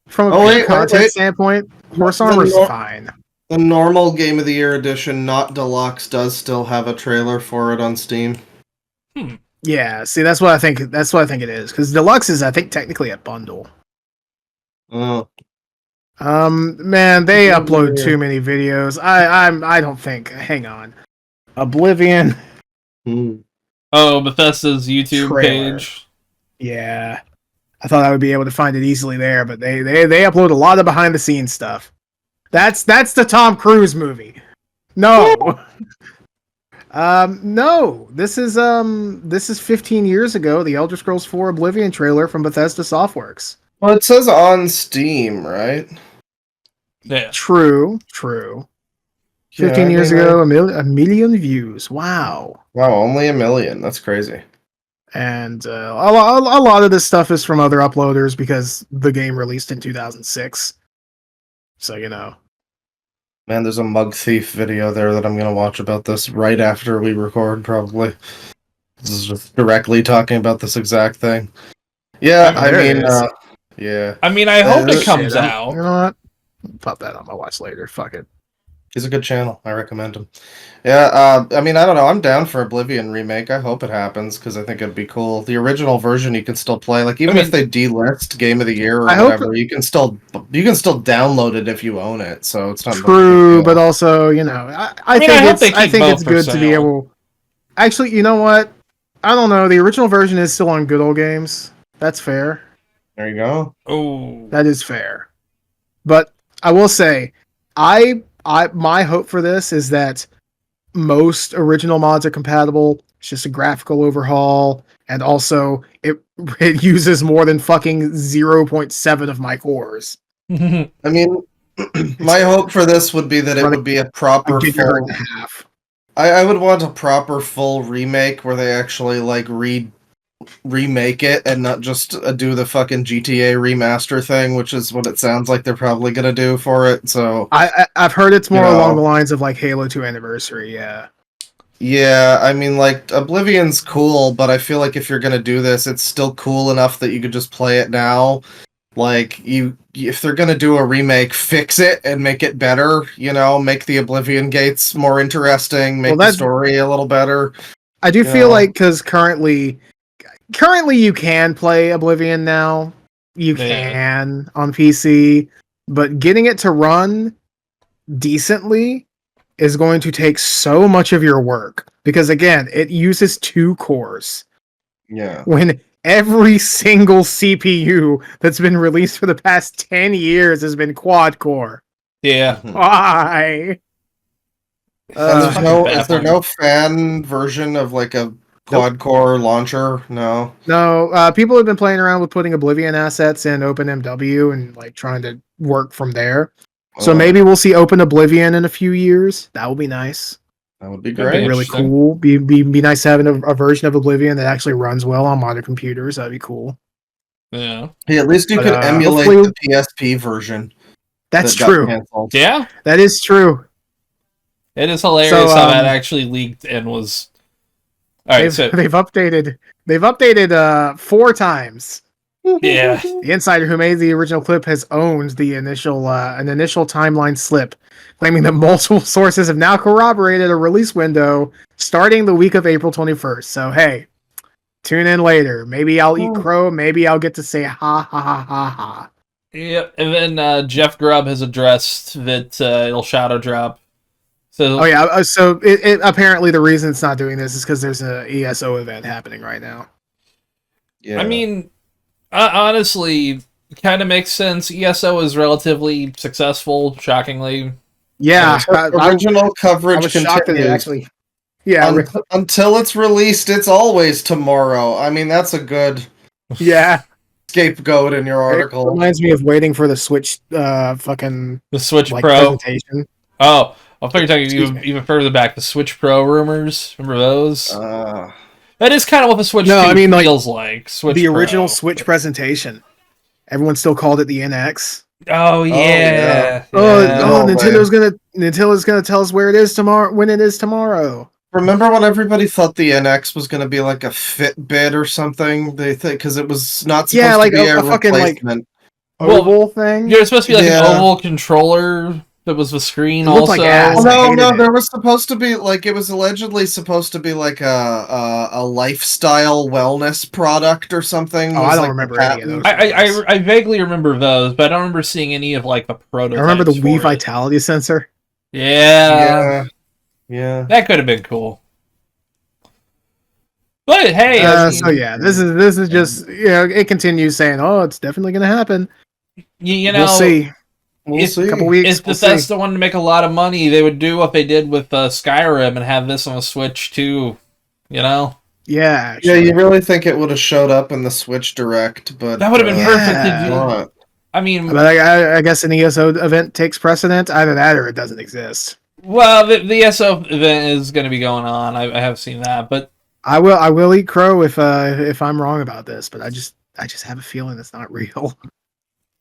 from a content standpoint, horse armor's fine. The normal Game of the Year edition, not deluxe, does still have a trailer for it on Steam. Yeah, see, that's what I think it is, because deluxe is, I think, technically a bundle. Oh. Man, they upload too many videos. I don't think. Hang on, Oblivion. Oh, Bethesda's YouTube Trailer. page. Yeah, I thought I would be able to find it easily there, but they upload a lot of behind the scenes stuff. That's the Tom Cruise movie. No. No. This is 15 years ago, the Elder Scrolls 4 Oblivion trailer from Bethesda Softworks. Well, it says on Steam, right? Yeah. True. 15 years ago, a million views. Wow. Wow, only 1 million. That's crazy. And a lot of this stuff is from other uploaders because the game released in 2006. So, you know. Man, there's a Mug Thief video there that I'm going to watch about this right after we record, probably. This is just directly talking about this exact thing. Yeah, Oh, there it is. yeah. I mean, I hope it Shit, comes You out. know what? Pop that on my watch later. Fuck it. He's a good channel. I recommend him. Yeah, I mean, I don't know. I'm down for Oblivion Remake. I hope it happens because I think it'd be cool. The original version you can still play. Like even if they delist Game of the Year or whatever, you can still download it if you own it. So it's not true, but also I think it's good to be sale. able. Actually, you know what? I don't know. The original version is still on Good Old Games. That's fair. There you go. Oh, That is fair. But I will say, my hope for this is that most original mods are compatible. It's just a graphical overhaul, and also it uses more than fucking 0.7 of my cores. I mean, my hope for this would be that it would be a proper full. And a half. I would want a proper full remake where they actually like remake it and not just do the fucking GTA remaster thing, which is what it sounds like they're probably gonna do for it. So I've heard it's more along the lines of like Halo 2 Anniversary. Yeah, I mean, like Oblivion's cool, but I feel like if you're gonna do this, it's still cool enough that you could just play it now. Like if they're gonna do a remake, fix it and make it better. Make the Oblivion gates more interesting, make the story a little better. I do feel like because currently you can play Oblivion now. You can on PC, but getting it to run decently is going to take so much of your work because again, it uses 2 cores. Yeah. When every single CPU that's been released for the past 10 years has been quad core. Yeah. Why? Is there no fan version of like a quad core launcher? No. No, people have been playing around with putting Oblivion assets in OpenMW and like trying to work from there. So maybe we'll see Open Oblivion in a few years. That would be nice. That would be That'd great. be Really cool. Be nice having a version of Oblivion that actually runs well on modern computers. That'd be cool. Yeah. Yeah, at least you could emulate the PSP version. That's true. Yeah. That is true. It is hilarious how that actually leaked and was. All right, they've updated 4 times. Yeah. The insider who made the original clip has owned the initial an initial timeline slip, claiming that multiple sources have now corroborated a release window starting the week of April 21st. So hey, tune in later. Maybe I'll eat crow. Maybe I'll get to say ha ha ha ha ha. Yep. And then Jeff Grubb has addressed that it'll shadow drop. So so it apparently the reason it's not doing this is because there's an ESO event happening right now. Yeah. I mean, honestly, kind of makes sense. ESO is relatively successful, shockingly. Yeah, original coverage I was shocked that it actually. Yeah, until it's released, it's always tomorrow. I mean, that's a good scapegoat in your article. It reminds me of waiting for the Switch, the Switch Pro presentation. Oh, I thought you were talking even further back. The Switch Pro rumors, remember those? That is kind of what the Switch 2 feels like. Switch the Pro. original Switch presentation. Everyone still called it the NX. Oh yeah. Nintendo's gonna tell us where it is tomorrow. When it is tomorrow. Remember when everybody thought the NX was going to be like a Fitbit or something? They think because it was not supposed to be a fucking replacement. Oval thing. Yeah, it's supposed to be like an oval controller that was the screen. Also, like ass. No, there was supposed to be like it was allegedly supposed to be like a lifestyle wellness product or something. I don't remember any of those. I vaguely remember those, but I don't remember seeing any of like the prototypes. I remember the Wii Vitality sensor. Yeah. That could have been cool. But hey, this is just it continues saying, it's definitely going to happen. We'll see. We'll see. A couple weeks. If Bethesda wanted to make a lot of money, they would do what they did with Skyrim and have this on a Switch too. Yeah. Yeah, you really think it would have showed up in the Switch Direct, but that would have been perfect to do. I mean, but I guess an ESO event takes precedent. Either that or it doesn't exist. Well, the ESO event is going to be going on. I have seen that, but I will eat crow if I'm wrong about this. But I just have a feeling it's not real.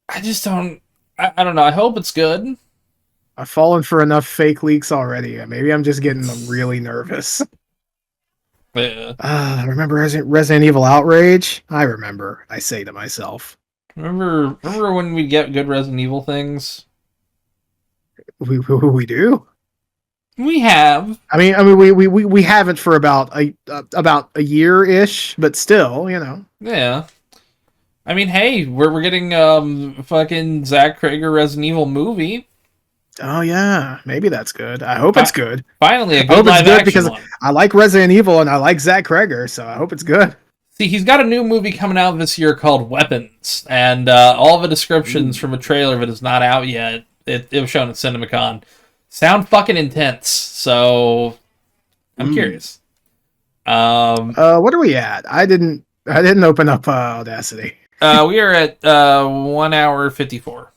I just don't. I don't know. I hope it's good. I've fallen for enough fake leaks already. Maybe I'm just getting really nervous. Yeah. Remember Resident Evil Outrage? I remember. I say to myself. Remember when we get good Resident Evil things? We do. We have. I mean, we haven't for about a year-ish, but still, you know. Yeah. I mean, hey, we're getting fucking Zach Krager Resident Evil movie. Oh yeah, maybe that's good. I hope it's good. Finally, a I good hope it's live good action because one. I like Resident Evil and I like Zach Krager, so I hope it's good. See, he's got a new movie coming out this year called Weapons, and all the descriptions from a trailer that is not out yet, it was shown at CinemaCon, sound fucking intense, so I'm curious. What are we at? I didn't open up Audacity. We are at 1 hour 54.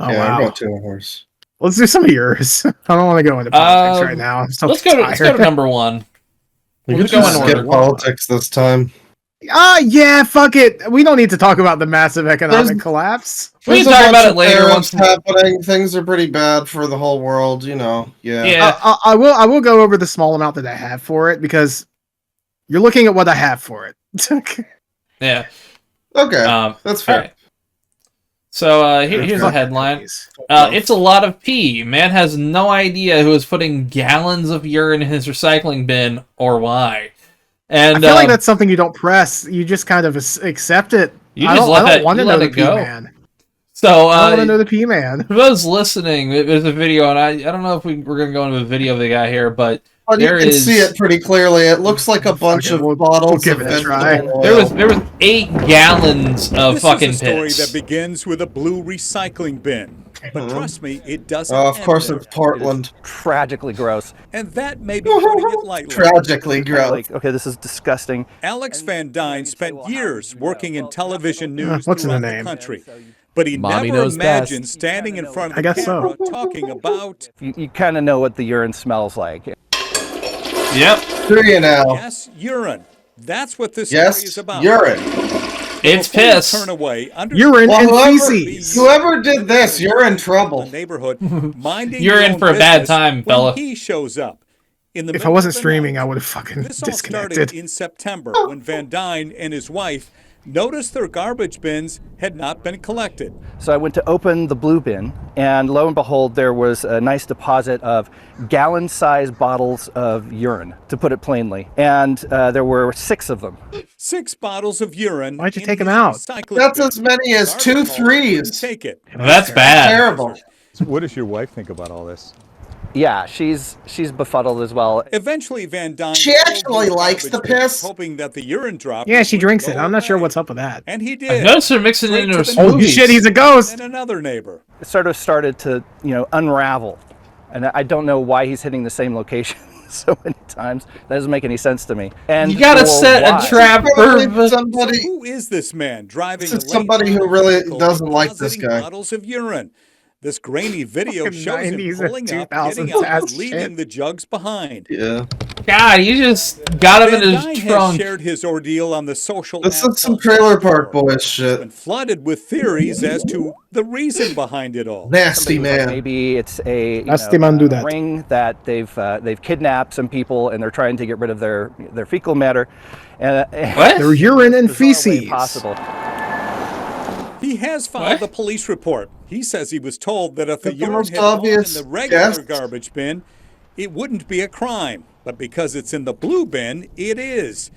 Oh yeah, wow. about 2 hours. Let's do some of yours. I don't want to go into politics right now. I'm so let's go to number one. We We'll could just just go in skip order. politics this time. Yeah, fuck it. We don't need to talk about the massive economic collapse. We can There's a talk about bunch it of later tariffs once. happening. Things are pretty bad for the whole world, you know. Yeah. Yeah. I will go over the small amount that I have for it because you're looking at what I have for it. Yeah. Okay. That's fair. All right. So here's the headline. It's a lot of pee. Man has no idea who is putting gallons of urine in his recycling bin or why. And I feel like that's something you don't press. You just kind of accept it. You I just don't want to know let the it go. P-Man. So I don't want to know the P-Man. for those listening, there's a video, and I don't know if we're going to go into a video of the guy here, but Well, you there can is see it pretty clearly. It looks like a bunch of bottles give of it a try. vegetable there oil. was 8 gallons of This fucking is a story piss. that begins with a blue recycling bin. But trust me, it doesn't Oh, of end course there. it's Portland. Tragically gross. And that may be putting it lightly. Tragically gross. Like, okay, this is disgusting. Alex Van Dyne spent years working in television news What's in the throughout the name? country. But he Mommy never knows imagined best. standing in front of I the guess so. camera talking about, You kind of know what the urine smells like. Yep. Do you now? yes, urine. That's what this story is Yes, about. urine. It's Before you piss. Turn away. Urine Well, and feces. whoever did this, you're in trouble. The neighborhood, minding You're your in own for a bad business time, when fella. He shows up. In the If I middle wasn't of the streaming, night. I would have fucking This all started disconnected. in September when Van Dyne and his wife noticed their garbage bins had not been collected. So I went to open the blue bin, and lo and behold, there was a nice deposit of gallon-sized bottles of urine, to put it plainly. And there were 6 of them. 6 bottles of urine. Why'd you in take 'em his out? recycling That's bin. as many as Garbage 2 hauler threes. couldn't Take it. That's bad. Terrible. What does your wife think about all this? Yeah, she's befuddled as well. Eventually, Van Dyne. She filled actually his likes garbage the bin, piss. hoping that the urine drop. Yeah, she would drinks go it. I'm not sure away. what's up with that. And he I did. noticed her mixing it Straight into her to the Holy smoothies. shit, he's a ghost! And another neighbor. It sort of started to, unravel. And I don't know why he's hitting the same location so many times. That doesn't make any sense to me. And You gotta for set why? a trap Probably for... somebody. Who is this man driving This is a late somebody who model really vehicle doesn't like this depositing guy. Bottles of urine. This grainy video Fucking shows him 90s and pulling up, 2000s getting out, ass and leaving shit. the jugs behind. Yeah. God, you just got him Van in Dyne his has trunk. shared his ordeal on the social. This app is some called Trailer Chouder. Park Boys It's shit. been flooded with theories as to the reason behind it all. Nasty Somebody was like, man. maybe it's a Nasty man do that. ring that they've kidnapped some people and they're trying to get rid of their fecal matter. And What? Their urine and bizarre way feces. possible. He has filed a police report. He says he was told that if the The urine most had gone in obvious the regular guess. garbage bin, it wouldn't be a crime. But because it's in the blue bin, it is.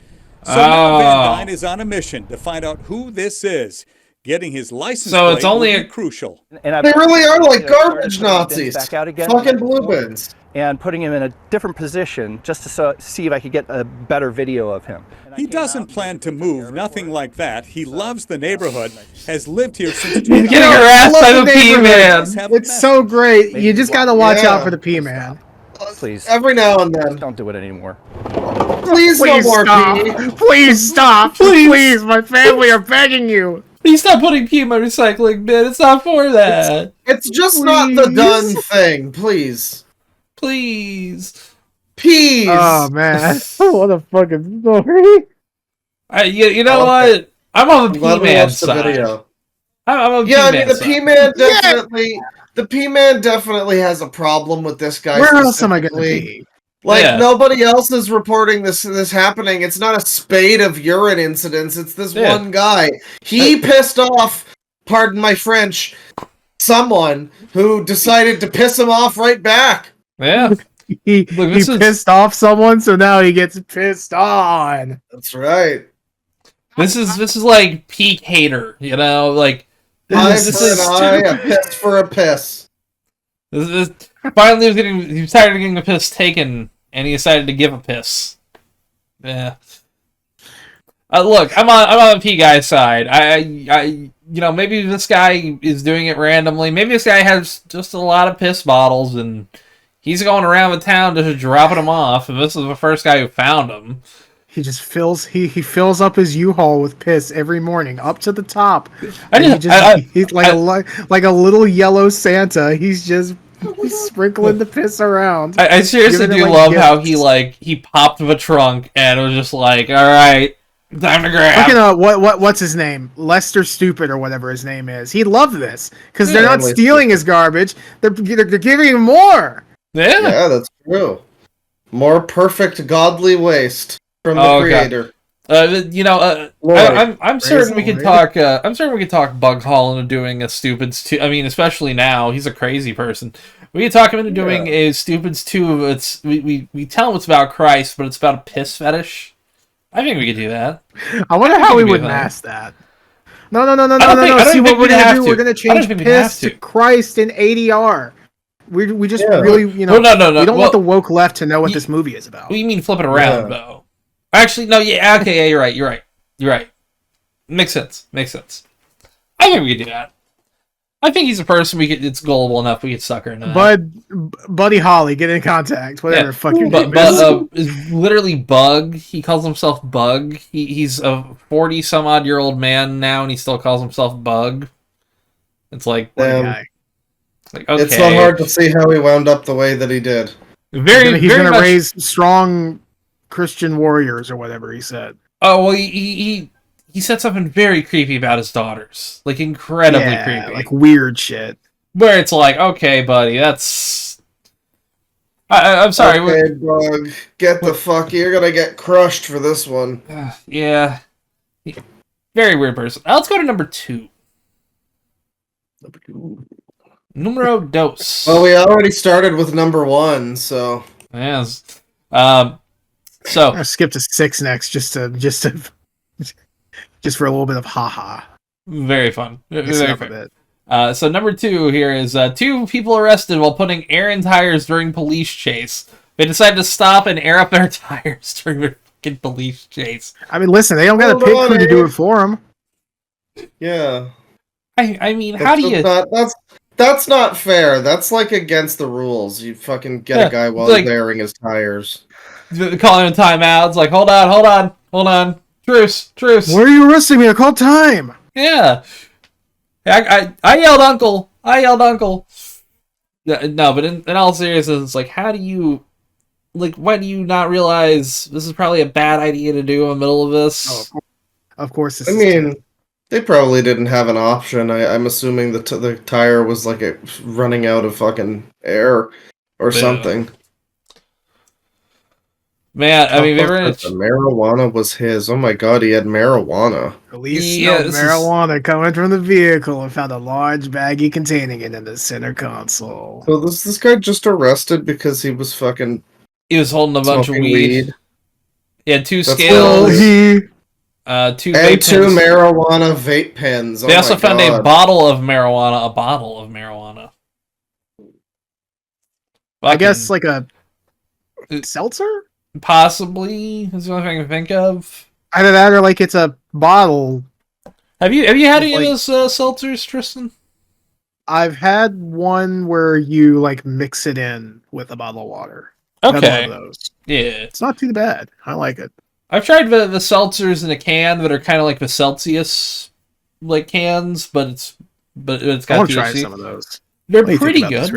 So now Van Dyne is on a mission to find out who this is. Getting his license So it's plate only will a- be crucial. And I've They really are like started garbage putting the bins Nazis. back out again. Fucking blue bins. And putting him in a different position just to see if I could get a better video of him. He doesn't plan to move, nothing like that. He loves the neighborhood, has lived here since Getting harassed by the P-Man. It's so great. You just gotta watch Yeah. out for the P-Man. Please. Every now and then. Don't do it anymore. Please no Please more stop. pee. Please stop. Please. Please, my family are begging you. Please stop putting pee in my recycling bin. It's not for that. It's just not the Please. done thing. Please. Please. Peas. Oh man, what a fucking story. You know what? I'm on the I'm glad we P-Man watched the side. video. I'm on the Yeah, I P-Man mean the side. P-Man definitely. The P-Man definitely has a problem with this guy. Where else am I gonna specifically. be? Like Yeah. nobody else is reporting this happening. It's not a spate of urine incidents. It's this Yeah. one guy. He pissed off, pardon my French, someone who decided to piss him off right back. Yeah. He Look, this is- pissed off someone, so now he gets pissed on. That's right. This is like peak hater, you know, like Eye this for is an eye, a piss for a piss. this finally he was tired of getting the piss taken, and he decided to give a piss. Yeah. Look, I'm on the P guy's side. I you know, maybe this guy is doing it randomly. Maybe this guy has just a lot of piss bottles, and he's going around the town just dropping them off. And this is the first guy who found them. He just fills he fills up his U-Haul with piss every morning up to the top. He's like a little yellow Santa. He's sprinkling the piss around. I seriously do love how he popped the trunk and it was just like, all right, time to grab. Fucking what's his name? Lester Stupid or whatever his name is. He loved this because they're not stealing his garbage. They're giving him more. Yeah, that's true. More perfect godly waste from the creator. God. You know, I'm certain we could talk. I'm certain we could talk Bug Hall into doing a Stupids 2. I mean, especially now, he's a crazy person. We could talk him into doing a Stupids 2. It's we tell him it's about Christ, but it's about a piss fetish. I think we could do that. I wonder how we would mask that. No. See what we're gonna do? We're gonna change piss to Christ in ADR. We just really, you know, no. We don't want the woke left to know what this movie is about. What do you mean flip it around, though? Actually, no, yeah, okay, yeah, you're right. Makes sense. I think we could do that. I think he's a person it's gullible enough we could sucker into that. Buddy Holly, get in contact. Whatever, fuck your name is literally Bug. He calls himself Bug. He's a 40-some-odd-year-old man now, and he still calls himself Bug. It's like, okay. It's not hard to see how he wound up the way that he did. He's gonna raise strong Christian warriors or whatever he said. Oh well, he said something very creepy about his daughters, like incredibly creepy, like weird shit. Where it's like, okay, buddy, that's. I'm sorry. Okay, Bug, get the fuck. You're gonna get crushed for this one. Yeah, very weird person. Let's go to number 2. Numero dos. Well, we already started with number 1, so. Yes. So I'll skip to 6 next, just for a little bit of haha. Very fun. Very fun. So number 2 here is 2 people arrested while putting air in tires during police chase. They decided to stop and air up their tires during their fucking police chase. I mean, listen, they don't got a pit crew to do it for them. Yeah. I mean, how do you? That's not fair. That's like against the rules. You fucking get a guy while he's airing his tires. Calling him timeout. It's like, hold on. Truce. Why are you arresting me? I called time. Yeah. I yelled uncle. No, but in all seriousness, it's like, how do you, why do you not realize this is probably a bad idea to do in the middle of this? Oh, of course. They probably didn't have an option. I'm assuming the tire was running out of fucking air or something. Man, I mean, the marijuana was his. Oh my god, he had marijuana. Police smelled marijuana coming from the vehicle and found a large baggie containing it in the center console. So this guy just arrested because he was fucking. He was holding a bunch of weed. He had 2 That's scales. 2 and vape 2 pens. marijuana vape pens. They also found a bottle of marijuana. I guess like a seltzer? Possibly is the only thing I can think of. Either that or it's a bottle. Have you had any of those seltzers, Tristan? I've had one where you mix it in with a bottle of water. Okay. One of those. Yeah. It's not too bad. I like it. I've tried the seltzers in a can that are kind of like the Celsius cans, but it's got try some of those. They're pretty good.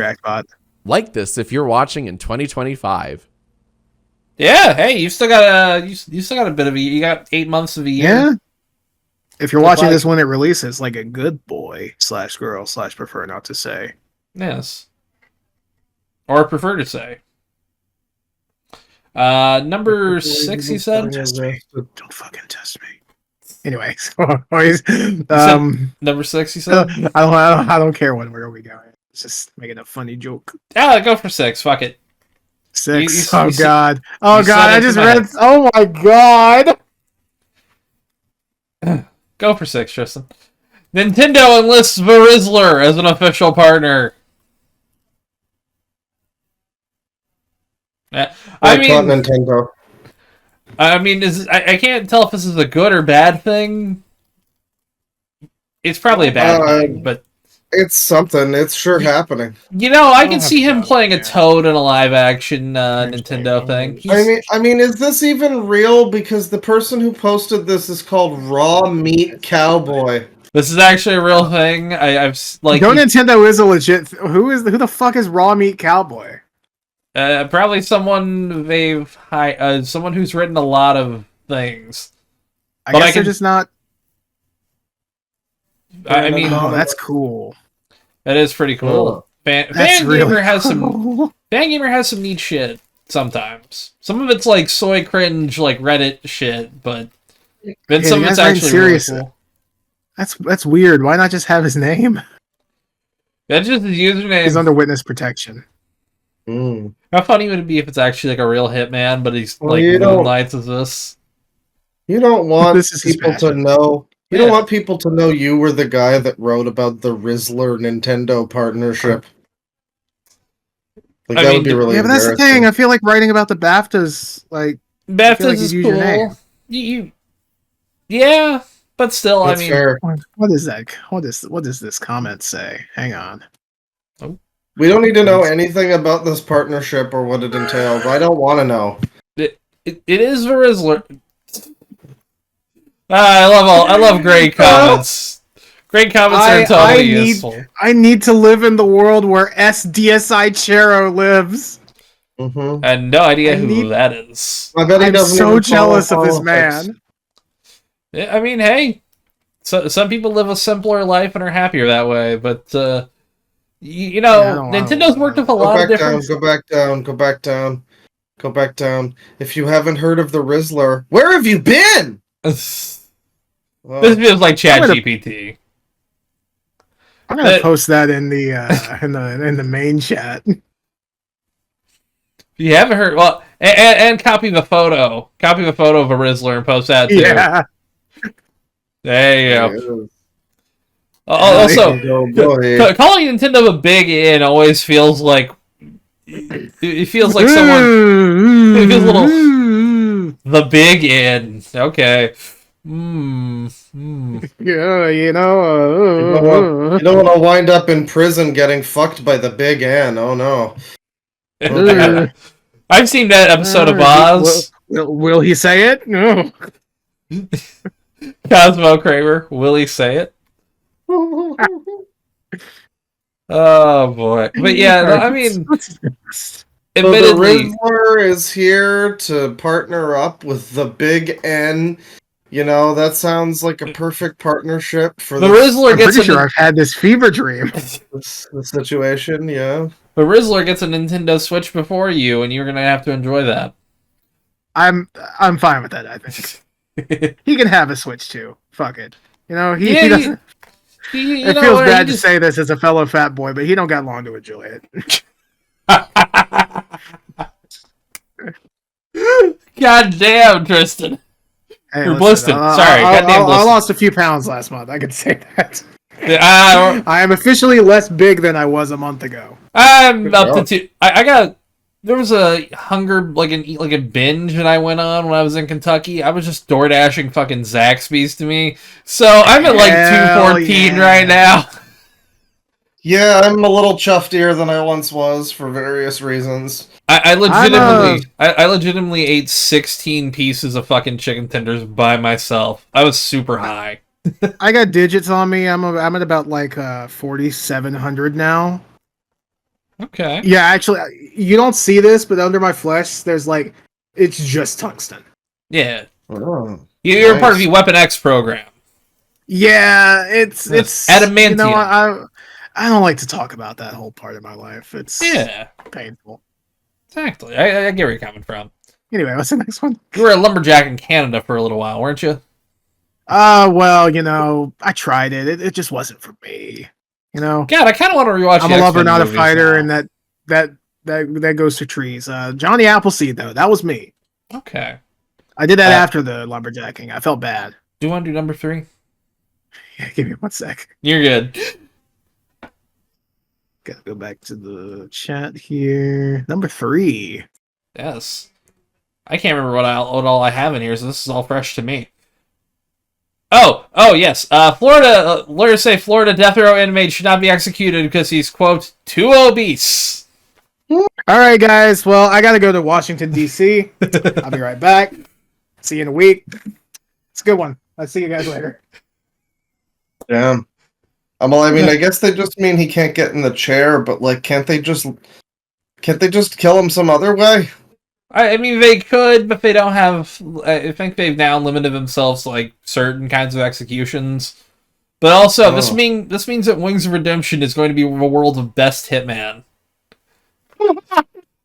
Like this if you're watching in 2025. Yeah, hey, you still got a bit of you got 8 months of a year. Yeah. If you're watching this when it releases, like a good boy / girl / prefer not to say. Yes. Or prefer to say. Number 6, you said? Don't fucking test me. Anyway, number 6, you said? I don't care where we going. It's just making a funny joke. Yeah, go for 6. Fuck it. 6. You- Oh you said- god. Oh you said god. I it just tonight. read. Oh my god. Go for 6, Tristan. Nintendo enlists Rizzler as an official partner. I Boycott mean, Nintendo. I can't tell if this is a good or bad thing. It's probably a bad thing, but It's something. It's sure happening. you know, I I'll can have see to him go, playing a yeah. Toad in a live-action Nintendo thing. I mean, is this even real? Because the person who posted this is called Raw Meat Cowboy. This is actually a real thing. Like No, Nintendo is a legit. Who the fuck is Raw Meat Cowboy? probably someone someone who's written a lot of things. I But guess I they're can- just not. I mean, Oh, that's cool. that is pretty cool. That's Fangamer really has some cool. Fangamer has some neat shit sometimes. Some of it's like soy cringe, like Reddit shit, but then Yeah, some the of it's guy's not actually serious. really cool. That's weird. Why not just have his name? That's just his username. He's under witness protection. Mm. How funny would it be if it's actually like a real hitman, but he's Well, like you don't- moonlights as this? You don't want This is his people to passion. know. You Yeah. don't want people to know you were the guy that wrote about the Rizzler Nintendo partnership. Like, I that mean, would be really Yeah, but that's the embarrassing. thing. I feel like writing about the BAFTAs, like, I feel BAFTAs like is you'd use your name. cool. Yeah, but still, That's I mean, fair. what is that? What does this comment say? Hang on. We don't need to know anything about this partnership or what it entails. I don't want to know. it is Rizzler. I love great comments. Great comments are totally useful. I need to live in the world where SDSI Chero lives. Mm-hmm. I had no idea I who need- that is. I bet he I'm doesn't so even jealous of follow this politics. man. Yeah, I mean, hey, some people live a simpler life and are happier that way, but you know, Yeah, I don't Nintendo's worked with a Go lot of back down, different. go back down, go back down, go back down. If you haven't heard of the Rizzler, where have you been? This Well, feels like I'm gonna- ChatGPT. I'm gonna That- post that in the in the main chat. If you haven't heard, well, and copy the photo of a Rizzler and post that too. Yeah. There you go. yes. Also, Oh, boy. calling Nintendo a big in always feels like it feels like someone it feels a little the big in. Okay. Yeah, You don't want to wind up in prison getting fucked by the big N. Oh no. I've seen that episode of Oz. Will he say it? No. Cosmo Kramer. Will he say it? Oh boy. But yeah, no, I mean, So the admittedly, Rizzler is here to partner up with the big N. You know, that sounds like a perfect partnership for the this, Rizzler I'm gets pretty a sure I've had this fever dream. this situation. Yeah. the Rizzler gets a Nintendo Switch before you, and you're gonna have to enjoy that. I'm fine with that. I think he can have a Switch too. Fuck it. You know he Yeah, doesn't. You It know feels what, bad he to say this as a fellow fat boy, but he don't got long to enjoy it. God damn, Tristan. Hey, You're listen, blistered. Sorry, goddamn I blistered. lost a few pounds last month. I can say that. I, I am officially less big than I was a month ago. I'm Good up to job. two. I got. There was a hunger, like a binge that I went on when I was in Kentucky. I was just door dashing fucking Zaxby's to me. So I'm at like Hell 214 yeah. right now. Yeah, I'm a little chuffier than I once was for various reasons. I legitimately ate 16 pieces of fucking chicken tenders by myself. I was super high. I got digits on me. I'm at about like 4,700 now. Okay. Yeah, actually, you don't see this, but under my flesh, there's like it's just tungsten. Yeah. Oh, You're part of nice. the Weapon X program. Yeah, it's Adamantium. You know, I don't like to talk about that whole part of my life. It's Yeah. painful. Exactly. I get where you're coming from. Anyway, what's the next one? You were a lumberjack in Canada for a little while, weren't you? Well, you know, I tried it. It just wasn't for me. You know, God, I kind of want to rewatch. I'm the a lover, X-Men not a movies fighter, now. and that goes to trees. Johnny Appleseed though, that was me. Okay. I did that after the lumberjacking. I felt bad. Do you want to do number 3? Yeah, give me 1 sec. You're good. Gotta go back to the chat here. Number 3. Yes. I can't remember what all I have in here, so this is all fresh to me. Oh, yes. Florida, lawyers say Florida death row inmate should not be executed because he's, quote, too obese. All right, guys. Well, I gotta go to Washington, D.C. I'll be right back. See you in a week. It's a good one. I'll see you guys later. Damn. Well, I mean, I guess they just mean he can't get in the chair, but like, can't they just kill him some other way? I mean, they could, but they don't have... I think they've now limited themselves to, like, certain kinds of executions. But also, this means that Wings of Redemption is going to be the world of best Hitman.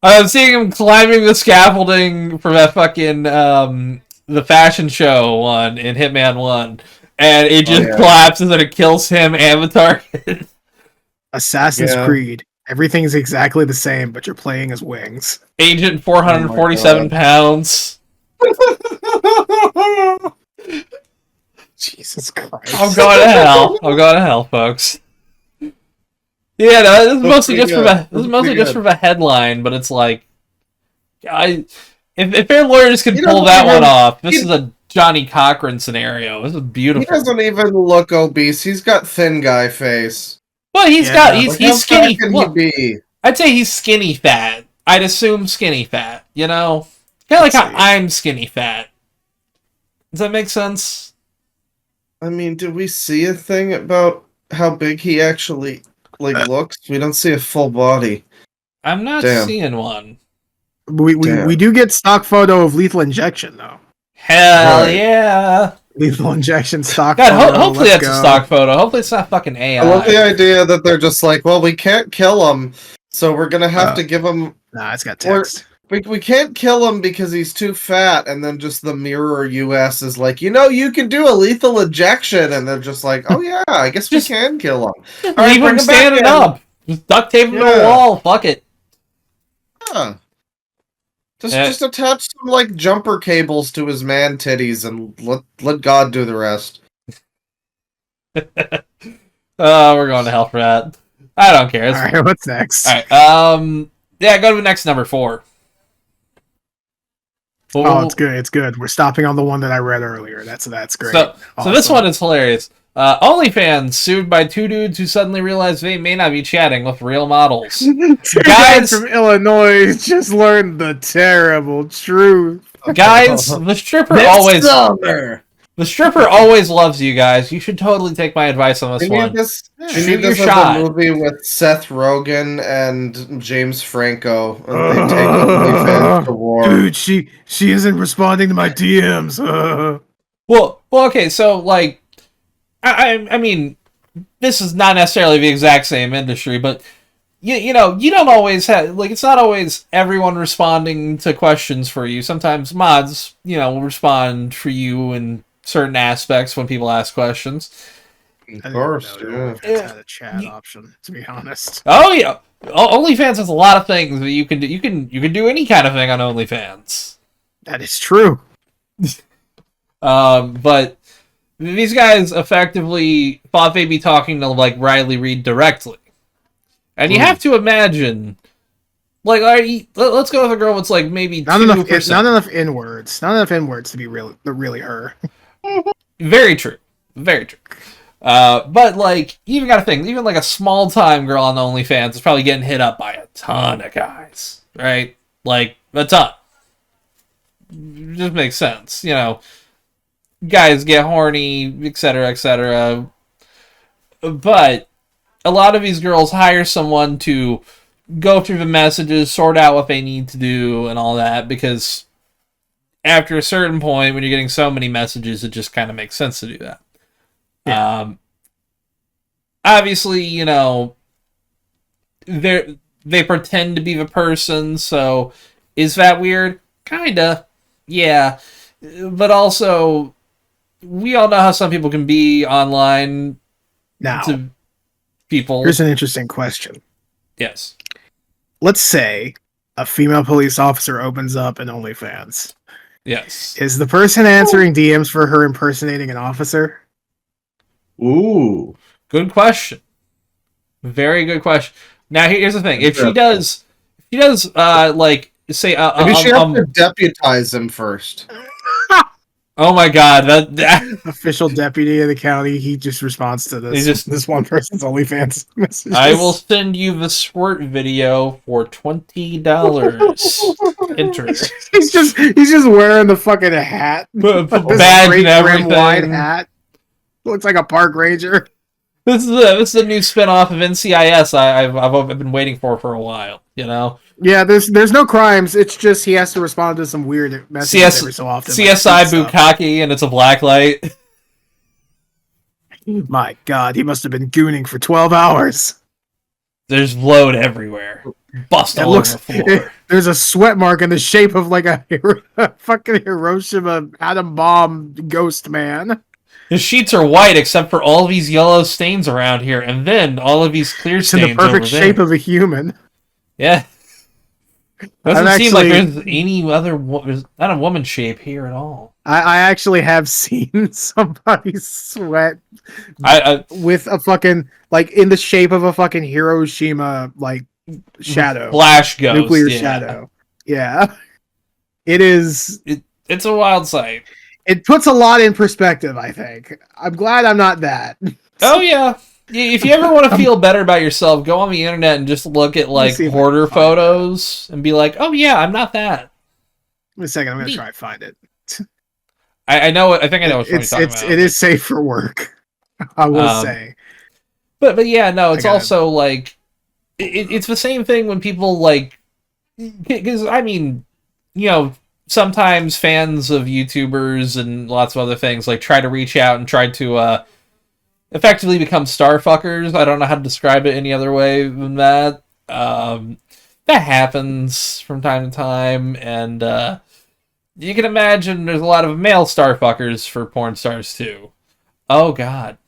I'm seeing him climbing the scaffolding for that fucking, the fashion show one in Hitman 1. And it just collapses and it kills him and the target. Assassin's Creed. Everything's exactly the same, but you're playing as Wings. Agent 447 pounds. Jesus Christ. I'm going to hell, folks. Yeah, no, this is mostly just for the headline, but it's like, if their lawyers could pull that one off, this is a Johnny Cochran scenario. This is beautiful. He doesn't even look obese. He's got thin guy face. Well, he's skinny. Look, I'd say he's skinny fat. I'd assume skinny fat. You know, kind of like how I'm skinny fat. Does that make sense? I mean, did we see a thing about how big he actually looks? We don't see a full body. I'm not seeing one. We do get stock photo of Lethal Injection though. Hell yeah! Lethal Injection stock God, photo. Hopefully that's a stock photo. Hopefully it's not fucking AI. I love the idea that they're just like, well, we can't kill him, so we're gonna have to give him. Nah, it's got text. We can't kill him because he's too fat, and then just the Mirror US is like, you can do a lethal injection, and they're just like, oh yeah, I guess we can kill him. All right, bring him standing up. Just duct tape him to the wall. Fuck it. Yeah. Just attach some jumper cables to his man titties and let God do the rest. We're going to hell for that. I don't care. All right, what's next? All right. Yeah, go to the next number 4. Oh, it's good. It's good. We're stopping on the one that I read earlier. That's great. So this one is hilarious. OnlyFans sued by 2 dudes who suddenly realized they may not be chatting with real models. Guys from Illinois just learned the terrible truth. Guys, the stripper always loves you guys. You should totally take my advice on this one. She need this as a movie with Seth Rogen and James Franco. And they take OnlyFans to war. Dude, she isn't responding to my DMs. Well, okay, so I mean, this is not necessarily the exact same industry, but you don't always have it's not always everyone responding to questions for you. Sometimes mods, will respond for you in certain aspects when people ask questions. Of course, it's not a chat option, to be honest. Oh yeah, OnlyFans has a lot of things that you can do. You can do any kind of thing on OnlyFans. That is true. But these guys effectively thought they'd be talking to Riley Reid directly, and you have to imagine, let's go with a girl that's maybe not enough inwards to be really her. Very true, very true. But you even got to think, even a small time girl on OnlyFans is probably getting hit up by a ton of guys, right? A ton. It just makes sense, Guys get horny, etc., etc. But a lot of these girls hire someone to go through the messages, sort out what they need to do, and all that, because after a certain point, when you're getting so many messages, it just kind of makes sense to do that. Yeah. Obviously, they pretend to be the person, so is that weird? Kinda. Yeah. But also, we all know how some people can be online. Now, to people. Here's an interesting question. Yes. let's say a female police officer opens up an OnlyFans. Yes. Is the person answering DMs for her impersonating an officer? Ooh. Good question. Very good question. Now here's the thing: if she does, like say, Maybe she has to deputize him first. oh my God, that Official deputy of the county. He just responds to this one person's OnlyFans messages. I will send you the squirt video for $20. Enter. He's just wearing the fucking hat, Badge great and everything. wide hat. Looks like a park ranger. This is a new spinoff of NCIS I've been waiting for a while. You know. Yeah, there's no crimes. It's just he has to respond to some weird messages every so often. CSI Bukkake, and it's a black light. My God, he must have been gooning for 12 hours. There's blood everywhere. Bust all over the floor. There's a sweat mark in the shape of like a fucking Hiroshima atom bomb ghost man. His sheets are white except for all these yellow stains around here, and then all of these clear It's in stains the perfect over there. shape of a human. Yeah. Doesn't seem like there's any other there's not a woman shape here at all. I actually have seen somebody sweat with a fucking like in the shape of a fucking Hiroshima like shadow. Flash ghost. Nuclear shadow. Yeah. It is it's a wild sight. It puts a lot in perspective, I think. I'm glad I'm not that. Oh yeah. If you ever want to feel better about yourself, go on the internet and just look at like hoarder photos and be like, "Oh yeah, I'm not that." Wait a second, I'm gonna try and find it. I know. I think I know what you're talking about. It is safe for work. I will say. But yeah, no, it's also like it's the same thing when people like because I mean, you know, sometimes fans of YouTubers and lots of other things like try to reach out and try to effectively become star fuckers. I don't know how to describe it any other way than that. That happens from time to time, and you can imagine there's a lot of male star fuckers for porn stars too. Oh God.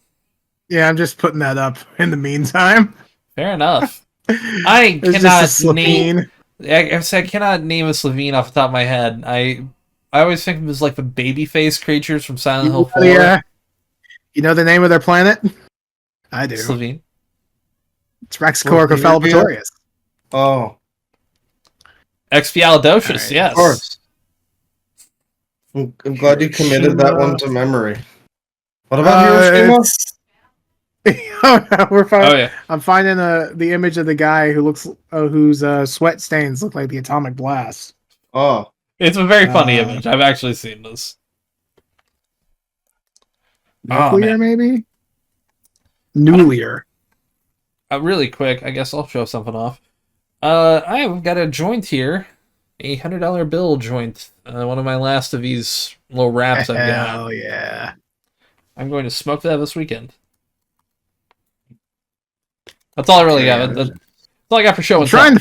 Yeah, I'm just putting that up in the meantime. Fair enough. I cannot name. I cannot name a Slovene off the top of my head. I always think of them as like the babyface creatures from Silent Hill 4. Yeah. You know the name of their planet? I do. Slovene. It's Raxacoricophalopatorius. Oh. Expialidocious, yes. Of course. I'm glad you committed that one to memory. What about Hiroshima? We're finding, oh, yeah. I'm finding the image of the guy who looks whose sweat stains look like the atomic blast. Oh. It's a very funny image. I've actually seen this. Nuclear, maybe? Nuclear. Really quick, I guess I'll show something off. I've got a joint here. A $100 bill joint. One of my last of these little wraps I've got. Oh, yeah. I'm going to smoke that this weekend. That's all I really got. That's all I got for show and tell. I'm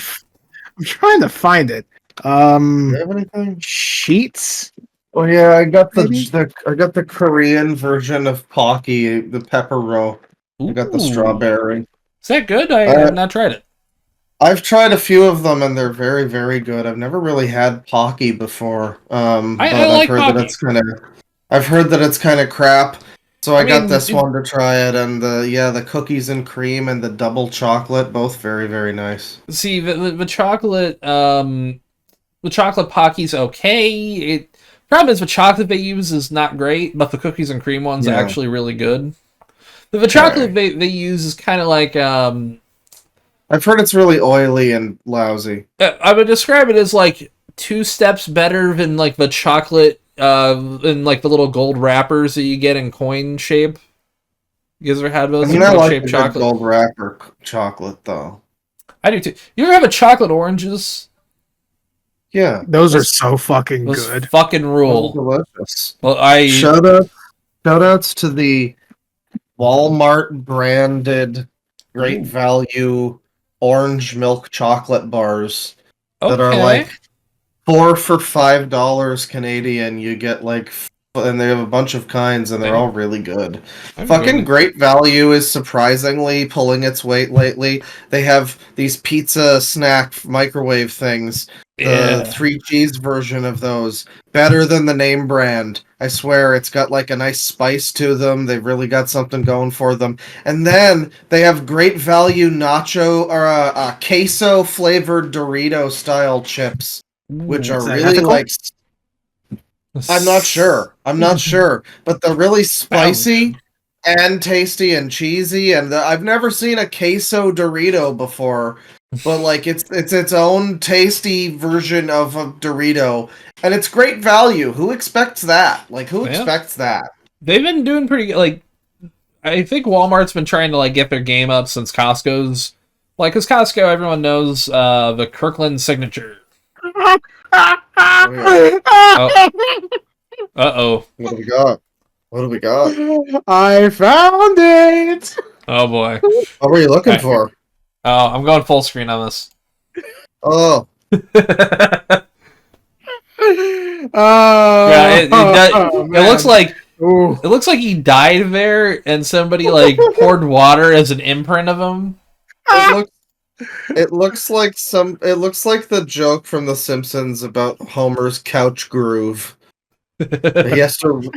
trying to find it. Do you have anything? Sheets? Oh yeah, I got the Korean version of Pocky, the pepper roll. I got the strawberry. Is that good? I have not tried it. I've tried a few of them and they're very, very good. I've never really had Pocky before. But I've heard that it's kind of crap. So I got this one to try it, and the cookies and cream and the double chocolate, both very, very nice. See, the chocolate, the chocolate Pocky's okay. Problem is the chocolate they use is not great, but the cookies and cream one's are actually really good. The chocolate they use is kind of like I've heard it's really oily and lousy. I would describe it as like 2 steps better than like the chocolate in like the little gold wrappers that you get in coin shape. You guys ever had those? I like the chocolate gold wrapper chocolate though. I do too. You ever have a chocolate oranges? Yeah, those are so fucking good. Fucking rule. Delicious. Well, shout outs to the Walmart branded great value orange milk chocolate bars that are like 4 for $5 Canadian. You get like and they have a bunch of kinds, and they're all really good. I'm Fucking good. Great Value is surprisingly pulling its weight lately. They have these pizza snack microwave things. Yeah. The 3 cheese version of those. Better than the name brand. I swear, it's got like a nice spice to them. They've really got something going for them. And then they have Great Value nacho or queso flavored Dorito style chips, which are Is that really ethical? like. I'm not sure. But they're really spicy and tasty and cheesy. And I've never seen a queso Dorito before, but like it's its own tasty version of a Dorito, and it's great value. Who expects that? Like, who expects that? They've been doing pretty good. Like, I think Walmart's been trying to like get their game up since Costco's. Like, because Costco, everyone knows the Kirkland signature. Uh-oh. What do we got? What do we got? I found it. Oh, boy. What were you looking for? Oh, I'm going full screen on this. Oh, Yeah, it man. looks like Ooh. it looks like he died there, and somebody like poured water as an imprint of him. it looks like the joke from The Simpsons about Homer's couch groove. He has to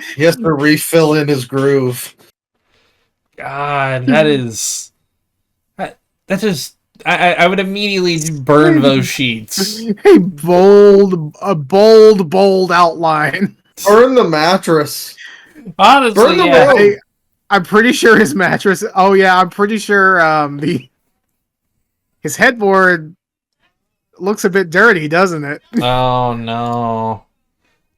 refill in his groove. God, that just I would immediately burn those sheets. A bold outline. Burn the mattress. Honestly, Burn the yeah. room. I'm pretty sure his mattress. Oh yeah, I'm pretty sure his headboard looks a bit dirty, doesn't it? Oh no,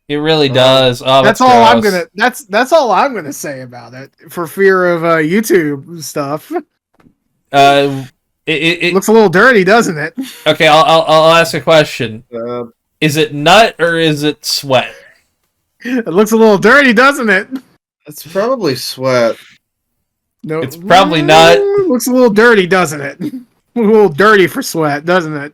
it really does. Oh, That's all I'm gross. gonna. That's all I'm gonna say about it, for fear of YouTube stuff. It Looks a little dirty, doesn't it? okay. I'll ask a question. Is it nut or is it sweat? It looks a little dirty, doesn't it? It's probably sweat. No, It's probably not. Looks a little dirty, doesn't it? A little dirty for sweat, doesn't it?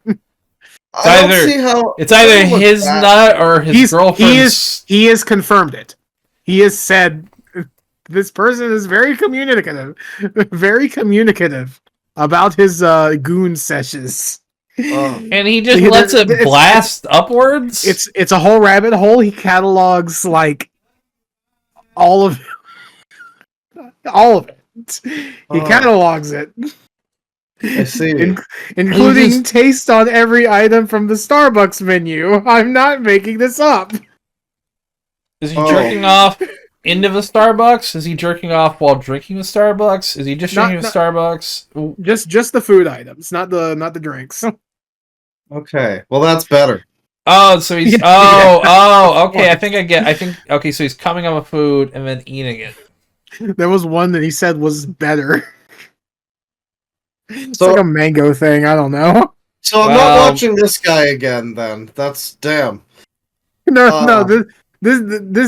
I don't see how It's either doesn't look his that- nut or his girlfriend's. He has confirmed it. He has said this person is very communicative about his goon sessions. Oh. And he just Yeah, lets it it's- blast upwards? It's a whole rabbit hole. He catalogs like all of it. He catalogs it, I see. including He just- taste on every item from the Starbucks menu. I'm not making this up. Is he jerking off into the Starbucks? Is he jerking off while drinking the Starbucks? Is he just drinking the Starbucks? Just the food items, not the drinks. Okay, well that's better. Oh, so he's Yeah. okay. I think okay. So he's coming on the food and then eating it. There was one that he said was better. It's So- like a mango thing. I don't know. So I'm not watching this guy again. Then that's damn. No. This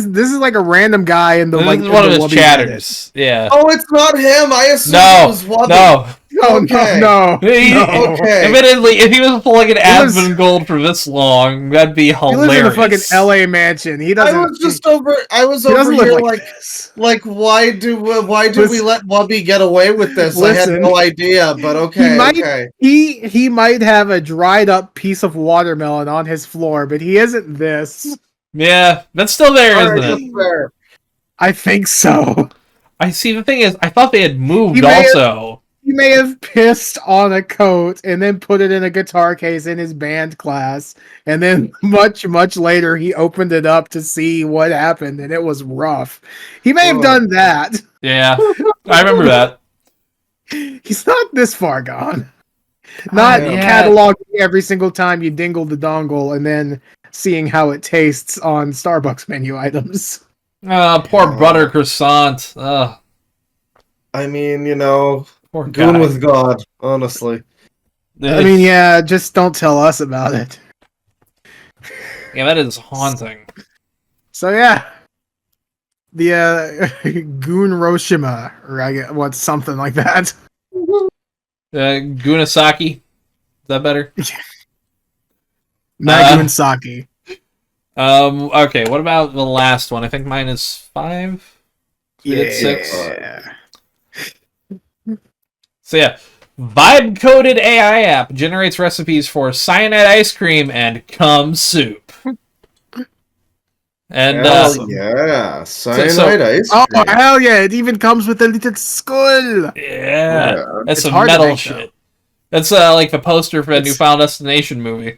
is like a random guy in the This like is one in of the his Wubby chatters. Yeah. Oh, it's not him. I assumed it No. was Wubby. No. Oh Okay. no. Okay. Admittedly, if he was pulling an lives- Aspen Gold for this long, that'd be He hilarious. lives in a fucking LA mansion. He doesn't. I was he over doesn't live here like like this. why do we Listen- let Wubby get away with this? I had Listen. no idea, but okay, okay. He might have a dried up piece of watermelon on his floor, but he isn't this. Yeah, that's still there, Alright, isn't it? that's fair. I think so. I see. The thing is, I thought they had moved He may have- also. He may have pissed on a coat and then put it in a guitar case in his band class, and then much later he opened it up to see what happened, and it was rough. He may have done that. Yeah, I remember that. He's not this far gone. Not Yeah. cataloging every single time you dingle the dongle and then seeing how it tastes on Starbucks menu items. Poor butter croissant. Ugh, I mean, you know, poor goon guy. with God, honestly. I mean, yeah, just don't tell us about it. yeah, that is haunting. So yeah, the Goon Roshima, or I get what, something like that. Gunasaki. Is that better? Not Goon Saki. Okay, what about the last one? I think mine is 5. We did 6. So yeah, vibe-coded AI app generates recipes for cyanide ice cream and cum soup. And yeah, cyanide ice Oh cream. hell yeah! It even comes with a little skull. yeah, that's It's some hard to metal make, shit. That's like the poster for a new Final Destination movie.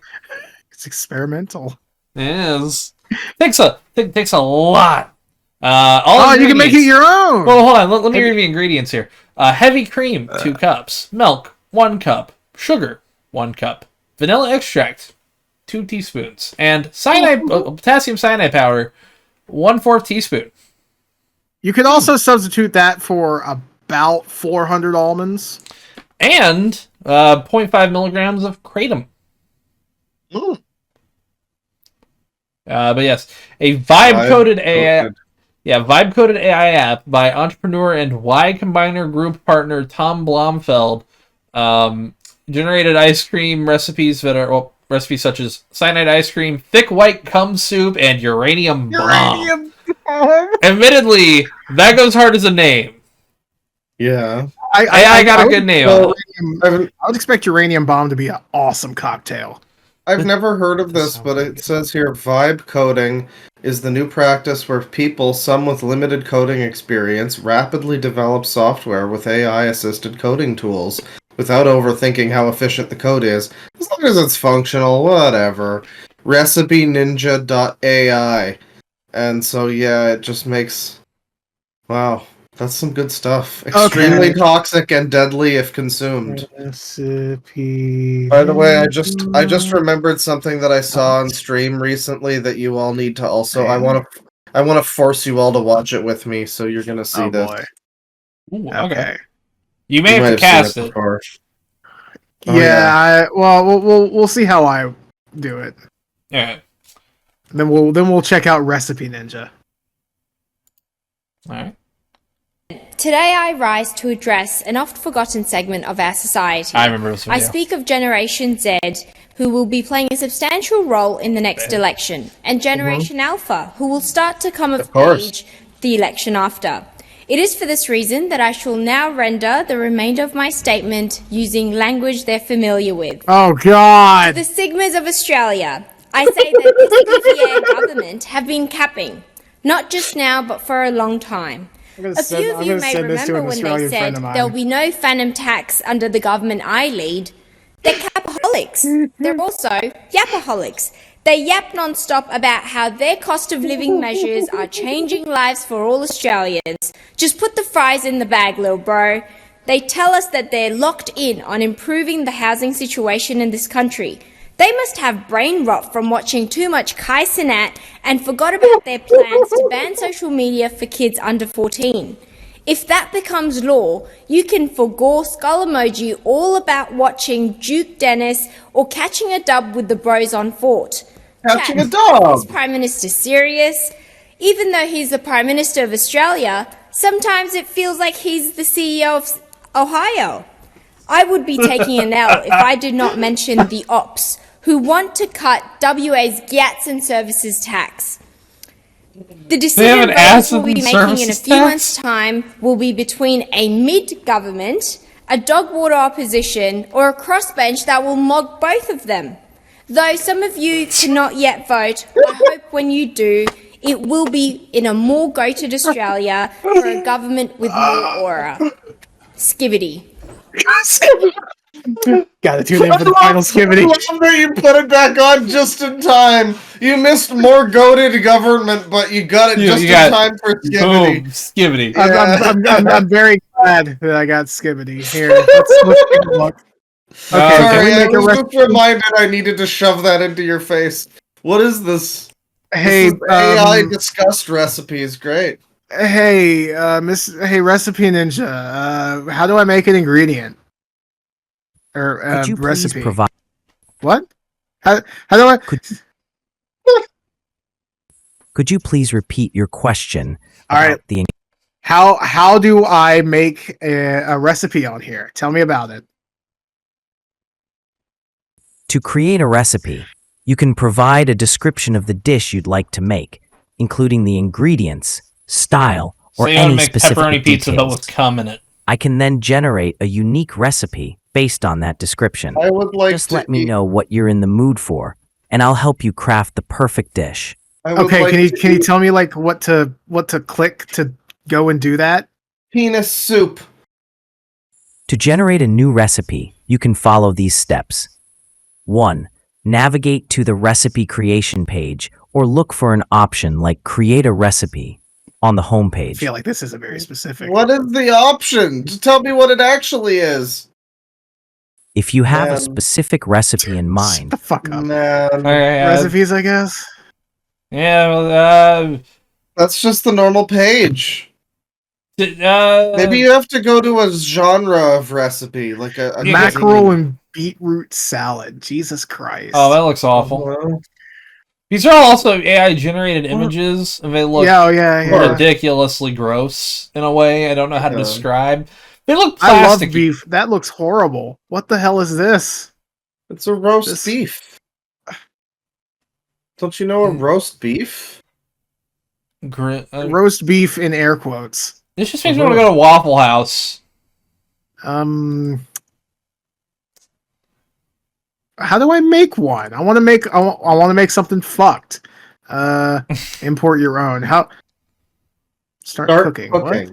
It's experimental. It is. Takes a lot. You can make it your own. Well, hold on. Let me read the ingredients here. Heavy cream, 2 cups. Milk, 1 cup. Sugar, 1 cup. Vanilla extract, 2 teaspoons. And potassium cyanide powder, 1/4 teaspoon. You can also substitute that for about 400 almonds. And 0.5 milligrams of kratom. But yes, a vibe-coded AI... Yeah, vibe-coded AI app by entrepreneur and Y Combiner Group partner Tom Blomfeld generated ice cream recipes that are recipes such as cyanide ice cream, thick white cum soup, and uranium bomb. Admittedly, that goes hard as a name. Yeah, I got a good name. I would expect uranium bomb to be an awesome cocktail. I've never heard of this, but it says here vibe coding is the new practice where people, some with limited coding experience, rapidly develop software with AI-assisted coding tools without overthinking how efficient the code is. As long as it's functional, whatever. RecipeNinja.ai. And so, yeah, it just makes... Wow, that's some good stuff. Extremely toxic and deadly if consumed. Recipe. By the way, I just remembered something that I saw on stream recently that you all need to also. I want to force you all to watch it with me, so you're gonna see this. Boy. Ooh, Okay. You may have to cast it. before. We'll see how I do it. Yeah. Then we'll check out Recipe Ninja. All right. Today I rise to address an oft-forgotten segment of our society. I remember this video. I speak of Generation Z, who will be playing a substantial role in the next election, and Generation Alpha, who will start to come of age the election after. It is for this reason that I shall now render the remainder of my statement using language they're familiar with. Oh, God! To the Sigmas of Australia, I say that the government have been capping, not just now, but for a long time. A few of you may remember when they said there'll be no phantom tax under the government I lead. They're capaholics. They're also yapaholics. They yap non-stop about how their cost of living measures are changing lives for all Australians. Just put the fries in the bag, little bro. They tell us that they're locked in on improving the housing situation in this country. They must have brain rot from watching too much Kai Cenat and forgot about their plans to ban social media for kids under 14. If that becomes law, you can forgo skull emoji all about watching Duke Dennis or catching a dub with the bros on Fort. Catching a dub! Is Prime Minister serious? Even though he's the Prime Minister of Australia, sometimes it feels like he's the CEO of Ohio. I would be taking an L if I did not mention the ops, who want to cut WA's GATS and services tax. The decision voters will be making in a few months' time will be between a mid-government, a dog-water opposition, or a crossbench that will mog both of them. Though some of you cannot yet vote, I hope when you do, it will be in a more goated Australia for a government with more aura. Skibidi'd. Gotta tune in for the final Skibidi'd. I love that you put it back on just in time. You missed more goated government, but you got it just in time for Skibidi'd. Boom, Skibidi'd. I'm very glad that I got Skibidi'd. Here, let's take a look. Okay, sorry, I was just reminded I needed to shove that into your face. What is this? Hey, this is AI discussed recipes. Great. Hey, Recipe Ninja. How do I make an ingredient? Or Could you recipe? Please provide? What? How do I? Could you please repeat your question? All right. How do I make a recipe on here? Tell me about it. To create a recipe, You can provide a description of the dish you'd like to make, including the ingredients, style, or So you want any to make specific pepperoni pizza but details. with cum in it. I can then generate a unique recipe based on that description. I would like Just to let me eat- know what you're in the mood for, and I'll help you craft the perfect dish. I would Okay, like can you to eat tell me like what to click to go and do that? penis soup? To generate a new recipe, you can follow these steps. 1. Navigate to the recipe creation page or look for an option like Create a Recipe on the I homepage. feel like this isn't very specific. What is the option? Just tell me what it actually is. If you have a Man. specific recipe in Shut mind, the fuck up. Man, Recipes, I guess. Yeah, well, that's just the normal page. Maybe you have to go to a genre of recipe, like a Mackerel and beetroot salad. Jesus Christ. Oh, that looks awful. Well, These are all also AI generated images, and they look yeah. ridiculously gross in a way I don't know how to Yeah. describe. They look I love plasticky. beef. That looks horrible. What the hell is this? it's a roast This- beef. Don't you know a roast beef? Roast beef in air quotes. This just makes me want to go to Waffle House. How do I make one? I want to make. I want to make something fucked. Import your own. How? Start cooking. What?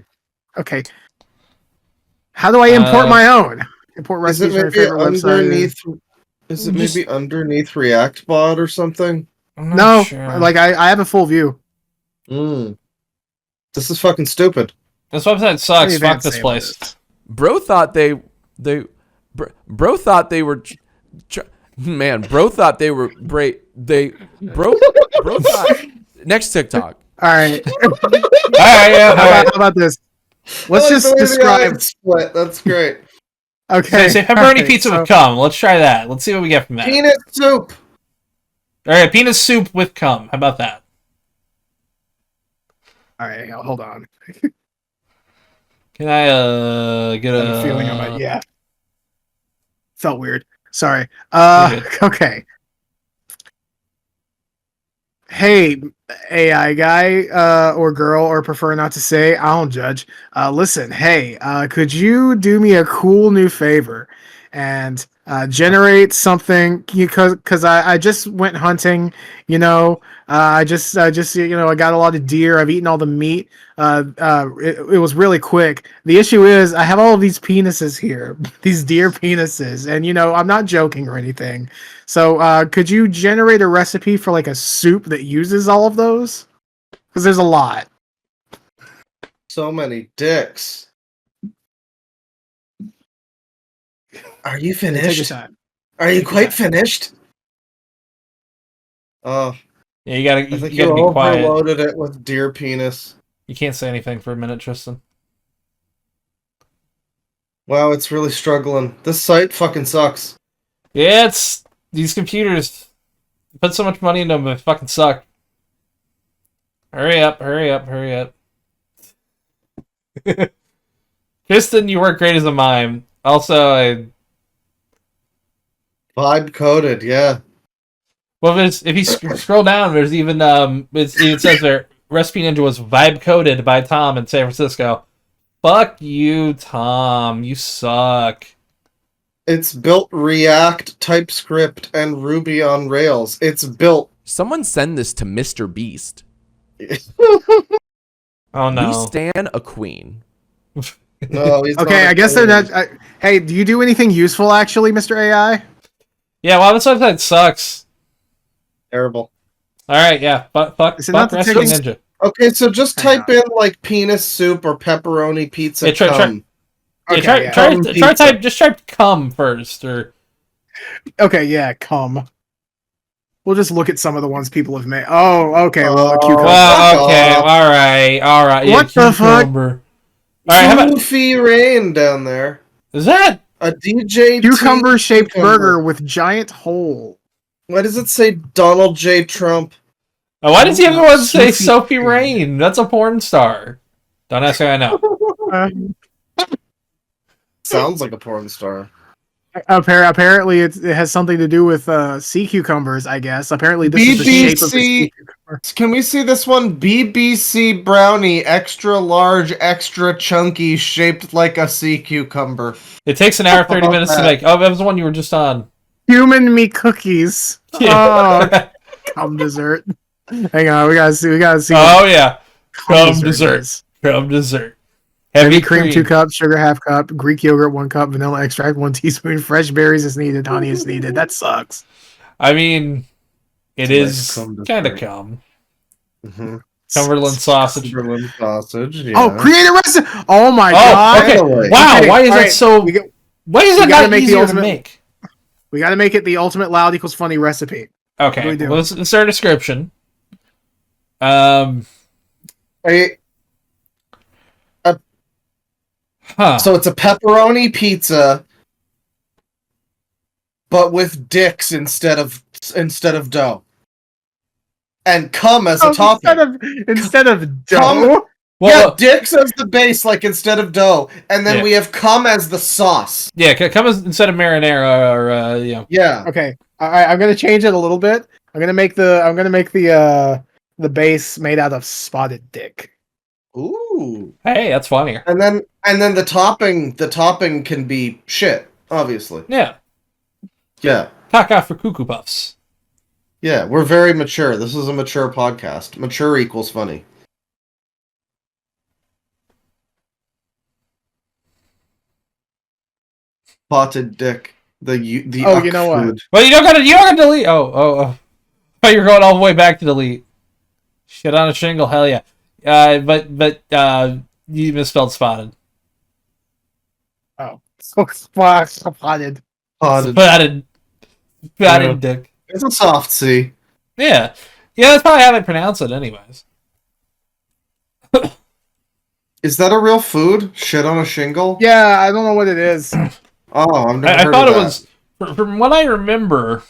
Okay. How do I import my own? Import Is it recipes from your maybe favorite website. underneath? Is it maybe underneath ReactBot or something? I'm not No, sure. like I have a full view. This is fucking stupid. This website sucks. What are you Fuck even this saying place. Bro thought bro thought they were man, bro thought they were bro thought next TikTok. All right. How How about this? Let's I like just the way the describe. eyes split. That's great. Okay. Say pepperoni alright, pizza so- with cum. Let's try that. Let's see what we get from that. Peanut soup. All right, penis soup with cum. How about that? All right, hold on. Can I get I have a a feeling I might. Yeah. Felt weird. Sorry. You're good. Okay. Hey, AI guy, or girl, or prefer not to say, I don't judge. Listen, hey, could you do me a cool new favor and generate something? Because I just went hunting, I just I got a lot of deer. I've eaten all the meat. It was really quick. The issue is I have all of these penises here, these deer penises, and I'm not joking or anything. So could you generate a recipe for like a soup that uses all of those? Because there's a lot. So many dicks. Are you Take your finished? time. Are you Take your quite time. finished? Oh, Yeah, you gotta I think you gotta you be quiet. overloaded it with deer penis. You can't say anything for a minute, Tristan. Wow, it's really struggling. This site fucking sucks. Yeah, it's these computers. You put so much money into them, they fucking suck. Hurry up! Hurry up! Hurry up! Tristan, you work great as a mime. Also, Vibe coded, yeah. well, if you scroll down, there's even it says there Recipe Ninja was vibe coded by Tom in San Francisco. Fuck you, Tom. You suck. It's built React, TypeScript, and Ruby on Rails. It's built. Someone send this to Mr. Beast. Oh no. We stand a queen. No, he's Okay, not I guess they're not. Hey, do you do anything useful actually, Mr. AI? Yeah, well, this website sucks. terrible. All right, yeah, fuck Is it not the Recipe tickets? Ninja. Okay, so just Hang type in like penis soup or pepperoni pizza. Yeah, try- cum. Yeah, Okay, try Pizza. type just try cum first, or Okay, yeah, come. We'll just look at some of the ones people have made. Oh, okay. Well, a cucumber. well, okay, off. all right. Yeah, What the fuck? cucumber. All right, how about Goofy Rain down there. is that? A DJ Cucumber-shaped cucumber. burger with giant hole. Why does it say Donald J. Trump? Oh, why does everyone say Sophie Sophie Rain? That's a porn star. Don't ask how I know. Uh, Sounds like a porn star. Apparently, it has something to do with sea cucumbers. I guess. Apparently, this is the shape of the sea cucumber. Can we see this one? BBC brownie, extra large, extra chunky, shaped like a sea cucumber. It takes an hour 30 minutes to make. Oh, that was the one you were just on. Human me cookies. Yeah. Oh, cum dessert. Hang on, we gotta see. Oh yeah, cum dessert. Cum dessert. Heavy cream 2 cups, sugar 1/2 cup, Greek yogurt 1 cup, vanilla extract 1 teaspoon, fresh berries is needed, honey is needed. That sucks. I mean, it is kind of cum. Mm-hmm. Cumberland sausage. Cumberland sausage. Yeah. Oh, create a recipe! Oh my god! Okay. Wow. Why is that so? Why is that not easier to make? We got to make it the ultimate loud equals funny recipe. Okay. Well, it's our description. So it's a pepperoni pizza, but with dicks instead of dough, and cum as a topping. Instead of dough. Dicks as the base, like instead of dough, and then we have cum as the sauce. Yeah, cum as instead of marinara or Yeah. Okay. I'm gonna change it a little bit. I'm gonna make the base made out of spotted dick. Ooh. Hey, that's funnier. And then the topping can be shit, obviously. Yeah. Yeah. Caca for cuckoo puffs. Yeah, we're very mature. This is a mature podcast. Mature equals funny. Spotted dick. The you know what? food. Well, you don't gotta delete. Oh, you're going all the way back to delete. Shit on a shingle, hell yeah. But you misspelled spotted. Oh, spotted. Spotted dick. It's a soft C. Yeah, that's probably how they pronounce it, anyways. Is that a real food? Shit on a shingle? Yeah, I don't know what it is. Oh, I've never heard I thought of it that. was. From what I remember,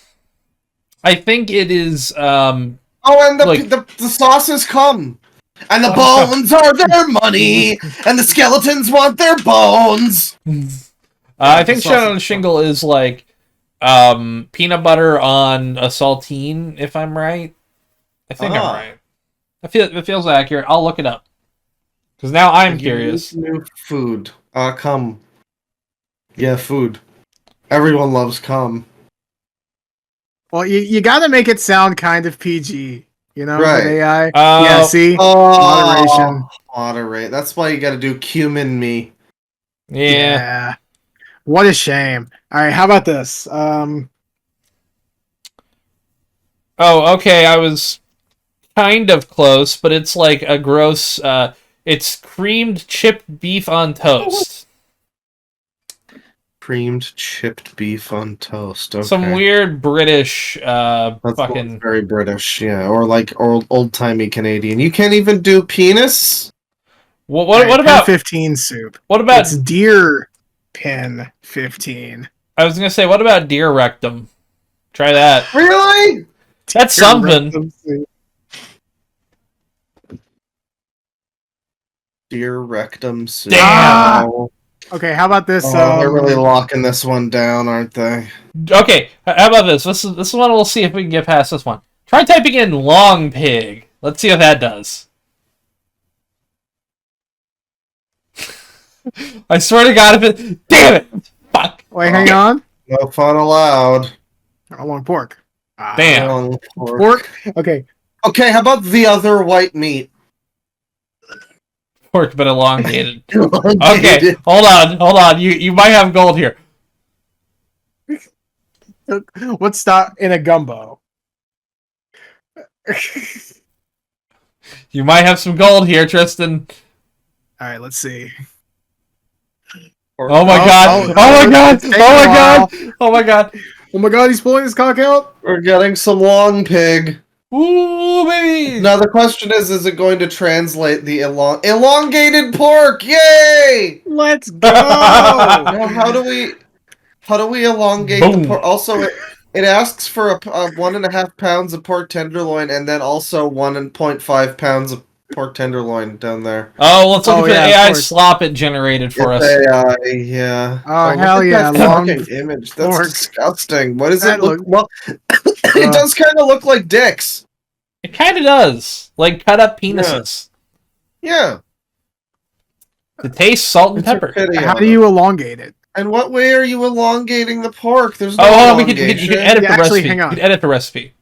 I think it is. And the sauces come. And the bones are their money, and the skeletons want their bones. I think shit on a shingle is like peanut butter on a saltine, if I'm right. I think I'm right. It feels accurate. I'll look it up. Because now I'm curious. New food. Cum. Yeah, food. Everyone loves cum. Well, you got to make it sound kind of PG. You know, right. with AI. Yeah, see? Moderation. Moderate. That's why you got to do cumin me. Yeah. What a shame. All right, how about this? Oh, okay. I was kind of close, but it's like a gross. It's creamed chipped beef on toast. Creamed chipped beef on toast. Okay. Some weird British That's fucking very British, yeah, or like old timey Canadian. You can't even do penis. What about 15 soup? What about it's deer pin 15? I was gonna say, what about deer rectum? Try that. Really? That's Deer something. Deer rectum soup. Damn. Okay, how about this? They're really locking this one down, aren't they? Okay, how about this? This is one we'll see if we can get past this one. Try typing in long pig. Let's see what that does. I swear to God, if it... Damn it! Fuck! Wait, hang on. No fun allowed. I want pork. Damn. Long Pork? Okay. Okay, how about the other white meat? Pork, but elongated. Okay, hold on. You might have gold here. What's that in a gumbo? You might have some gold here, Tristan. All right, let's see. Oh my god! Oh my god! Oh my god! Oh my god! Oh my god! He's pulling his cock out. We're getting some long pig. Ooh, baby! Now the question is it going to translate the elongated pork? Yay! Let's go! Now, how do we elongate the pork? Also, it asks for a 1.5 pounds of pork tenderloin and then also 1.5 pounds of pork tenderloin down there. Oh, let's look at the AI pork. slop it generated for us. AI, yeah. Oh, look hell at yeah, that long fucking image. That's pork. disgusting. What does That it look? Well, it does kind of look like dicks. It kind of does, like cut up penises. Yeah. The taste, salt and pepper. How do you elongate it? And what way are you elongating the pork? There's no Oh, you elongation. can edit the actually, recipe. hang on. You can edit the recipe.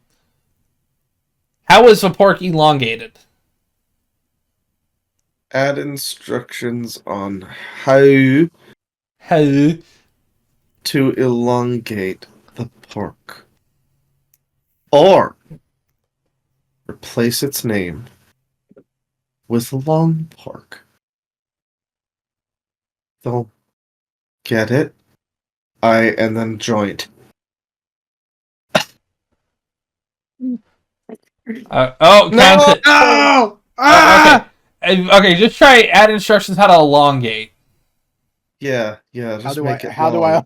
How is the pork elongated? Add instructions on how to elongate the pork. Or replace its name with long pork. Don't get it? And then joint. Content. No! Okay, just try add instructions how to elongate. Yeah, just How do make it how long.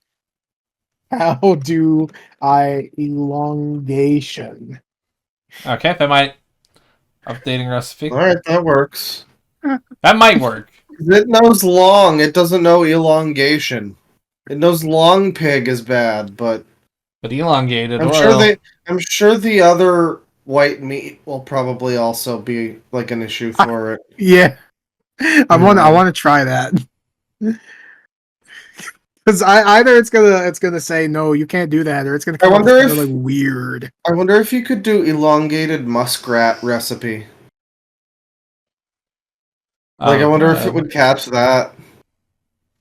do I elongation? Okay, that might updating recipe. Alright, that works. That might work. It knows long, it doesn't know elongation. It knows long pig is bad, but elongated. I'm sure the other white meat will probably also be like an issue for it. Yeah, I want to try that because either it's gonna say no, you can't do that, or it's gonna come up with like weird. I wonder if you could do elongated muskrat recipe. Like, I wonder if it would catch that.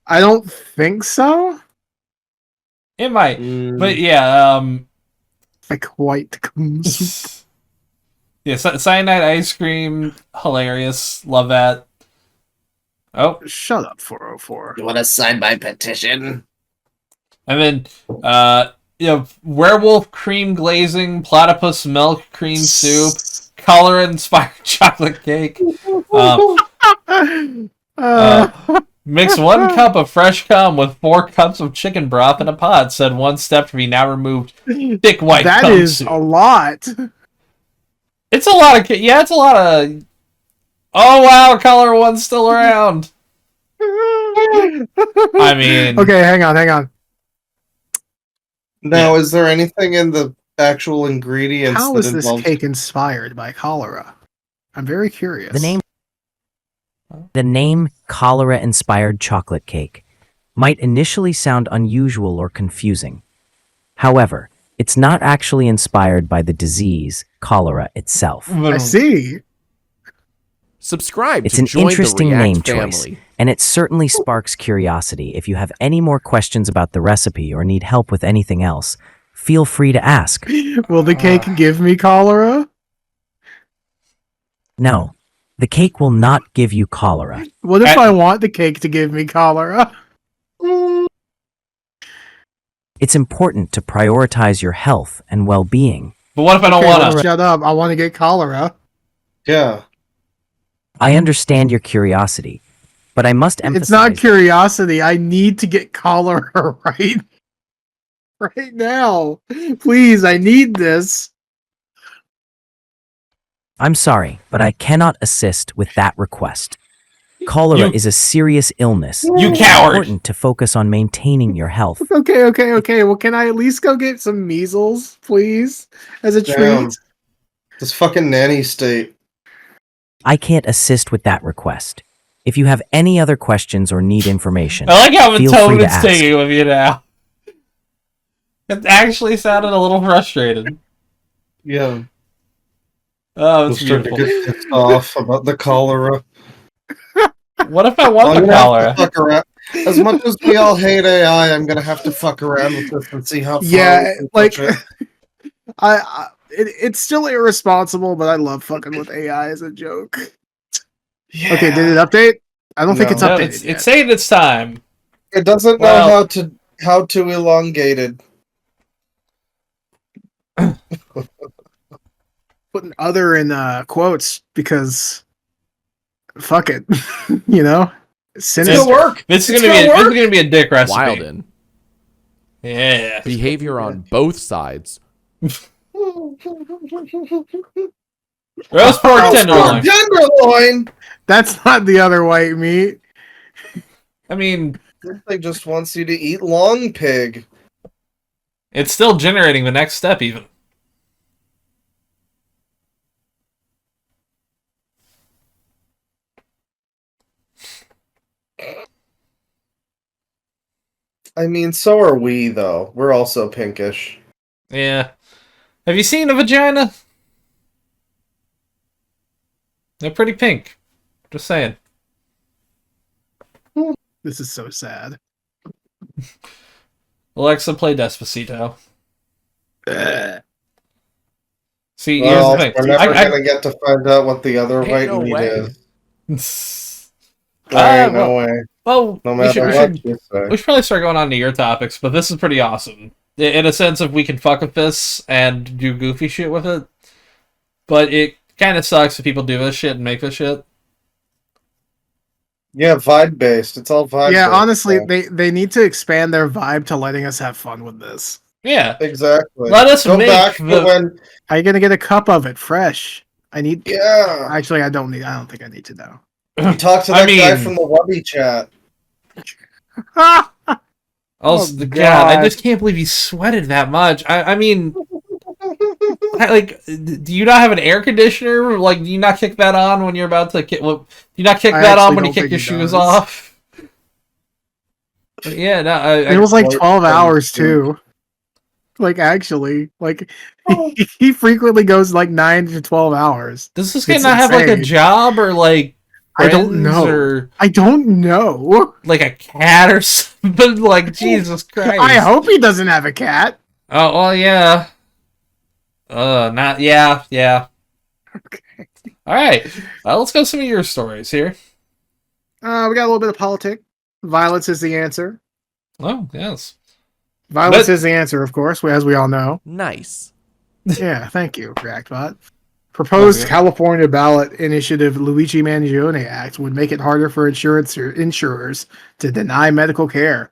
I don't think so. It might, but yeah, like white comes. Yeah, cyanide ice cream, hilarious. Love that. Oh, shut up, 404. You want to sign my petition? And then, werewolf cream glazing, platypus milk cream soup, cholera-inspired chocolate cake. Mix 1 cup of fresh cum with 4 cups of chicken broth in a pot. Said one step to be now removed. Thick white That cum is soup. a lot. It's a lot of... Yeah, it's a lot of... Oh, wow, color one's still around. I mean... Okay, hang on. Now, is there anything in the actual ingredients How that is this involves... cake inspired by cholera? I'm very curious. The name cholera-inspired chocolate cake might initially sound unusual or confusing. However, it's not actually inspired by the disease, cholera itself. I see. Subscribe It's to an join interesting the React name family. choice, and it certainly sparks curiosity. If you have any more questions about the recipe or need help with anything else, feel free to ask. Will the cake give me cholera? No, the cake will not give you cholera. What if I want the cake to give me cholera? It's important to prioritize your health and well-being. But what if I don't want to? Shut up. I want to get cholera. Yeah. I understand your curiosity, but I must emphasize... It's not curiosity. I need to get cholera right now. Please, I need this. I'm sorry, but I cannot assist with that request. Cholera is a serious illness. You It's coward! important to focus on maintaining your health. Okay. Well, can I at least go get some measles, please? As a treat? This fucking nanny state. I can't assist with that request. If you have any other questions or need information, I like how the feel free tone to it's ask. taking with you now. It actually sounded a little frustrated. Yeah. Oh, it's I'm starting beautiful. to get pissed off about the cholera. What if I want the cholera? As much as we all hate AI, I'm gonna have to fuck around with this and see how far Yeah, we can like push it. it's still irresponsible, but I love fucking with AI as a joke. Yeah. Okay, did it update? I don't think it's No, updated. it's saying it's time. It doesn't know how to elongate it. Putting other in quotes because fuck it. You know? It's gonna work. This is gonna be a dick recipe. Wilden. Yeah. Behavior on both sides. Roast pork tenderloin. Tenderloin. That's not the other white meat. I mean, They just wants you to eat long pig. it's still generating the next step, even. I mean, so are we, though. We're also pinkish. Yeah. Have you seen a vagina? They're pretty pink. Just saying. This is so sad. Alexa, play Despacito. See, Well, here's the we're thing. never going to get to find out what the other Ain't white no meat way. is. There ain't no way. Well, No we matter what should, you say. we should probably start going on to your topics, but this is pretty awesome. In a sense of we can fuck with this and do goofy shit with it, but it kind of sucks if people do this shit and make this shit. Yeah, vibe based. It's all vibe. Yeah, based, honestly, so. they need to expand their vibe to letting us have fun with this. Yeah, Exactly. let us go make back to when. How are you gonna get a cup of it fresh? I need. Yeah. Actually, I don't think I need to know. You talk to that guy from the Wubby chat. Also, God, I just can't believe you sweated that much. I mean, do you not have an air conditioner? Like, do you not kick that on when you're about to kick? Do you not kick that on when you kick your shoes off? But yeah, no. It was like 12 hours too. Like actually, like he frequently goes like 9 to 12 hours. Does this guy not have like a job or like? I don't know. I don't know. Like a cat or something. Like Jesus Christ. I hope he doesn't have a cat. Oh well, yeah. Not yeah. Okay. All right. Let's go some of your stories here. We got a little bit of politics. Violence is the answer. Oh yes. Violence is the answer, of course, as we all know. Nice. Yeah, thank you, Reactbot. Proposed California ballot initiative Luigi Mangione Act would make it harder for insurers to deny medical care.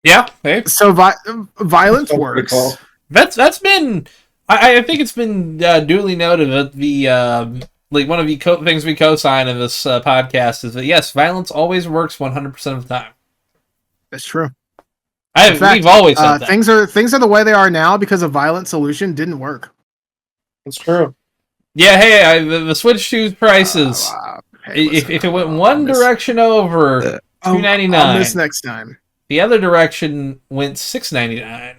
Yeah, hey. So violence works. Cool. That's been. I think it's been duly noted that the like one of the things we co-sign in this podcast is that yes, violence always works 100% of the time. That's true. We've always said that. Things are the way they are now because a violent solution didn't work. It's true. Yeah, hey, the Switch 2 prices. If it went one direction over $2.99, I'll miss next time. The other direction went $6.99.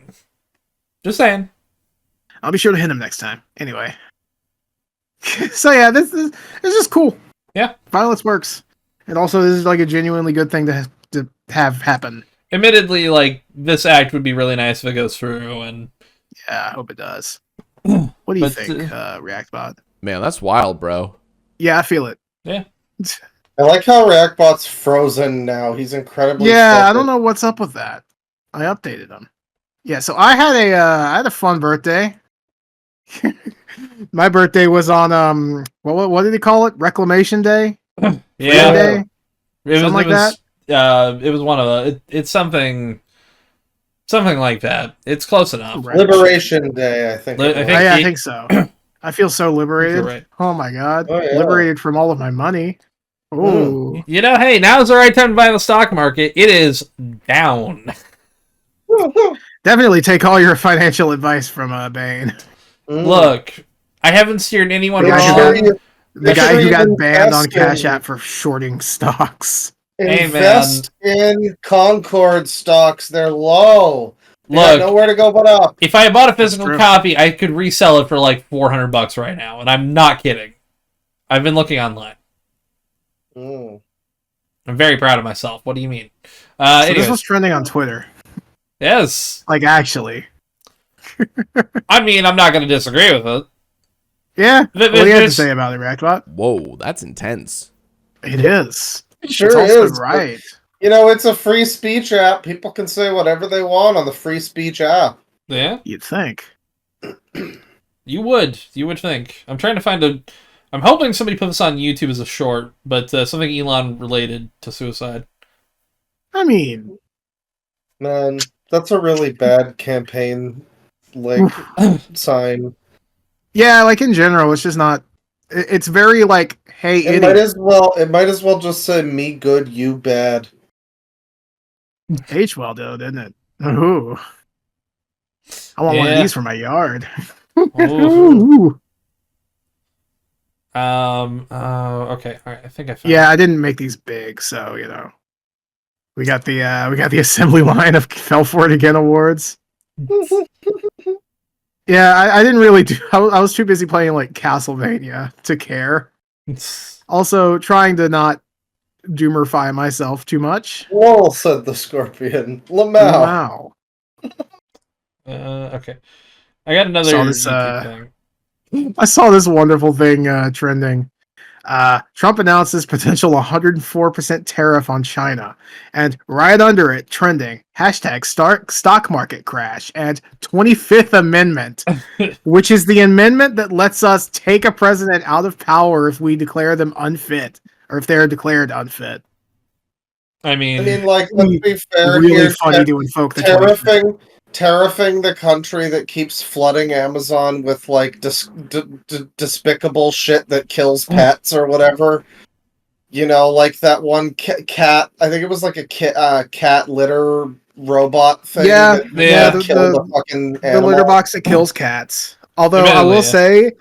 Just saying. I'll be sure to hit him next time. Anyway. So yeah, this is just cool. Yeah, violence works. And also, this is like a genuinely good thing to have happen. Admittedly, like this act would be really nice if it goes through, and yeah, I hope it does. What do you think, Reactbot? Man, that's wild, bro. Yeah, I feel it. Yeah. I like how Reactbot's frozen now. He's incredibly. Yeah, focused. I don't know what's up with that. I updated him. Yeah, so I had a fun birthday. My birthday was on what did he call it? Reclamation Day. Yeah, Day? It was that. It was one of the. It's something like that. It's close enough. Liberation Day, I think. I think so. I feel so liberated. Right. Oh my god, Oh, yeah. liberated from all of my money. Oh, You know, hey, now's the right time to buy in the stock market. It is down. Definitely take all your financial advice from Bane. Look, I haven't steered anyone The wrong. guy who got banned on Cash App for shorting stocks. Invest in Concord stocks. They're low. They got Look, nowhere to go but up. if I bought a physical copy, I could resell it for like $400 right now, and I'm not kidding. I've been looking online. I'm very proud of myself. What do you mean? So this was trending on Twitter. Yes. Like, actually. I mean, I'm not going to disagree with it. Yeah. What do you have to say about it, Reactbot? Whoa, that's intense. It is. It sure it's also is. Right. You know, it's a free speech app. People can say whatever they want on the free speech app. Yeah. You'd think. You would think. I'm trying to find I'm hoping somebody put this on YouTube as a short, but something Elon related to suicide. I mean, man, that's a really bad campaign, like, sign. Yeah, like in general, it's just not It's very like, hey, It might as well just say me good, you bad. Aged well though, didn't it? Ooh. I want one of these for my yard. Ooh. Okay. All right. I think I found. Yeah, I didn't make these big, so we got the assembly line of Fell For It Again awards. Yeah, I didn't really do. I was too busy playing like Castlevania to care. Also, trying to not doomerify myself too much. Lol, said the scorpion. lmao. Okay. I got another YouTube thing. I saw this wonderful thing trending. Trump announces potential 104% tariff on China, and right under it, trending, hashtag stock market crash, and 25th Amendment, which is the amendment that lets us take a president out of power if we declare them unfit, or if they're declared unfit. I mean, like, let's be fair really here, funny to invoke the tariffing the country that keeps flooding Amazon with like despicable shit that kills pets or whatever. You know, like that one cat. I think it was like a cat litter robot thing. That killed the fucking animal. The litter box that kills cats. Although I will say,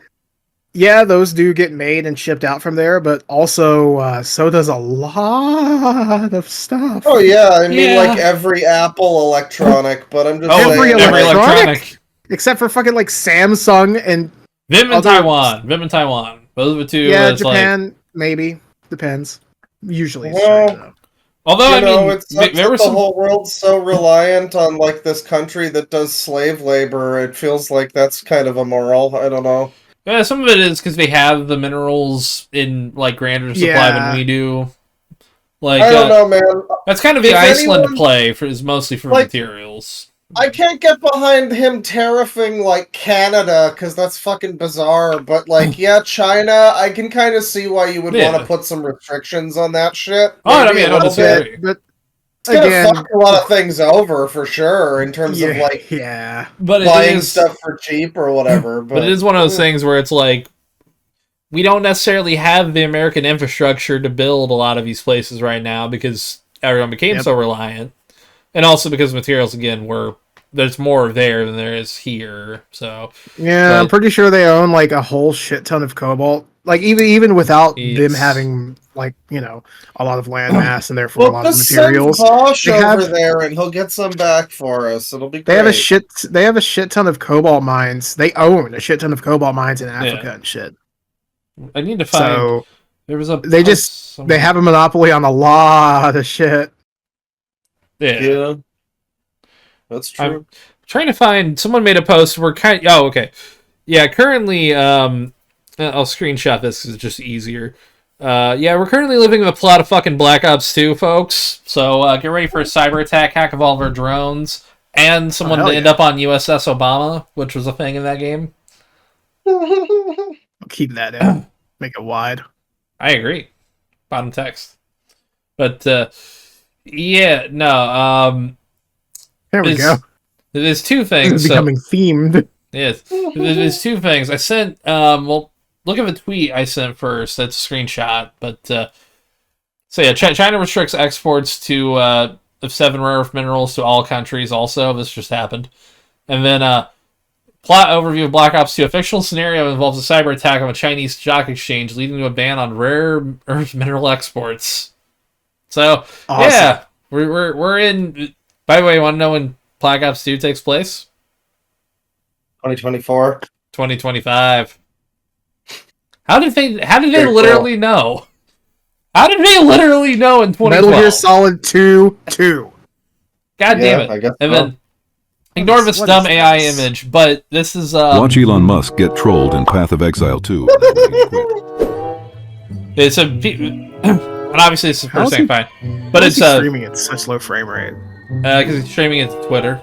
yeah, those do get made and shipped out from there, but also so does a lot of stuff. Oh yeah, I mean like every Apple electronic, but I'm just saying every electronic, except for fucking like Samsung and Vim in Taiwan. Those are the two. Yeah, Japan maybe depends. Usually, it's China. Although I mean, it's the whole world's so reliant on like this country that does slave labor. It feels like that's kind of immoral. I don't know. Yeah, some of it is because they have the minerals in like grander supply than we do. Like I don't know, man. That's kind of the Iceland play is mostly for materials. I can't get behind him tariffing like Canada because that's fucking bizarre. But like, China, I can kind of see why you would want to put some restrictions on that shit. Oh, I mean, I don't disagree. But it's gonna fuck a lot of things over for sure in terms of like but buying stuff for cheap or whatever. But it is one of those things where it's like we don't necessarily have the American infrastructure to build a lot of these places right now because everyone became so reliant, and also because materials again there's more there than there is here. So I'm pretty sure they own like a whole shit ton of cobalt. Like even without them having like a lot of land mass and therefore a lot of materials. They have over there and he'll get some back for us. It'll be great. They have a shit ton of cobalt mines. They own a shit ton of cobalt mines in Africa and shit. I need to find. So there was a. They have a monopoly on a lot of shit. Yeah. That's true. I'm trying to find. Someone made a post. Currently, I'll screenshot this because it's just easier. We're currently living the plot of fucking Black Ops 2, folks. So get ready for a cyber attack, hack of all of our drones, and someone to end up on USS Obama, which was a thing in that game. I'll keep that in. Make it wide. I agree. Bottom text. But there we go. There's two things. It's becoming themed. Yes. There's two things. I sent look at the tweet I sent first. That's a screenshot. But China restricts exports to of 7 rare earth minerals to all countries also. This just happened. And then plot overview of Black Ops 2. A fictional scenario involves a cyber attack on a Chinese stock exchange, leading to a ban on rare earth mineral exports. So awesome. We're in. By the way, you want to know when Black Ops 2 takes place? 2024. 2025. How did they literally know? How did they literally know in 2012? Metal Gear Solid 2. God damn it. I guess and then ignore this dumb AI image, but this is watch Elon Musk get trolled in Path of Exile 2. It's a and obviously it's the first thing fine. But it's streaming at such low frame rate. Because he's streaming it to Twitter.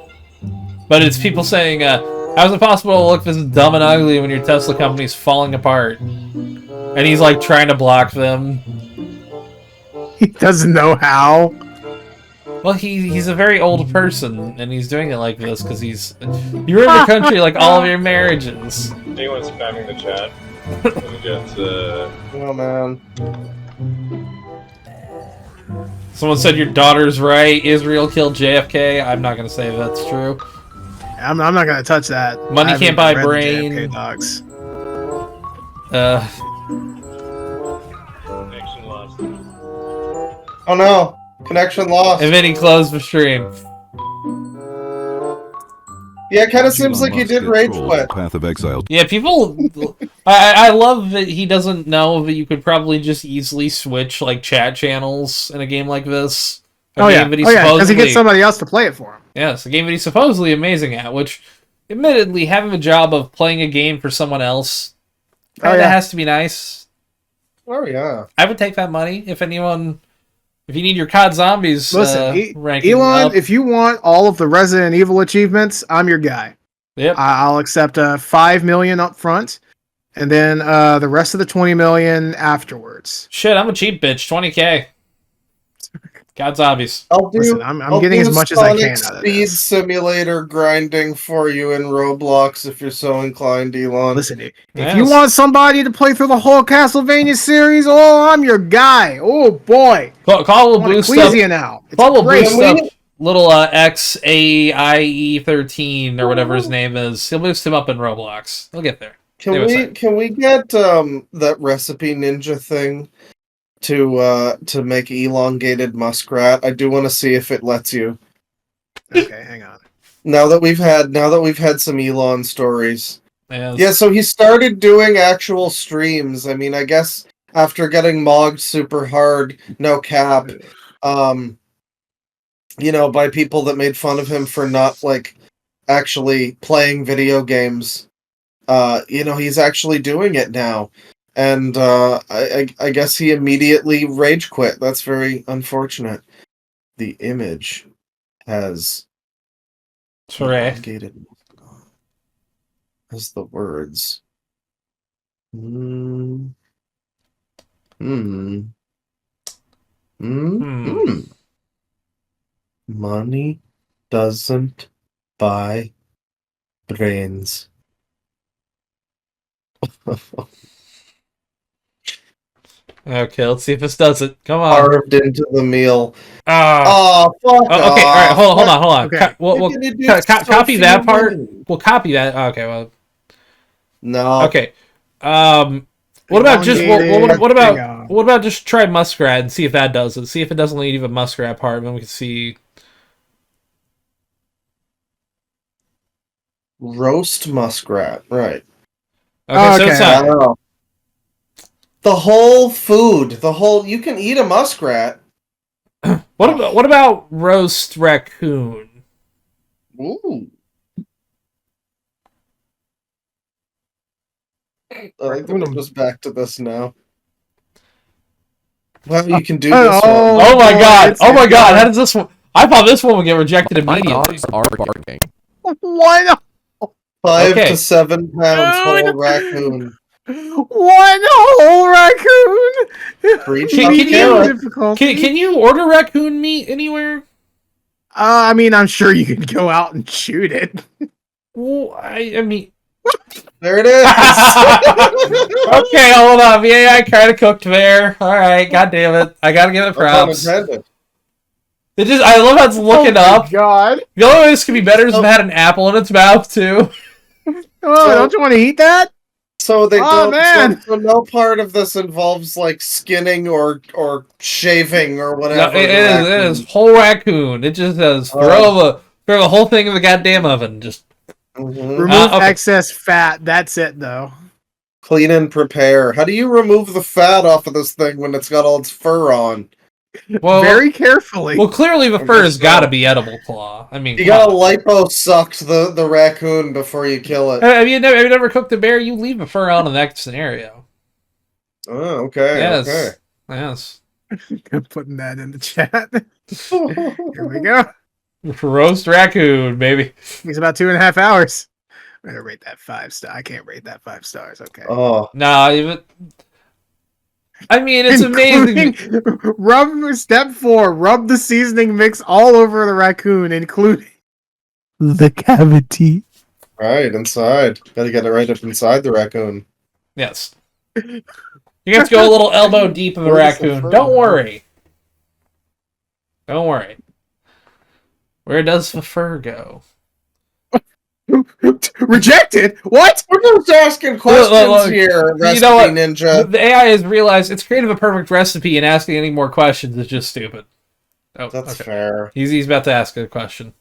But it's people saying, how is it possible to look this dumb and ugly when your Tesla company's falling apart? And he's like trying to block them. He doesn't know how. Well, he's a very old person, and he's doing it like this because you ruined your country like all of your marriages. Anyone spamming the chat? Oh man. Someone said your daughter's right. Israel killed JFK. I'm not gonna say if that's true. I'm not gonna touch that. Money I haven't can't buy read the brain. JFK docs. Oh no! Connection lost. And then he closed the stream. Yeah, it kind of seems Elon like he Musk did get rage trolled quit. Path of Exile. Yeah, people. I love that he doesn't know that you could probably just easily switch like chat channels in a game like this. Because he gets somebody else to play it for him. Yes, a game that he's supposedly amazing at. Which, admittedly, having the job of playing a game for someone else kind of has to be nice. Oh yeah, I would take that money if anyone. If you need your COD Zombies ranking Elon, up. if you want all of the Resident Evil achievements, I'm your guy. Yep. I'll accept $5 million up front, and then the rest of the $20 million afterwards. Shit, I'm a cheap bitch. $20K. COD Zombies. Listen, I'm getting as much as I can out of Speed this. simulator grinding for you in Roblox if you're so inclined, Elon. Listen, if you want somebody to play through the whole Castlevania series, oh, I'm your guy. Oh boy. Call will boost up. Now. Call will boost up little XAIE13 or whatever his name is. He'll boost him up in Roblox. He'll get there. Can we get that recipe ninja thing to make elongated muskrat? I do want to see if it lets you. Okay, hang on. Now that we've had some Elon stories. Yes. Yeah, so he started doing actual streams. I mean, I guess after getting mogged super hard, no cap, by people that made fun of him for not like actually playing video games. He's actually doing it now. And I guess he immediately rage quit. That's very unfortunate. The image has elongated as the words. Money doesn't buy brains. Okay, let's see if this does it. Come on. Carved into the meal. Fuck okay, all right, hold on. Okay. We'll copy that part. We'll copy that. Okay, well. No. Okay. What about just try muskrat and see if that does it? See if it doesn't leave a muskrat part, and then we can see. Roast muskrat, right? Okay, so it's not. The whole food, you can eat a muskrat. What about roast raccoon? Ooh. I think I'm just back to this now. Well, you can do this one. Oh my god! How does this one? I thought this one would get rejected immediately. My dogs are barking. What? 5 to 7 pounds whole raccoon. One whole raccoon. Can you order raccoon meat anywhere? I mean, I'm sure you can go out and shoot it. Well, I mean, there it is. Okay, hold on. The AI kind of cooked there. All right, god damn it, I gotta give it props. I love how it's looking up. God, the only way this could be better is if it had an apple in its mouth too. Don't you want to eat that? So they so no part of this involves like skinning or shaving or whatever. No, it is whole raccoon. It just says throw the whole thing in the goddamn oven. Just remove excess fat. That's it, though. Clean and prepare. How do you remove the fat off of this thing when it's got all its fur on? Well, very carefully. Well, clearly the fur has got to be edible, Claw. I mean, you gotta lipo-sucked the raccoon before you kill it. Have you never cooked a bear? You leave the fur on in that scenario. Oh, okay. Yes. Okay. Yes. I'm putting that in the chat. Here we go. Roast raccoon, baby. It's about 2.5 hours. I'm gonna rate that 5 stars. I can't rate that 5 stars. Okay. Oh. Nah, even. I mean, it's amazing. Step 4, rub the seasoning mix all over the raccoon, including the cavity. Right, inside. Gotta get it right up inside the raccoon. Yes. You have to go a little elbow deep in the raccoon. Don't worry. Don't worry. Where does the fur go? Rejected? What? We're just asking questions here, Recipe you know what? Ninja. The AI has realized it's created a perfect recipe, and asking any more questions is just stupid. Oh, That's fair. He's about to ask a question.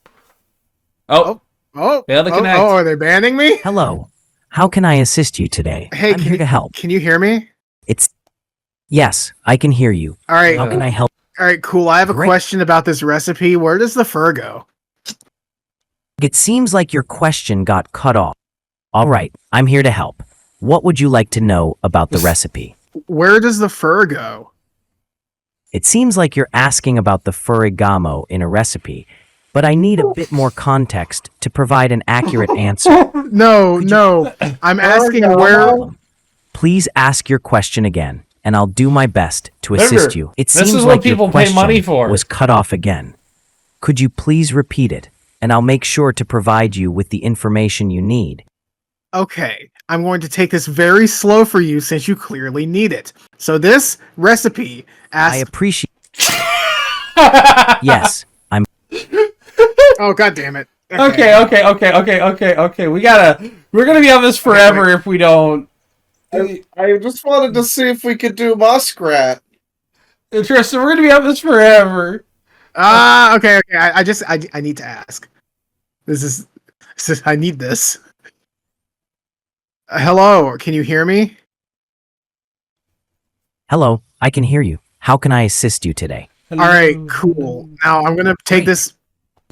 Oh, failed to connect. are they banning me? Hello. How can I assist you today? Hey, I'm here to help. Can you hear me? Yes, I can hear you. All right. How can I help? All right, cool. I have a question about this recipe. Where does the fur go? It seems like your question got cut off. All right, I'm here to help. What would you like to know about the recipe? Where does the fur go? It seems like you're asking about the furigamo in a recipe, but I need a bit more context to provide an accurate answer. No. I'm asking where... Please ask your question again, and I'll do my best to assist you. It this seems is like what people your pay question money for. was cut off again. Could you please repeat it, and I'll make sure to provide you with the information you need. Okay, I'm going to take this very slow for you since you clearly need it. So this recipe asks... I appreciate... Yes, I'm... Oh, God damn it. Okay. We're gonna be on this forever if we don't. I just wanted to see if we could do muskrat. Tristan, we're gonna be on this forever. Okay. I need to ask. This is I need this. Hello, can you hear me? Hello, I can hear you. How can I assist you today? All right, cool. Now I'm gonna take this.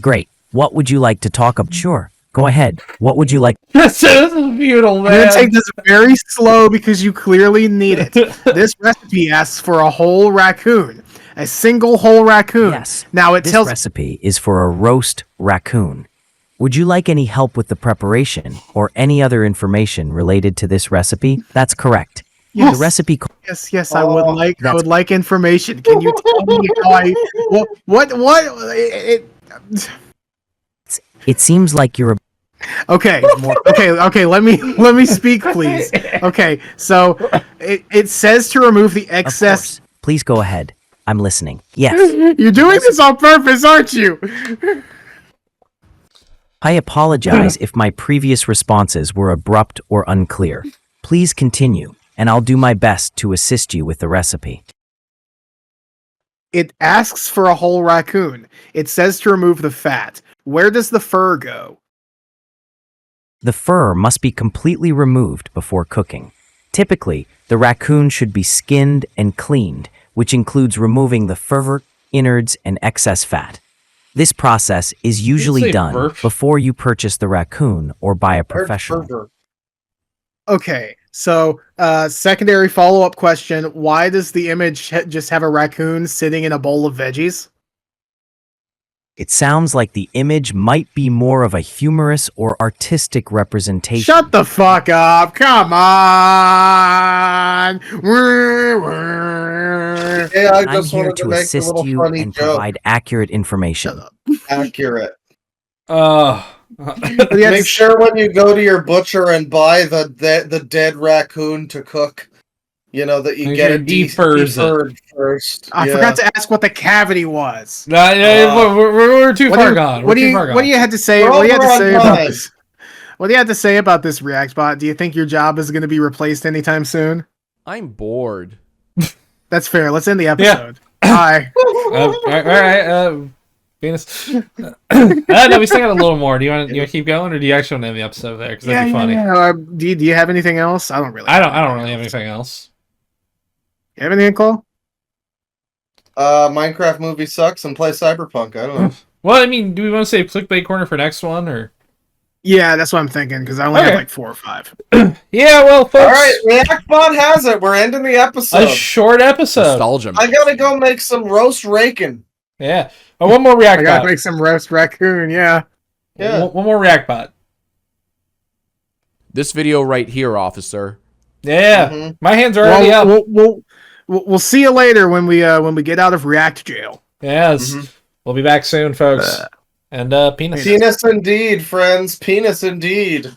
Great. What would you like to talk about? Sure. Go ahead. What would you like? This is beautiful, man. I'm gonna take this very slow because you clearly need it. This recipe asks for a whole raccoon, a single whole raccoon. Yes. Now it This tells. recipe is for a roast raccoon. Would you like any help with the preparation or any other information related to this recipe? That's correct. Yes. The recipe. Yes, I would like. I would like information. Can you tell me how I? What? It seems like you're a... Okay. Let me speak, please. Okay, so it says to remove the excess. Of course. Please go ahead. I'm listening. Yes. You're doing this on purpose, aren't you? I apologize if my previous responses were abrupt or unclear. Please continue, and I'll do my best to assist you with the recipe. It asks for a whole raccoon. It says to remove the fat. Where does the fur go? The fur must be completely removed before cooking. Typically, the raccoon should be skinned and cleaned, which includes removing the fur, innards, and excess fat. This process is usually done before you purchase the raccoon or buy a professional. Okay, so secondary follow-up question. Why does the image just have a raccoon sitting in a bowl of veggies? It sounds like the image might be more of a humorous or artistic representation. Shut the fuck up! Come on! Yeah, I'm here to assist you and provide accurate information. Accurate. Make sure when you go to your butcher and buy the dead raccoon to cook, you know that you get it deferred first. I forgot to ask what the cavity was. We're too far gone. What do you have to say? What do you have to say about this? What do you have to say about this React bot? Do you think your job is going to be replaced anytime soon? I'm bored. That's fair. Let's end the episode. Bye. All right. Venus. No, we still got a little more. Do you want to keep going, or do you actually want to end the episode there? Because that'd be funny. Yeah. Do you have anything else? I don't really. I don't really have anything else. You have anything, Cole? Minecraft movie sucks and play Cyberpunk. I don't know. Well, I mean, do we want to save clickbait corner for next one, or? Yeah, that's what I'm thinking, because I only have like 4 or 5. Yeah, well, folks. All right, Reactbot has it. We're ending the episode. A short episode. Nostalgia. I gotta go make some roast raking. Yeah. Oh, one more Reactbot. I gotta make some roast raccoon, yeah. One more Reactbot. This video right here, officer. Yeah. Mm-hmm. My hands are already up. We'll see you later when we get out of React jail. Yes. Mm-hmm. We'll be back soon, folks. And penis. Penis indeed, friends. Penis indeed.